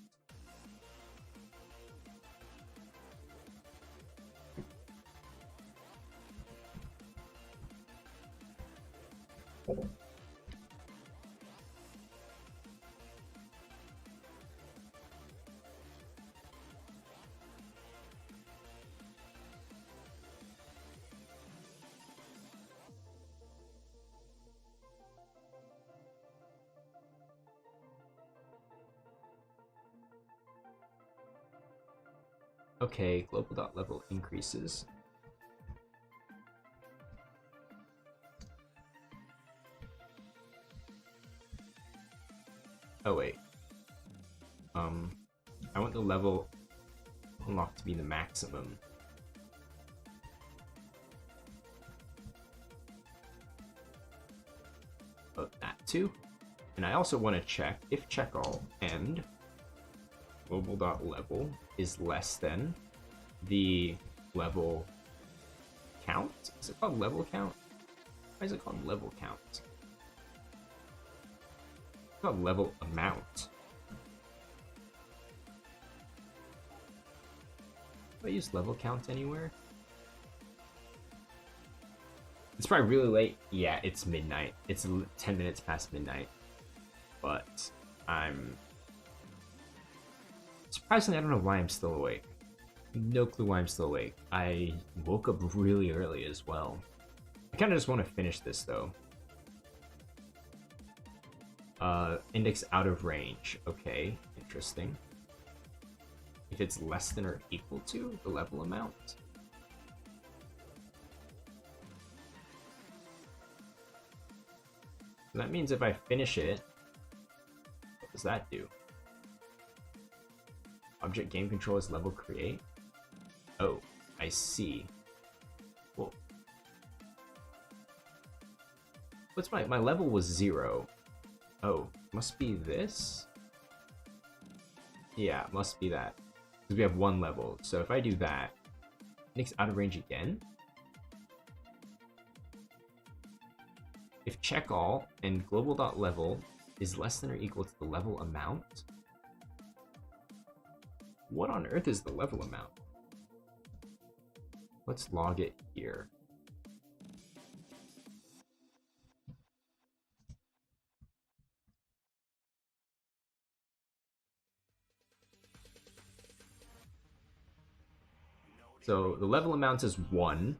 Okay, global dot level increases. Oh wait. I want the level unlocked to be the maximum. Of that too. And I also want to check if check all and global dot level is less than the level count. Is it called level count? Why is it called level count? It's called level amount. Do I use level count anywhere? It's probably really late. Yeah, it's midnight. It's 10 minutes past midnight. But I'm... Surprisingly, I don't know why I'm still awake. No clue why I'm still awake. I woke up really early as well. I kind of just want to finish this, though. Index out of range. Okay, interesting. If it's less than or equal to the level amount. That means if I finish it, what does that do? Object game control is level create. Oh, I see. Well, what's my level was 0. Oh, must be this? Yeah, must be that. Because we have 1 level. So if I do that, Nick's out of range again. If check all and global.level is less than or equal to the level amount, what on earth is the level amount? Let's log it here. So the level amount is 1.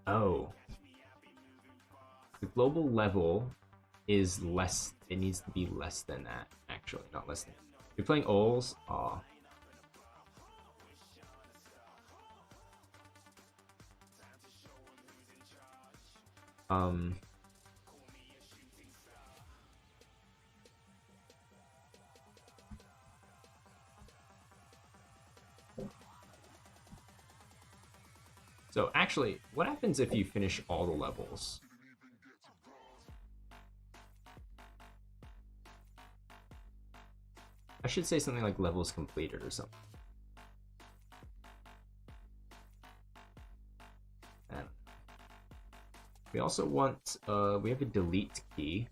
Oh. The global level is less. It needs to be less than that, actually, not less than. You're playing Ols? Aw. So actually, what happens if you finish all the levels? I should say something like levels completed or something. And we also want, we have a delete key.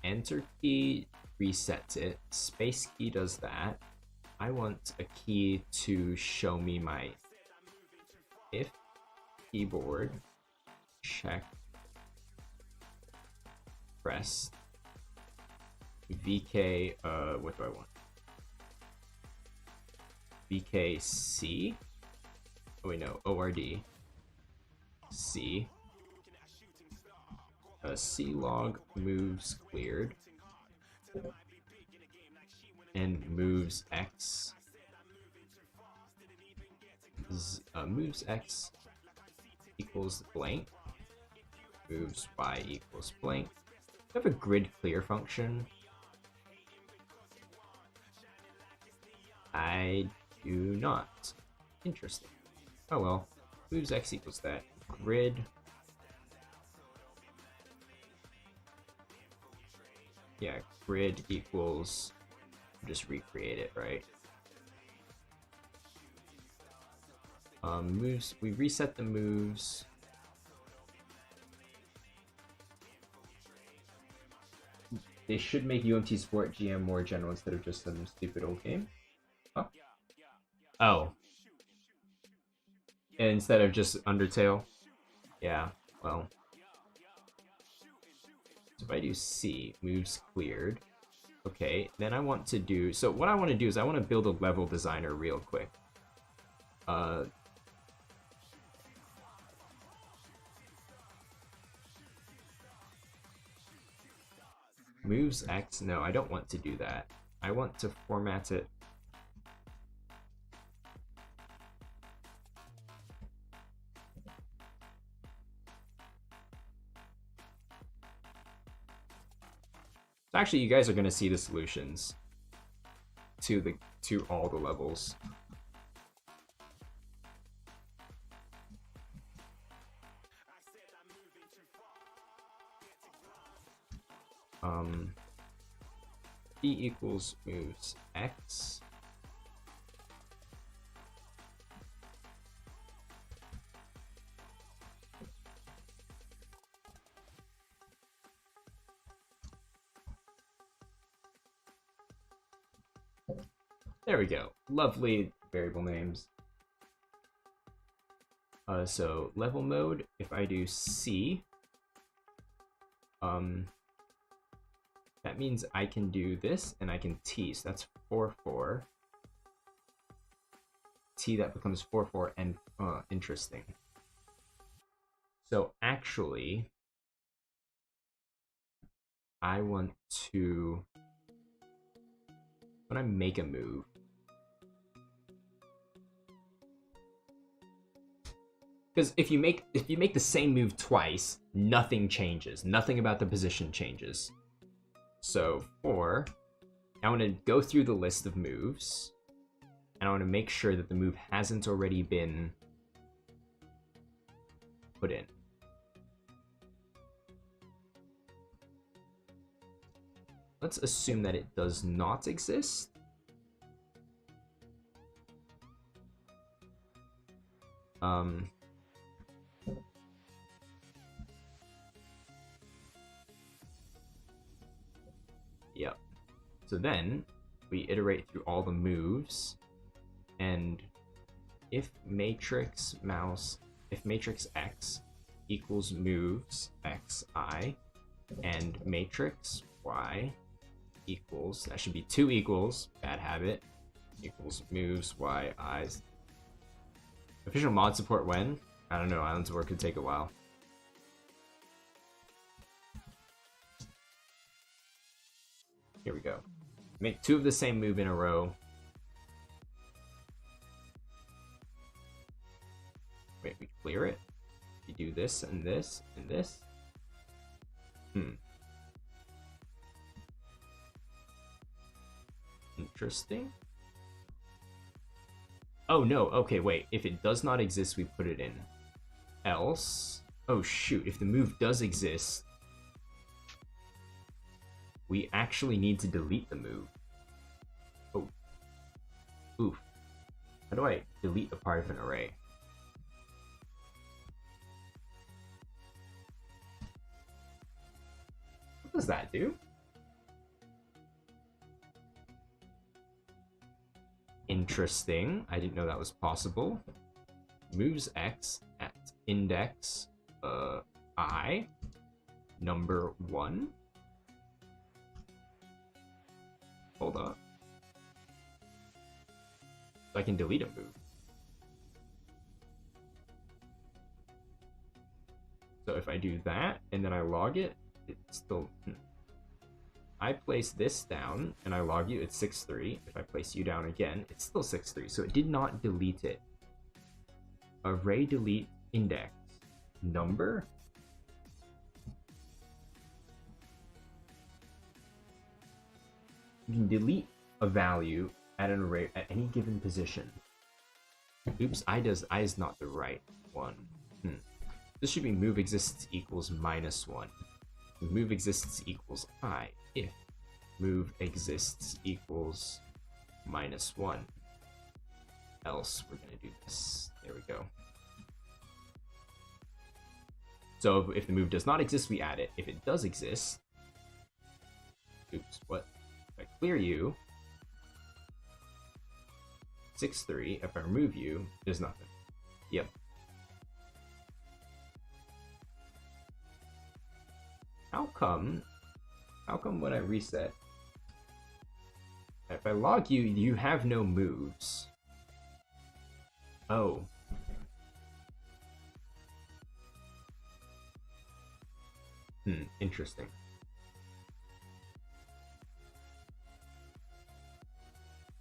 Enter key resets it. Space key does that. I want a key to show me my if keyboard check press VK, what do I want? VKC? Oh wait, no, ORD. C. C log moves cleared. And moves X. Moves X equals blank. Moves Y equals blank. We have a grid clear function. I do not. Interesting. Oh well. moves x equals that. Grid. Yeah, grid equals, just recreate it, right? Moves, we reset the moves. They should make UMT Sport GM more general instead of just some stupid old game. Oh. Oh. And instead of just Undertale. Yeah, well. So if I do C, moves cleared. Okay, then I want to do... So what I want to do is I want to build a level designer real quick. Moves X? No, I don't want to do that. I want to format it. So actually, you guys are going to see the solutions to all the levels. E equals moves X. There we go. Lovely variable names. So level mode, if I do C, that means I can do this and I can T, so that's 4-4. T, that becomes 4-4, and interesting. So actually, I want to, when I make a move, because if you make the same move twice, nothing changes. Nothing about the position changes. So I want to go through the list of moves, and I want to make sure that the move hasn't already been put in. Let's assume that it does not exist. Yep. So then we iterate through all the moves, and if matrix X equals moves Xi, and matrix Y equals, that should be 2 equals, bad habit, equals moves Yi's. Official mod support when? I don't know, Islands of War could take a while. Here we go. Make 2 of the same move in a row. Wait, we clear it? You do this and this and this? Interesting. Oh no, okay, wait. If it does not exist, we put it in. Else... Oh shoot, if the move does exist, we actually need to delete the move. Oh. Oof. How do I delete a part of an array? What does that do? Interesting. I didn't know that was possible. Moves X at index I, number 1. Hold on. So I can delete a move. So if I do that and then I log it, it's still... I place this down and I log you, it's 6-3. If I place you down again, it's still 6-3. So it did not delete it. Array delete index number. You can delete a value at an array at any given position. Oops, I is not the right one. This should be move exists equals -1. Move exists equals I if move exists equals -1. Else we're gonna do this. There we go. So if the move does not exist, we add it. If it does exist, oops, what? If I clear you, 6-3. If I remove you, there's nothing. Yep. How come when I reset, if I log you, you have no moves? Oh. Interesting.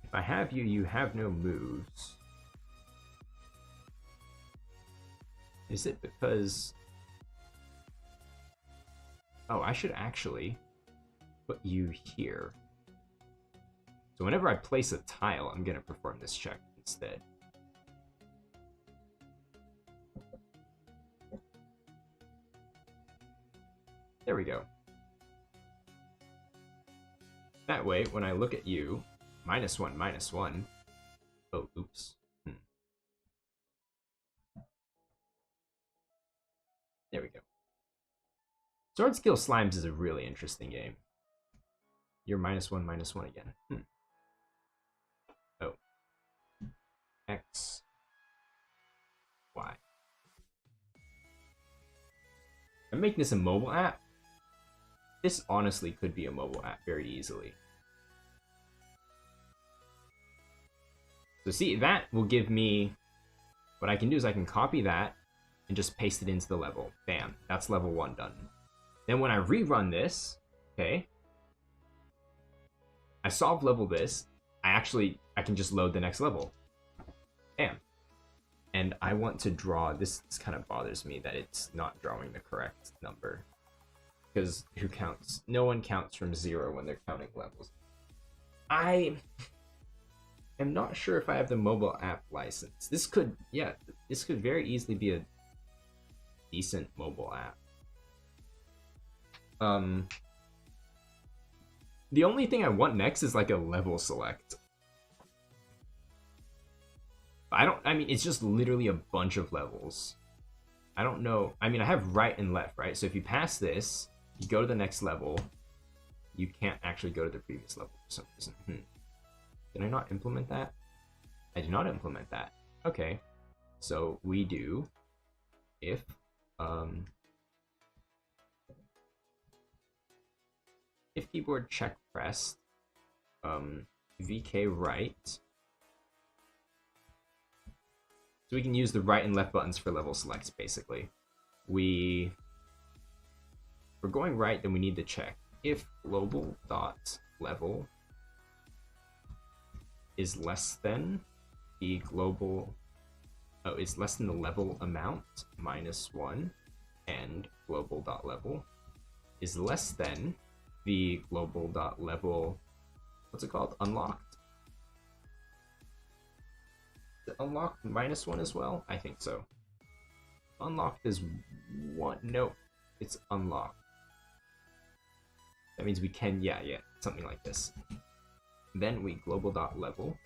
If I have you, you have no moves. Is it because... Oh, I should actually put you here. So whenever I place a tile, I'm going to perform this check instead. There we go. That way, when I look at you, -1, -1. Oh, oops. There we go. Sword Skill Slimes is a really interesting game. You're -1, -1 again. Oh. X. Y. I'm making this a mobile app. This honestly could be a mobile app very easily. So see, that will give me... What I can do is I can copy that and just paste it into the level. Bam. That's level 1 done. Then when I rerun this, okay, I solve level this, I can just load the next level. Bam. And I want to draw, this kind of bothers me that it's not drawing the correct number. Because who counts? No one counts from 0 when they're counting levels. I am not sure if I have the mobile app license. This could, yeah, this could very easily be a decent mobile app. The only thing I want next is like a level select. I mean, it's just literally a bunch of levels. I don't know. I mean, I have right and left, right? So if you pass this, you go to the next level, you can't actually go to the previous level for some reason. Did I not implement that? I did not implement that. Okay. So we do if keyboard check pressed, VK right. So we can use the right and left buttons for level selects, basically. If we're going right, then we need to check if global dot level is less than the global, it's less than the level amount -1, and global dot level is less than the global dot level, what's it called? Unlocked? Is it unlocked -1 as well? I think so. Unlocked is 1. No, it's unlocked. That means we can, yeah, something like this. Then we global dot level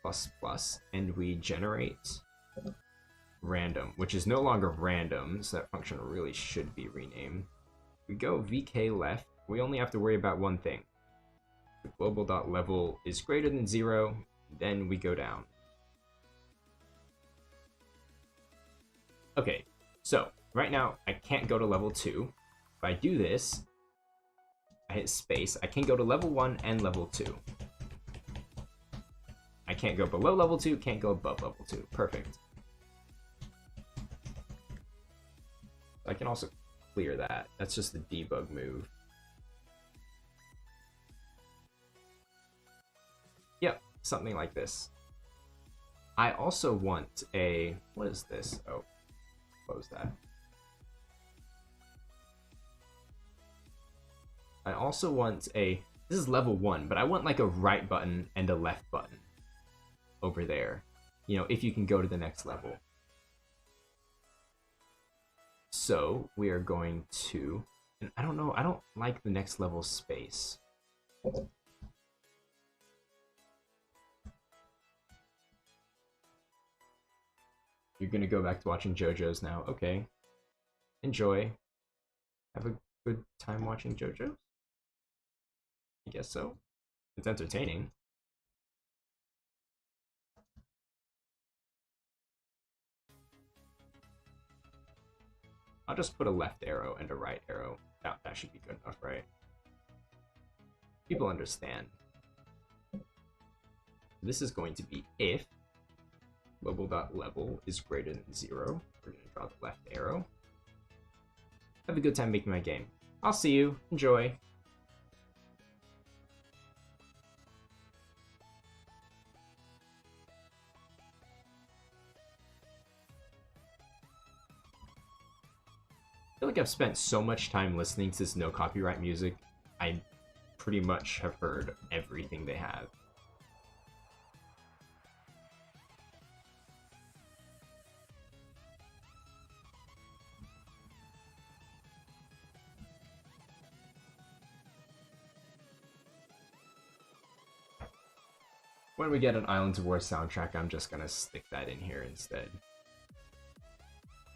++, and we generate random, which is no longer random, so that function really should be renamed. We go VK left. We only have to worry about one thing. The global dot level is greater than 0, then we go down. Okay, so right now I can't go to level 2. If I do this, I hit space, I can go to level 1 and level 2. I can't go below level 2, can't go above level 2. Perfect. I can also clear that. That's just the debug move. Yep, something like this. I also want a... What is this? Oh, close that. I also want a... This is level 1, but I want like a right button and a left button over there. you know, if you can go to the next level. So we are going to, and I don't know, I don't like the next level space. You're gonna go back to watching JoJo's now. Okay. Enjoy. Have a good time watching JoJo's? I guess so. It's entertaining. I'll just put a left arrow and a right arrow. That should be good enough, right? People understand. This is going to be if level.level is greater than 0. We're going to draw the left arrow. Have a good time making my game. I'll see you. Enjoy. I feel like I've spent so much time listening to this no copyright music, I pretty much have heard everything they have. When we get an Islands of War soundtrack, I'm just gonna stick that in here instead.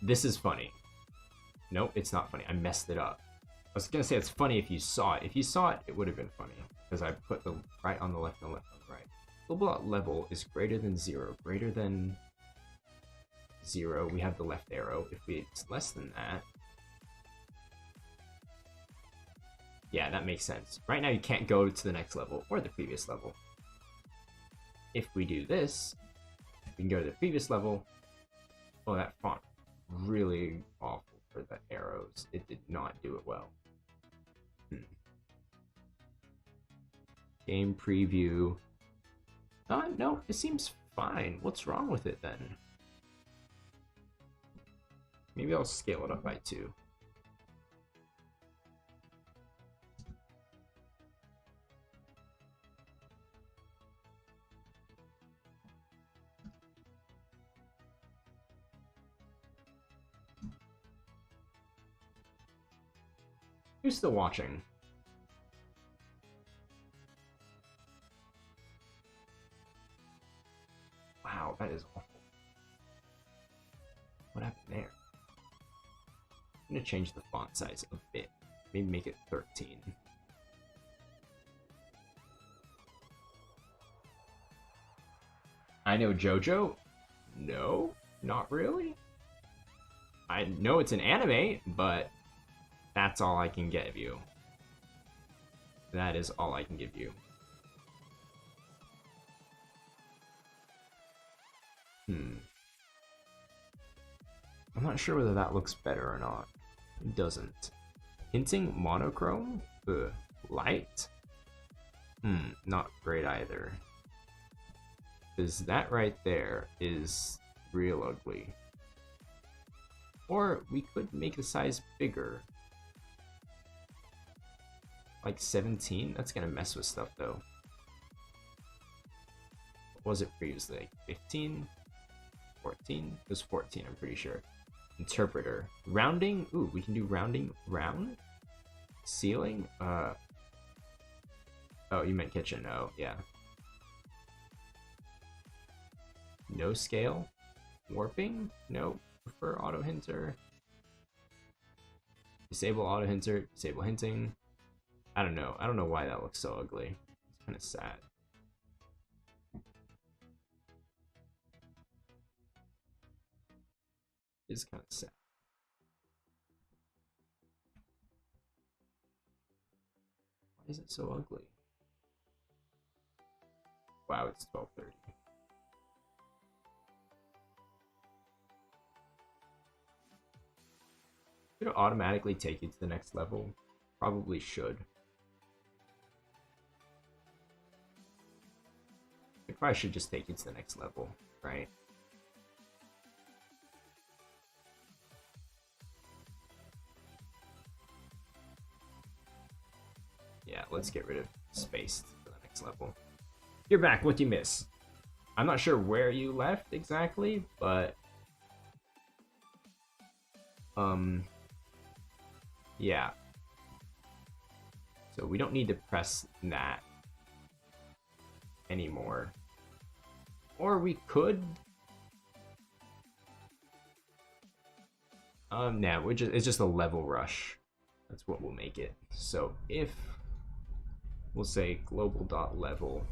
This is funny. Nope, it's not funny. I messed it up. I was gonna say it's funny if you saw it. If you saw it, it would have been funny. Because I put the right on the left and the left on the right. Global level is greater than 0. Greater than 0, we have the left arrow. If it's less than that... Yeah, that makes sense. Right now you can't go to the next level or the previous level. If we do this, we can go to the previous level. Oh, that font. Really awful for the arrows. It did not do it well. Game preview. No, it seems fine. What's wrong with it then? Maybe I'll scale it up by 2. Who's still watching? Wow, that is awful. What happened there? I'm gonna change the font size a bit. Maybe make it 13. I know JoJo? No, not really. I know it's an anime, but that's all I can give you. That is all I can give you. I'm not sure whether that looks better or not. It doesn't. Hinting monochrome? Ugh. Light? Not great either. Because that right there is real ugly. Or we could make the size bigger. Like 17? That's gonna mess with stuff though. What was it previously? Like 15? 14? It was 14, I'm pretty sure. Interpreter. Rounding? Ooh, we can do rounding. Round? Ceiling? Oh, you meant kitchen. Oh, yeah. No scale? Warping? No. Prefer auto hinter. Disable auto hinter. Disable hinting. I don't know. I don't know why that looks so ugly. It's kind of sad. It's kind of sad. Why is it so ugly? Wow, it's 12:30. Should it automatically take you to the next level? Probably should. It probably should just take you to the next level, right? Yeah, let's get rid of space for the next level. You're back, what'd you miss? I'm not sure where you left exactly, but yeah. So we don't need to press that anymore. Or we could. Nah, it's just a level rush. That's what we'll make it. So if we'll say global.level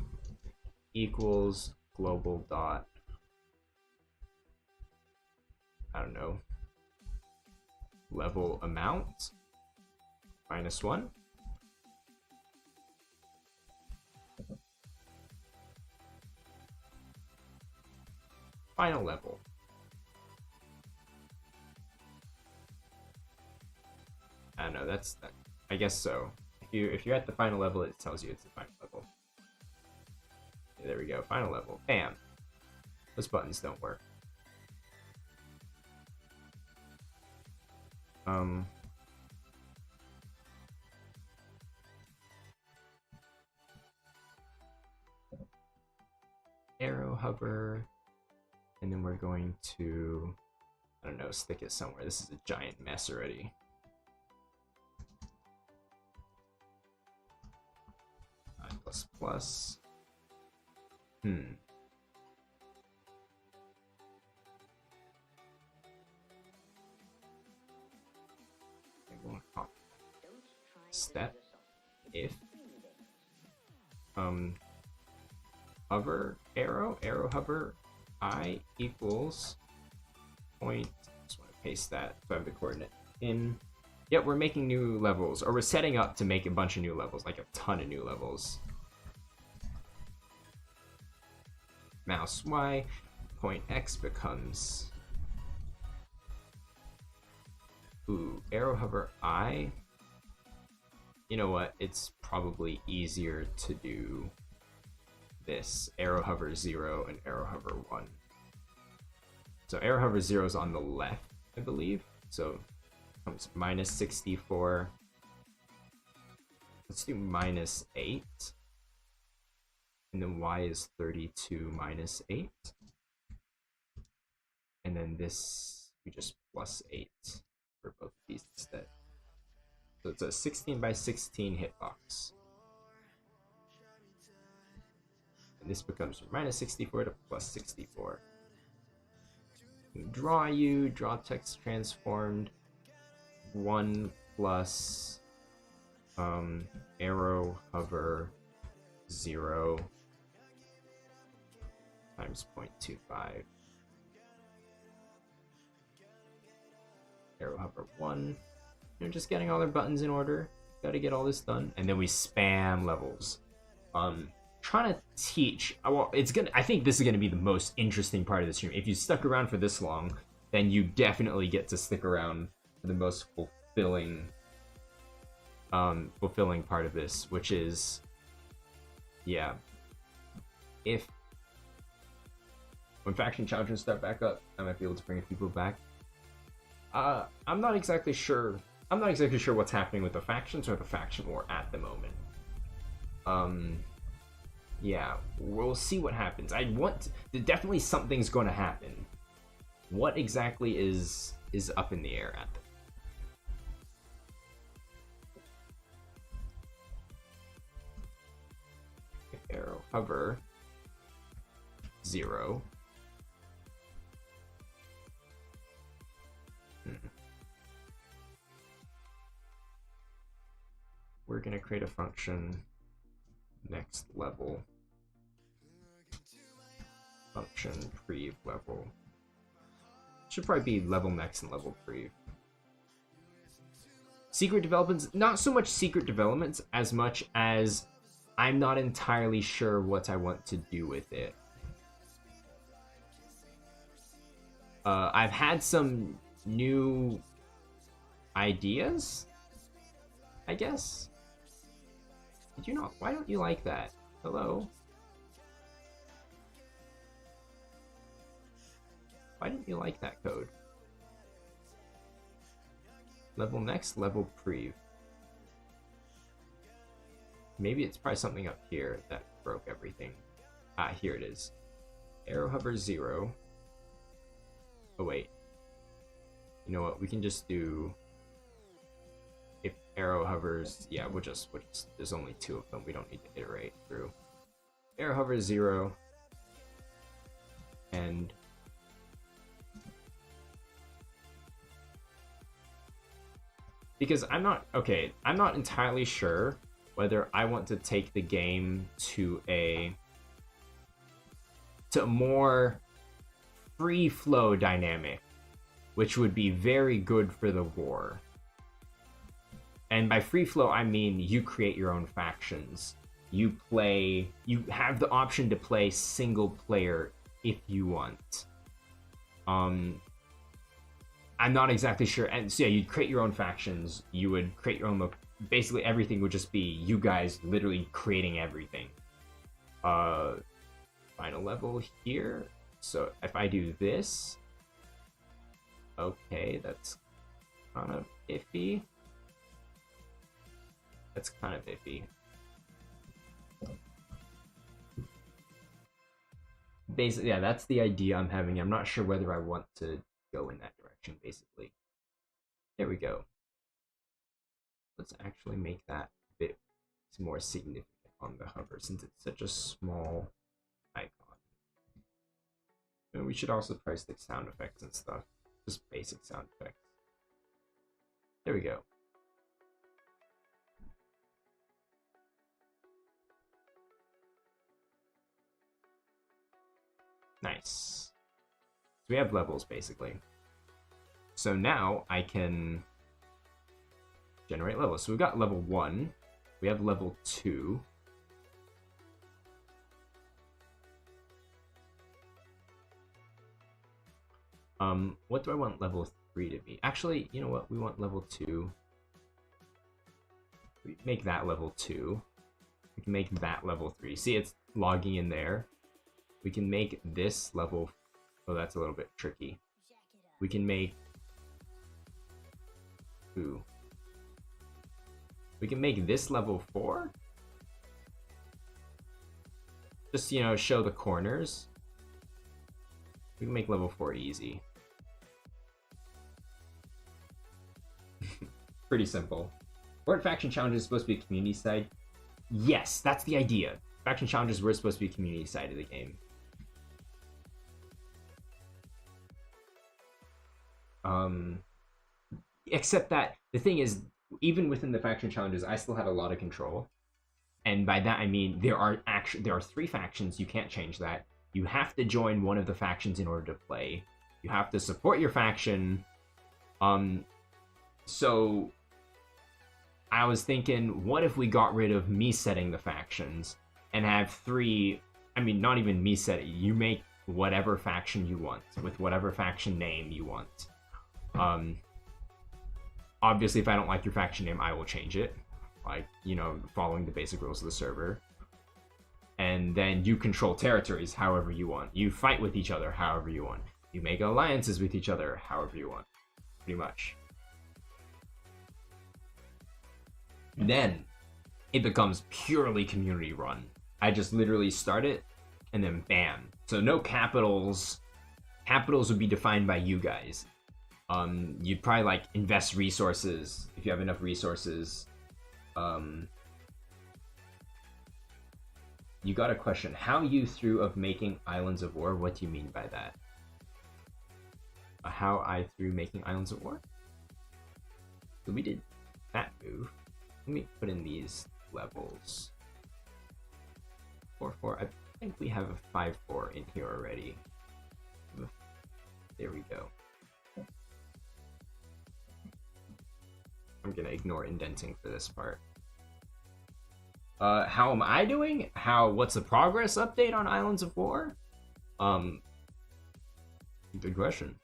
equals global dot, I don't know, level amount -1. Final level. I don't know, that's that. I guess so. If you're at the final level, it tells you it's the final level. Yeah, there we go, final level. Bam. Those buttons don't work. Arrow hover, and then we're going to, I don't know, stick it somewhere. This is a giant mess already. ++. Step if hover arrow hover I equals point. Just want to paste that so I have the coordinate in. Yep, we're making new levels, or we're setting up to make a bunch of new levels, like a ton of new levels. Mouse Y, point X becomes arrow hover I. You know what? It's probably easier to do this. Arrow hover 0 and arrow hover 1. So arrow hover 0 is on the left, I believe. So it comes -64. Let's do -8. And then Y is 32 -8. And then this, we just +8 for both of these instead. So it's a 16 by 16 hitbox. And this becomes from -64 to +64. Draw you, draw text transformed, 1 plus arrow hover 0 times 0.25. Arrow hover 1. You know, just getting all their buttons in order. Gotta get all this done. And then we spam levels. Trying to teach. Well, I think this is gonna be the most interesting part of the stream. If you stuck around for this long, then you definitely get to stick around for the most fulfilling part of this, which is, yeah. When faction challenges start back up, I might be able to bring people back. I'm not exactly sure what's happening with the factions or the faction war at the moment. Yeah, we'll see what happens. Definitely something's going to happen. What exactly is up in the air at the arrow hover 0. We're going to create a function next level. Function prev level. Should probably be level next and level prev. Secret developments, not so much secret developments as much as I'm not entirely sure what I want to do with it. I've had some new ideas, I guess. Did you not? Why don't you like that? Hello? Why didn't you like that code? Level next, level prev. Maybe it's probably something up here that broke everything. Ah, here it is. arrow hover 0. Oh wait. You know what? We can just do, if arrow hovers, yeah, we'll just there's only 2 of them. We don't need to iterate through. Arrow hover 0, and because I'm not entirely sure whether I want to take the game to a more free flow dynamic, which would be very good for the war. And by free flow, I mean you create your own factions. You have the option to play single player if you want. I'm not exactly sure. And so yeah, you'd create your own factions. You would create your own basically everything would just be you guys literally creating everything. Final level here. So if I do this, okay, that's kind of iffy. That's kind of iffy. Basically, yeah, that's the idea I'm having. I'm not sure whether I want to go in that direction, basically. There we go. Let's actually make that a bit more significant on the hover, since it's such a small icon. And we should also price the sound effects and stuff. Just basic sound effects. There we go. Nice. So we have levels, basically. So now I can generate levels. So we've got level 1. We have level 2. What do I want level 3 to be? Actually, you know what? We want level 2. We make that level 2. We can make that level 3. See, it's logging in there. We can make this level... Oh, that's a little bit tricky. We can make... Ooh. We can make this level 4. Just, you know, show the corners. We can make level 4 easy. Pretty simple. Weren't faction challenges supposed to be community side? Yes, that's the idea. Faction challenges were supposed to be community side of the game. Except that the thing is, even within the faction challenges, I still had a lot of control. And by that I mean there are 3 factions. You can't change that. You have to join one of the factions in order to play. You have to support your faction. So I was thinking, what if we got rid of me setting the factions and have 3, I mean, not even me setting, you make whatever faction you want with whatever faction name you want. Obviously, if I don't like your faction name, I will change it, like, you know, following the basic rules of the server. And then you control territories however you want. You fight with each other however you want. You make alliances with each other however you want, pretty much. Then it becomes purely community run. I just literally start it and then bam. So no capitals. Capitals would be defined by you guys. You'd probably like invest resources if you have enough resources. You got a question. How you through of making Islands of War? What do you mean by that? How I through making Islands of War? So we did that move. Let me put in these levels. 4-4. I think we have a 5-4 in here already. There we go. I'm gonna ignore indenting for this part. How am I doing? What's the progress update on Islands of War? Good question.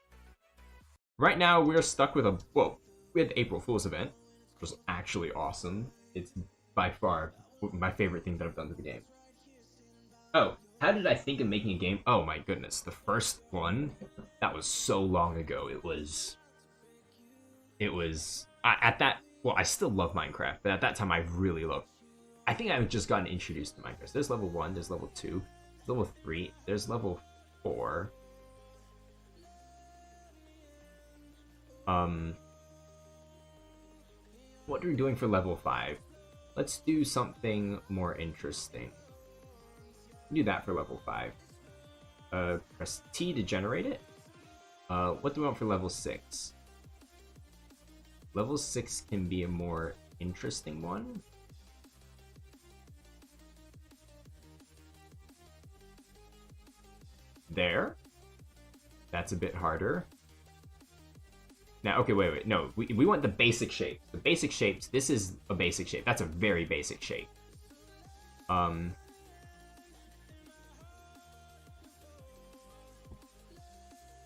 Right now, we're stuck with we had the April Fool's event, which was actually awesome. It's by far my favorite thing that I've done to the game. Oh, how did I think of making a game? Oh my goodness, the first one, that was so long ago. It was at that, well, I still love Minecraft, but at that time I really loved. I think I've just gotten introduced to Minecraft. There's level 1, there's level 2, there's level 3, there's level 4. What are we doing for level 5? Let's do something more interesting. Do that for level 5. Press T to generate it. What do we want for level 6? Level 6 can be a more interesting one. There. That's a bit harder. Now, okay, wait. No, we want the basic shape. The basic shapes, this is a basic shape. That's a very basic shape.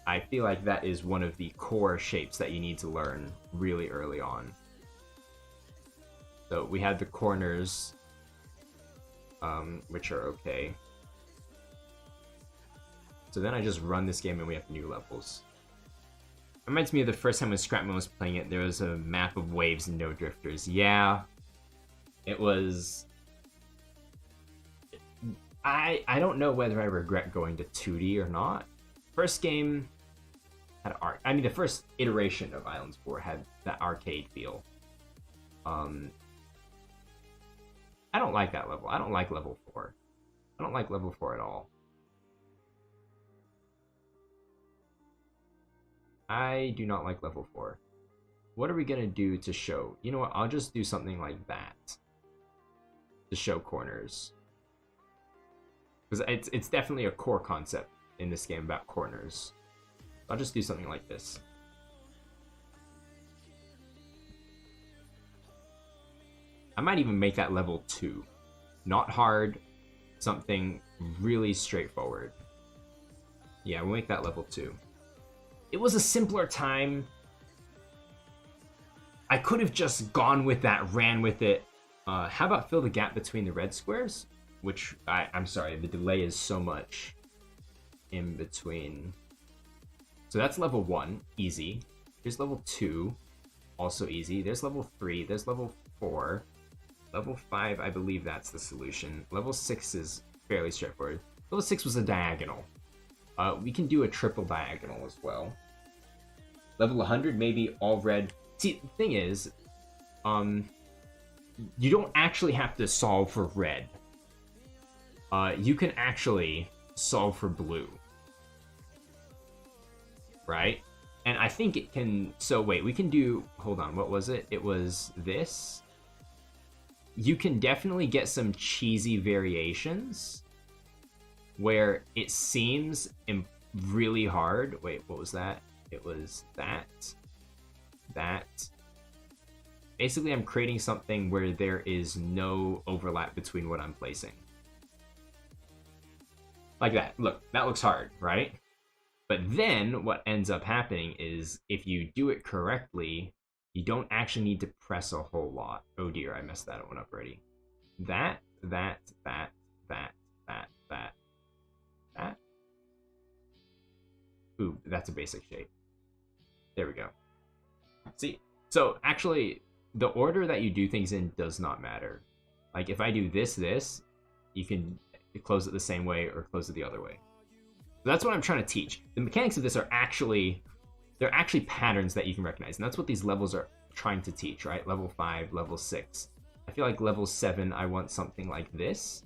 I feel like that is one of the core shapes that you need to learn really early on. So we had the corners, which are okay. So then I just run this game and we have new levels. Reminds me of the first time when Scrapman was playing it, there was a map of waves and no drifters. Yeah, it was... I don't know whether I regret going to 2D or not. First game had art. I mean, the first iteration of Islands 4 had that arcade feel. I don't like that level. I don't like level 4. I don't like level 4 at all. I do not like level 4. What are we gonna do to show? You know what? I'll just do something like that to show corners, because it's definitely a core concept in this game about corners. I'll just do something like this. I might even make that level 2. Not hard, something really straightforward. Yeah, we'll make that level 2. It was a simpler time. I could have just gone with that, ran with it. How about fill the gap between the red squares? Which, I'm sorry, the delay is so much in between. So that's level 1, easy. Here's level 2, also easy. There's level 3, there's level 4. Level 5, I believe that's the solution. Level 6 is fairly straightforward. Level 6 was a diagonal. We can do a triple diagonal as well. Level 100, maybe all red. See, the thing is, you don't actually have to solve for red. You can actually solve for blue. Right? And I think it can... So, wait, we can do... Hold on, what was it? It was this. You can definitely get some cheesy variations where it seems really hard. Wait, what was that? It was that. Basically, I'm creating something where there is no overlap between what I'm placing. Like that. Look, that looks hard, right? But then what ends up happening is if you do it correctly, you don't actually need to press a whole lot. Oh dear, I messed that one up already. That. Ooh, that's a basic shape. There we go. See? So, actually, the order that you do things in does not matter. Like, if I do this, you can close it the same way or close it the other way. So that's what I'm trying to teach. The mechanics of this are actually... They're actually patterns that you can recognize. And that's what these levels are trying to teach, right? Level 5, level 6. I feel like level 7, I want something like this.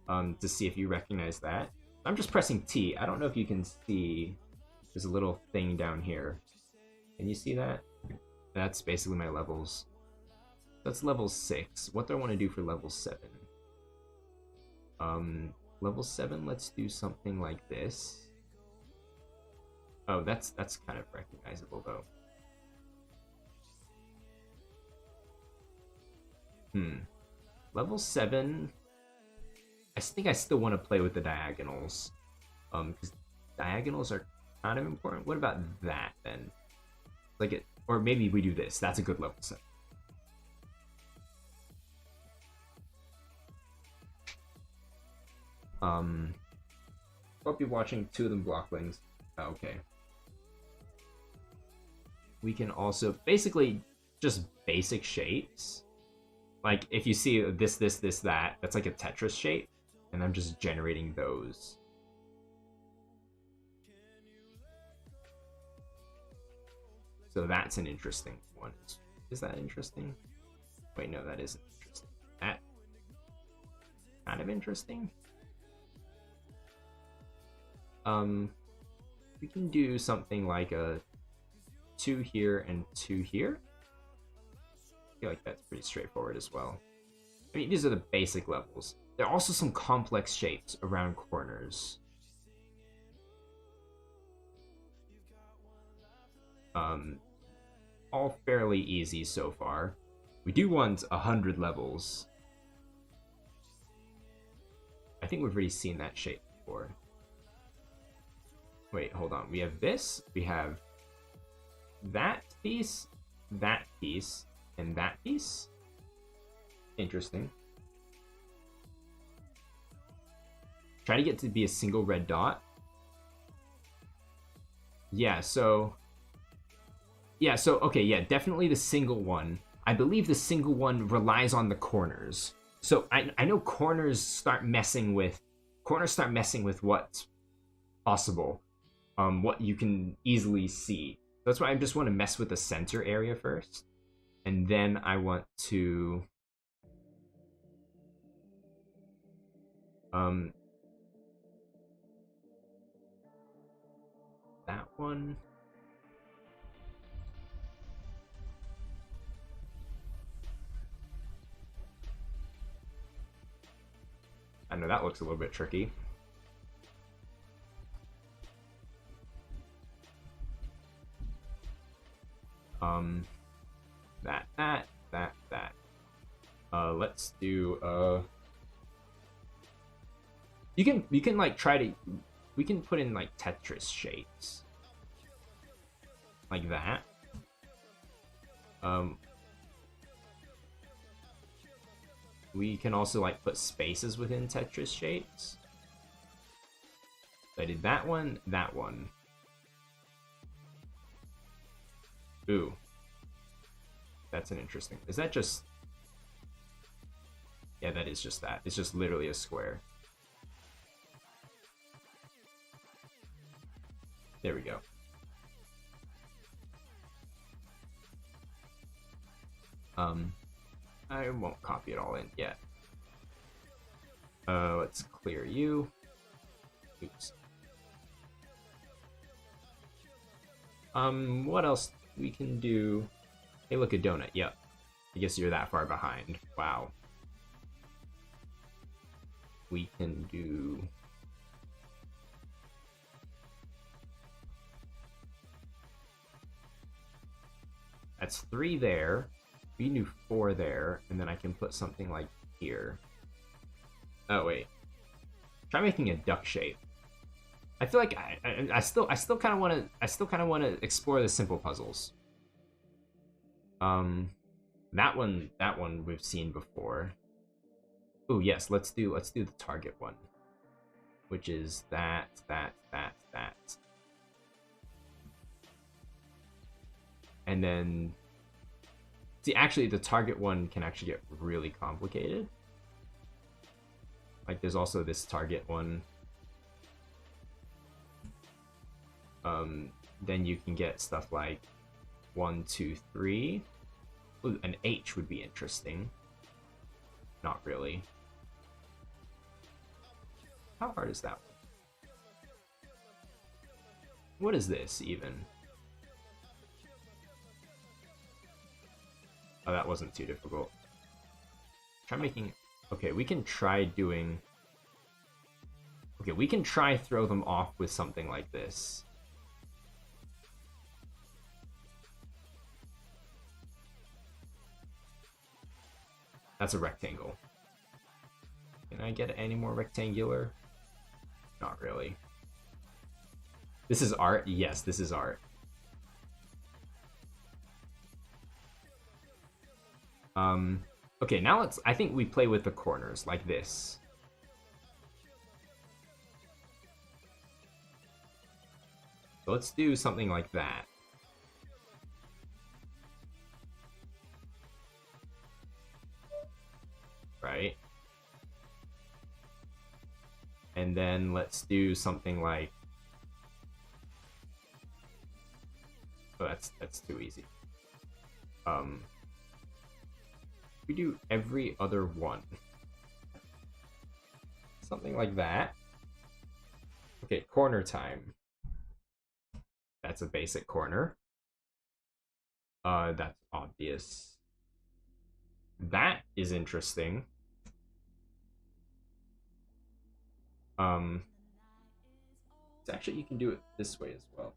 To see if you recognize that. I'm just pressing T. I don't know if you can see. There's a little thing down here. Can you see that? That's basically my levels. That's level 6. What do I want to do for level 7? Level 7, let's do something like this. Oh, that's kind of recognizable, though. Level 7... I think I still want to play with the diagonals. Because diagonals are kind of important. What about that, then? Like it... Or maybe we do this. That's a good level 7. Hope you're watching 2 of them blocklings. Okay. We can also basically just basic shapes. Like if you see this, that, that's like a Tetris shape. and I'm just generating those. So that's an interesting one. Is that interesting? Wait, no, that isn't interesting. That kind of interesting. We can do something like a 2 here and 2 here. I feel like that's pretty straightforward as well. I mean, these are the basic levels. There are also some complex shapes around corners. All fairly easy so far. We do want 100 levels. I think we've already seen that shape before. Wait, hold on. We have this, we have that piece, and that piece. Interesting. Try to get to be a single red dot. Yeah, so... okay, yeah, definitely the single one. I believe the single one relies on the corners. So I know corners start messing with what's possible. What you can easily see. That's why I just want to mess with the center area first. And then I want to... that one... I know that looks a little bit tricky. That. Let's do you can like try to, we can put in like Tetris shapes. Like that. We can also like put spaces within Tetris shapes. So I did that one, that one. Ooh. That's an interesting... Is that just... Yeah, that is just that. It's just literally a square. There we go. I won't copy it all in yet. Let's clear you. Oops. What else we can do? Hey, look, a donut. Yep. I guess you're that far behind. Wow. We can do... That's 3 there. We do 4 there, and then I can put something like here. Oh wait. Try making a duck shape. I feel like I still kind of want to explore the simple puzzles. That one we've seen before. Oh yes, let's do the target one, which is that. And then, see, actually the target one can actually get really complicated. Like there's also this target one. Then you can get stuff like 1, 2, 3. Ooh, an H would be interesting. Not really. How hard is that one? What is this even? Oh, that wasn't too difficult. Try making... Okay, we can try doing... Okay, we can try throw them off with something like this. That's a rectangle. Can I get any more rectangular? Not really. This is art? Yes, this is art. Okay, now let's... I think we play with the corners, like this. So let's do something like that. Right? then let's do something like... Oh, that's too easy. We do every other one. Something like that. Okay, corner time. That's a basic corner. That's obvious. That is interesting. It's actually, you can do it this way as well.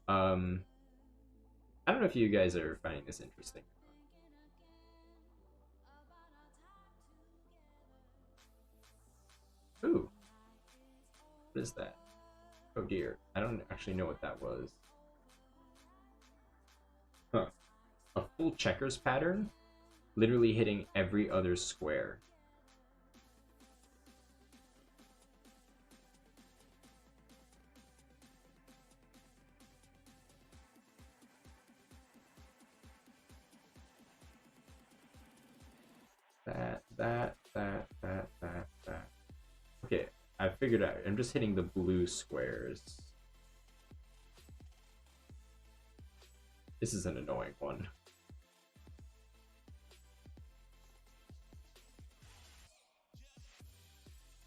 I don't know if you guys are finding this interesting. Ooh. What is that? Oh dear. I don't actually know what that was. Huh. A full checkers pattern? Literally hitting every other square. That. Okay, I figured out. I'm just hitting the blue squares. This is an annoying one.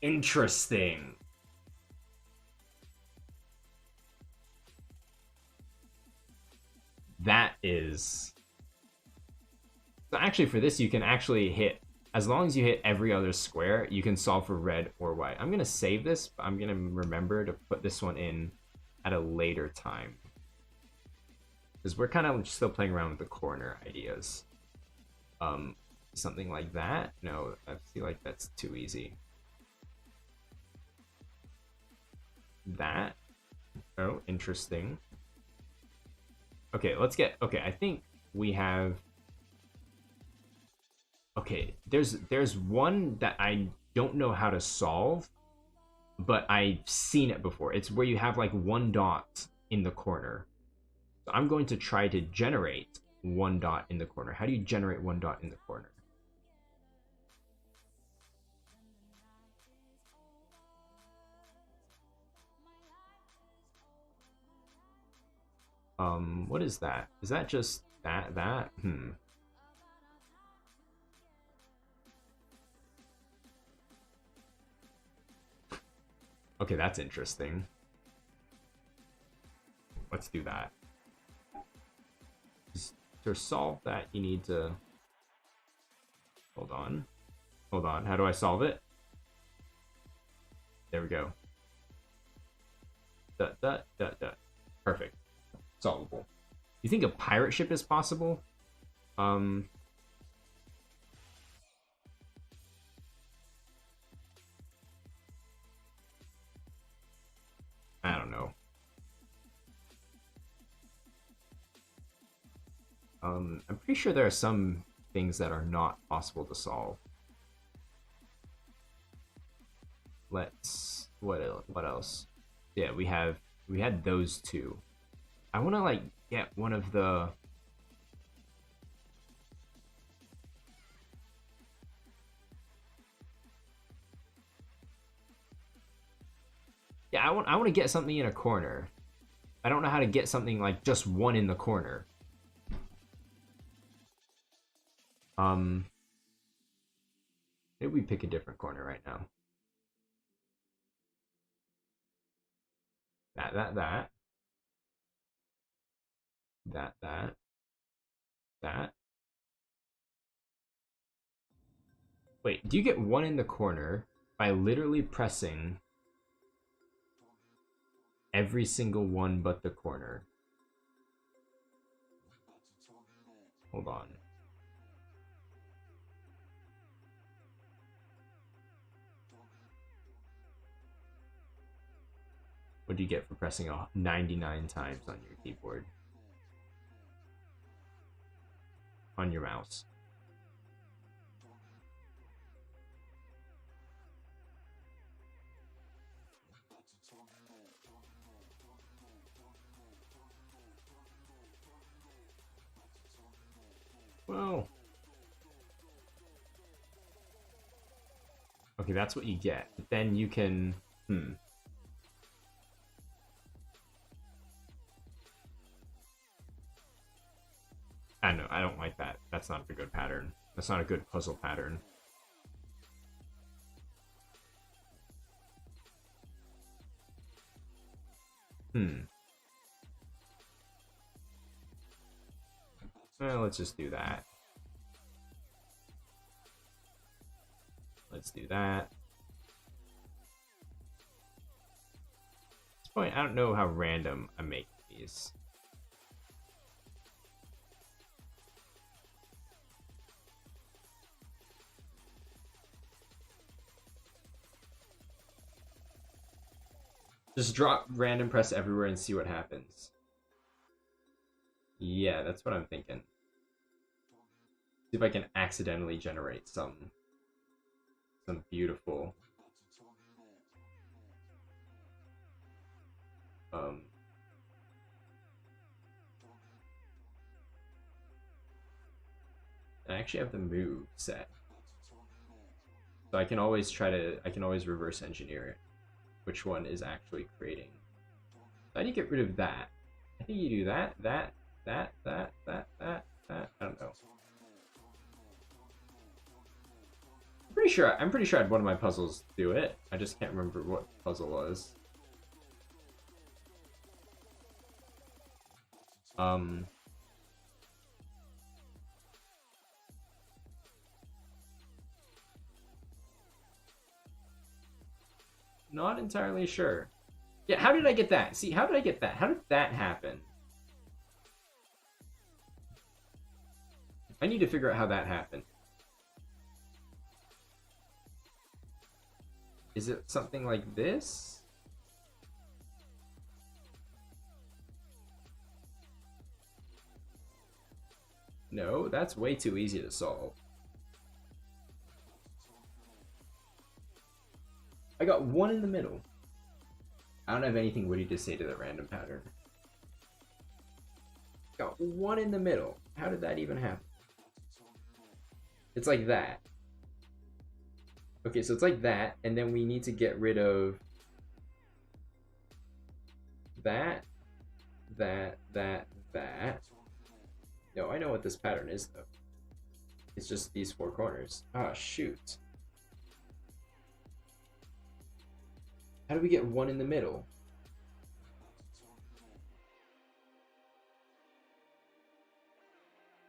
Interesting. That is... So actually for this, you can actually hit... As long as you hit every other square, you can solve for red or white. I'm going to save this, but I'm going to remember to put this one in at a later time. Because we're kind of still playing around with the corner ideas. Something like that? No, I feel like that's too easy. That? Oh, interesting. Okay, let's get... Okay, I think we have... Okay, there's one that I don't know how to solve, but I've seen it before. It's where you have like one dot in the corner. So I'm going to try to generate one dot in the corner. How do you generate one dot in the corner? What is that? Is that just that? Okay, that's interesting. Let's do that. To solve that, you need to... Hold on. Hold on. How do I solve it? There we go. Perfect. Solvable. You think a pirate ship is possible? I don't know. I'm pretty sure there are some things that are not possible to solve. Let's... What else? Yeah, we had those two. I want to like get one of the... Yeah, I want to get something in a corner. I don't know how to get something like just one in the corner. Maybe we pick a different corner right now. That. Wait, do you get one in the corner by literally pressing every single one but the corner? Hold on. What do you get for pressing 99 times on your keyboard? On your mouse. Well... Okay, that's what you get. But then you can... I don't know, I don't like that. That's not a good pattern. That's not a good puzzle pattern. Well, let's just do that. Let's do that. At this point, I don't know how random I'm making these. Just drop random press everywhere and see what happens. Yeah, that's what I'm thinking. See if I can accidentally generate some beautiful I actually have the move set. So I can always reverse engineer it. Which one is actually creating. So I need to get rid of that. I think you do that. I don't know. I'm pretty sure I had one of my puzzles do it. I just can't remember what the puzzle was. Not entirely sure. Yeah, how did I get that? See, how did I get that? How did that happen? I need to figure out how that happened. Is it something like this? No, that's way too easy to solve. I got one in the middle. I don't have anything witty to say to the random pattern. Got one in the middle. How did that even happen? It's like that. Okay, so it's like that, and then we need to get rid of that. No, I know what this pattern is, though. It's just these four corners. Ah, shoot. How do we get one in the middle?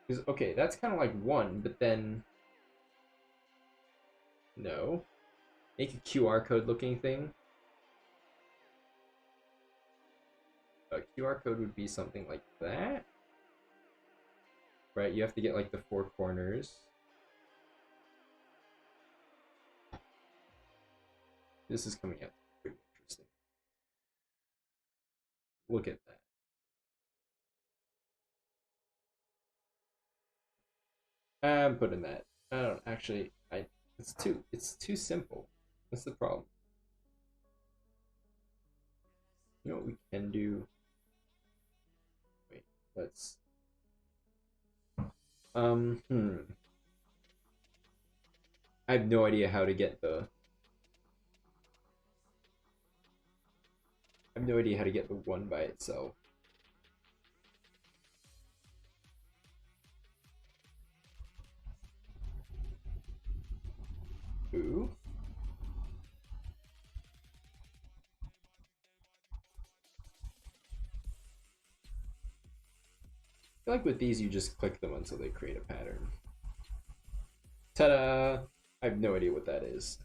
Because, okay, that's kind of like one, but then... No. Make a QR code looking thing. A QR code would be something like that. Right, you have to get like the four corners. This is coming out pretty interesting. Look at that. I'm putting that. I don't actually. It's too simple. That's the problem. You know what we can do? Wait, let's. I have no idea how to get the. I have no idea how to get the one by itself. Ooh. I feel like with these, you just click them until they create a pattern. Ta-da! I have no idea what that is.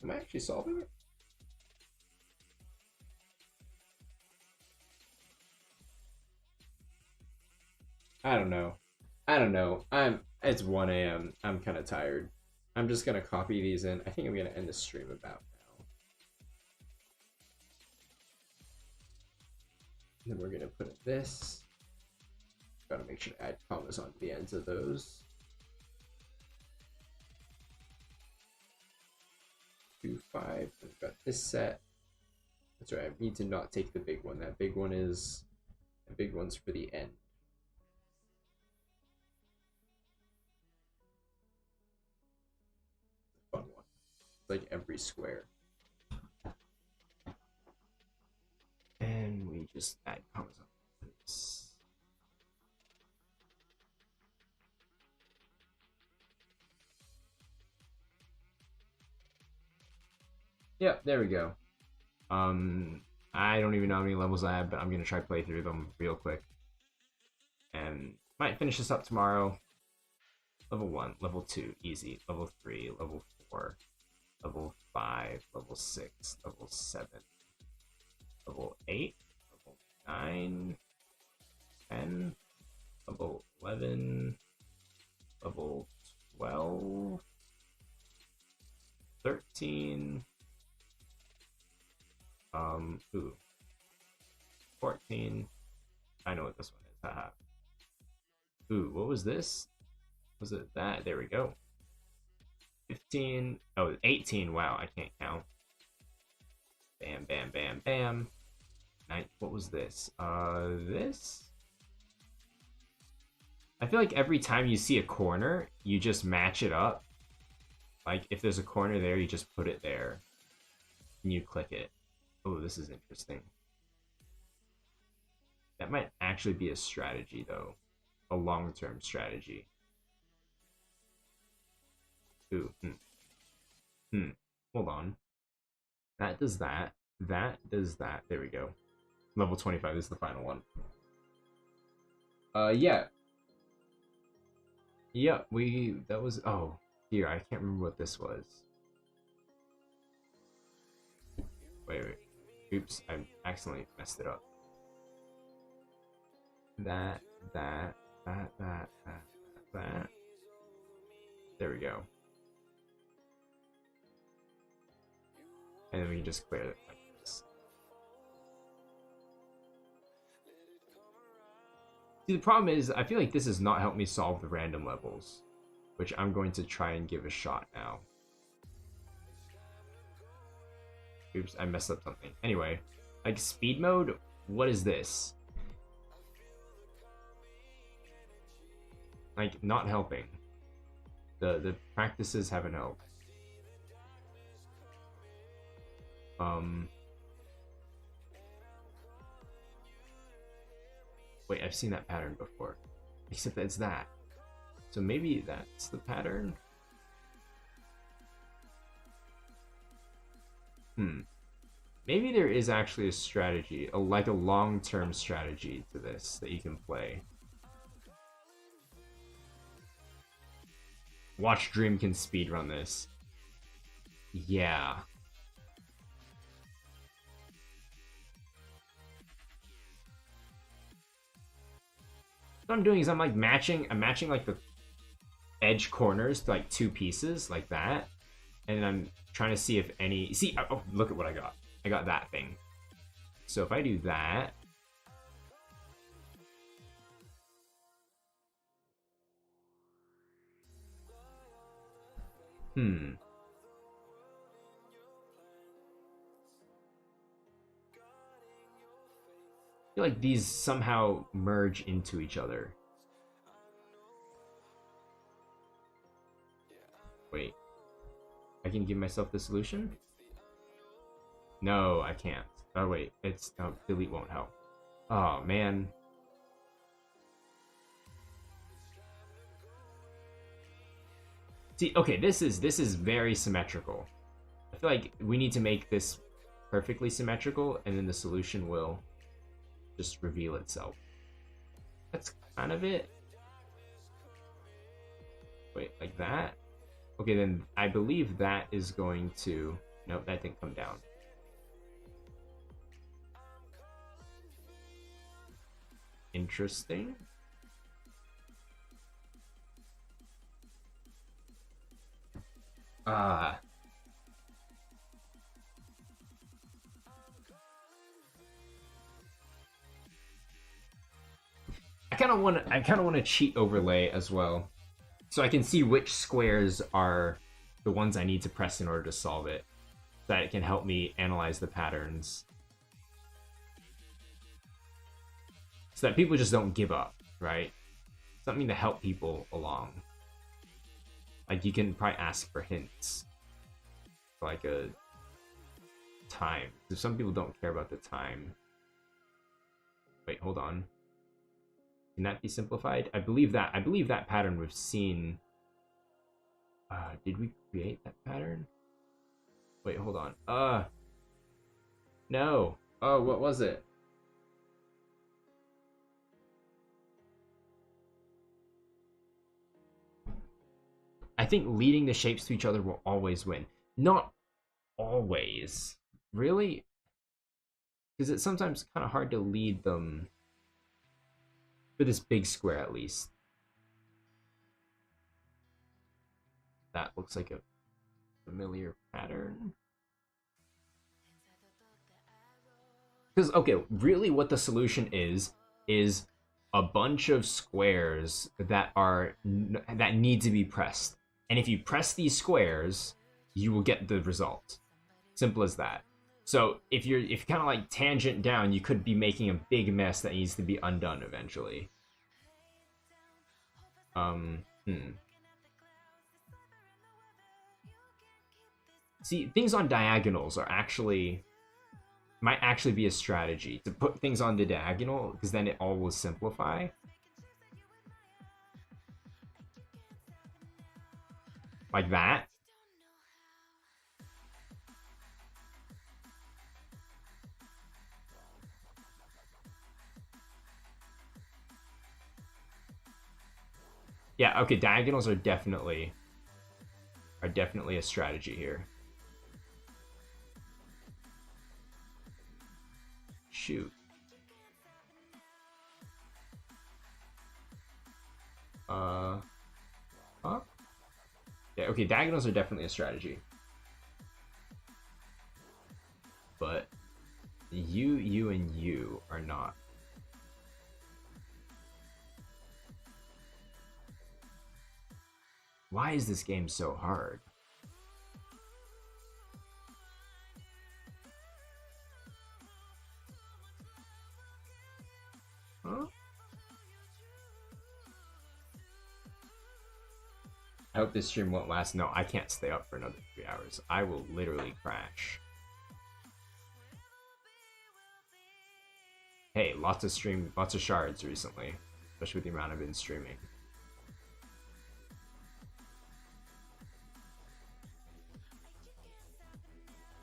Am I actually solving it? I don't know. It's 1 a.m. I'm kind of tired. I'm just gonna copy these in. I think I'm gonna end the stream about now. And then we're gonna put this. Gotta make sure to add commas onto the ends of those. 2, 5. We've got this set. That's right, I need to not take the big one. That big one is... The big one's for the end. Fun one. It's like every square. And we just add commas on this. Yeah, there we go. I don't even know how many levels I have, but I'm gonna try play through them real quick. And might finish this up tomorrow. Level 1, level 2, easy. Level 3, level 4, level 5, level 6, level 7, level 8, level 9, 10, level 11, level 12, 13, 14. I know what this one is. Haha. Ooh, what was this? Was it that? There we go. 15. Oh, 18. Wow, I can't count. Bam, bam, bam, bam. What was this? This? I feel like every time you see a corner, you just match it up. Like, if there's a corner there, you just put it there. And you click it. Oh, this is interesting. That might actually be a strategy, though. A long-term strategy. Ooh, hold on. That does that. That does that. There we go. Level 25 is the final one. Yeah. Yeah, that was, oh, here, I can't remember what this was. Wait. Oops, I accidentally messed it up. That. There we go. And then we can just clear it like this. See, the problem is, I feel like this has not helped me solve the random levels, which I'm going to try and give a shot now. Oops, I messed up something. Anyway, like speed mode, what is this? Like, not helping. The practices haven't helped. Wait, I've seen that pattern before. Except that it's that. So maybe that's the pattern? Maybe there is actually a strategy, like a long-term strategy to this that you can play. Watch Dreamkin speedrun this. Yeah. What I'm doing is I'm matching like the edge corners to like two pieces like that. And I'm trying to see if any, oh, look at what I got. I got that thing. So if I do that, I feel like these somehow merge into each other. Wait. I can give myself the solution? No, I can't. Oh, wait. It's... Oh, delete won't help. Oh, man. See, okay, this is very symmetrical. I feel like we need to make this perfectly symmetrical, and then the solution will just reveal itself. That's kind of it. Wait, like that? Okay, then I believe that is going to... Nope, that didn't come down. Interesting. I kind of want to cheat overlay as well, so I can see which squares are the ones I need to press in order to solve it, so that it can help me analyze the patterns so that people just don't give up, right? Something to help people along. Like, you can probably ask for hints, like a time. Because some people don't care about the time. Wait, hold on. Can that be simplified? I believe that pattern we've seen. Did we create that pattern? Wait, hold on. No. Oh, what was it? I think leading the shapes to each other will always win. Not always. Really? Because it's sometimes kind of hard to lead them. For this big square, at least. That looks like a familiar pattern. Because, okay, really what the solution is a bunch of squares that need to be pressed. And if you press these squares, you will get the result. Simple as that. So if you kind of like tangent down, you could be making a big mess that needs to be undone eventually. See, things on diagonals might actually be a strategy to put things on the diagonal, because then it all will simplify. Like that. Yeah, okay, diagonals are definitely a strategy here. Shoot. Huh? Yeah, okay, diagonals are definitely a strategy. But you, and you are not. Why is this game so hard? Huh? I hope this stream won't last. No, I can't stay up for another 3 hours. I will literally crash. Hey, lots of shards recently, especially with the amount I've been streaming.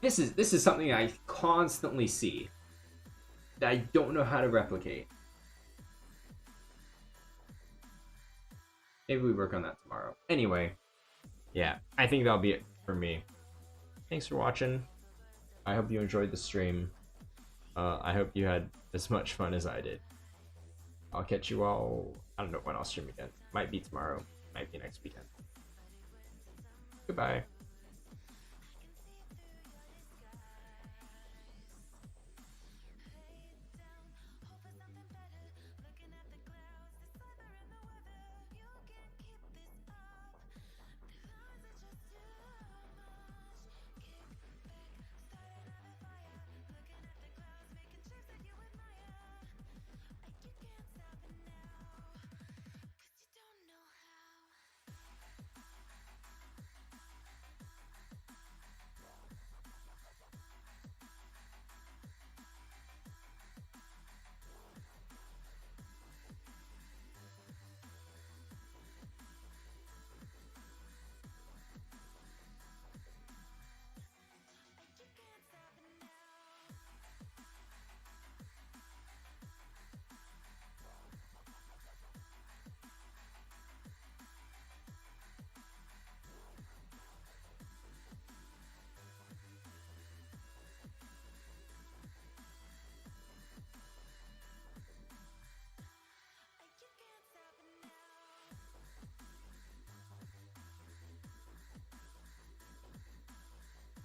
This is something I constantly see that I don't know how to replicate. Maybe we work on that tomorrow. Anyway, yeah, I think that'll be it for me. Thanks for watching. I hope you enjoyed the stream. I hope you had as much fun as I did. I'll catch you all. I don't know when I'll stream again. Might be tomorrow. Might be next weekend. Goodbye.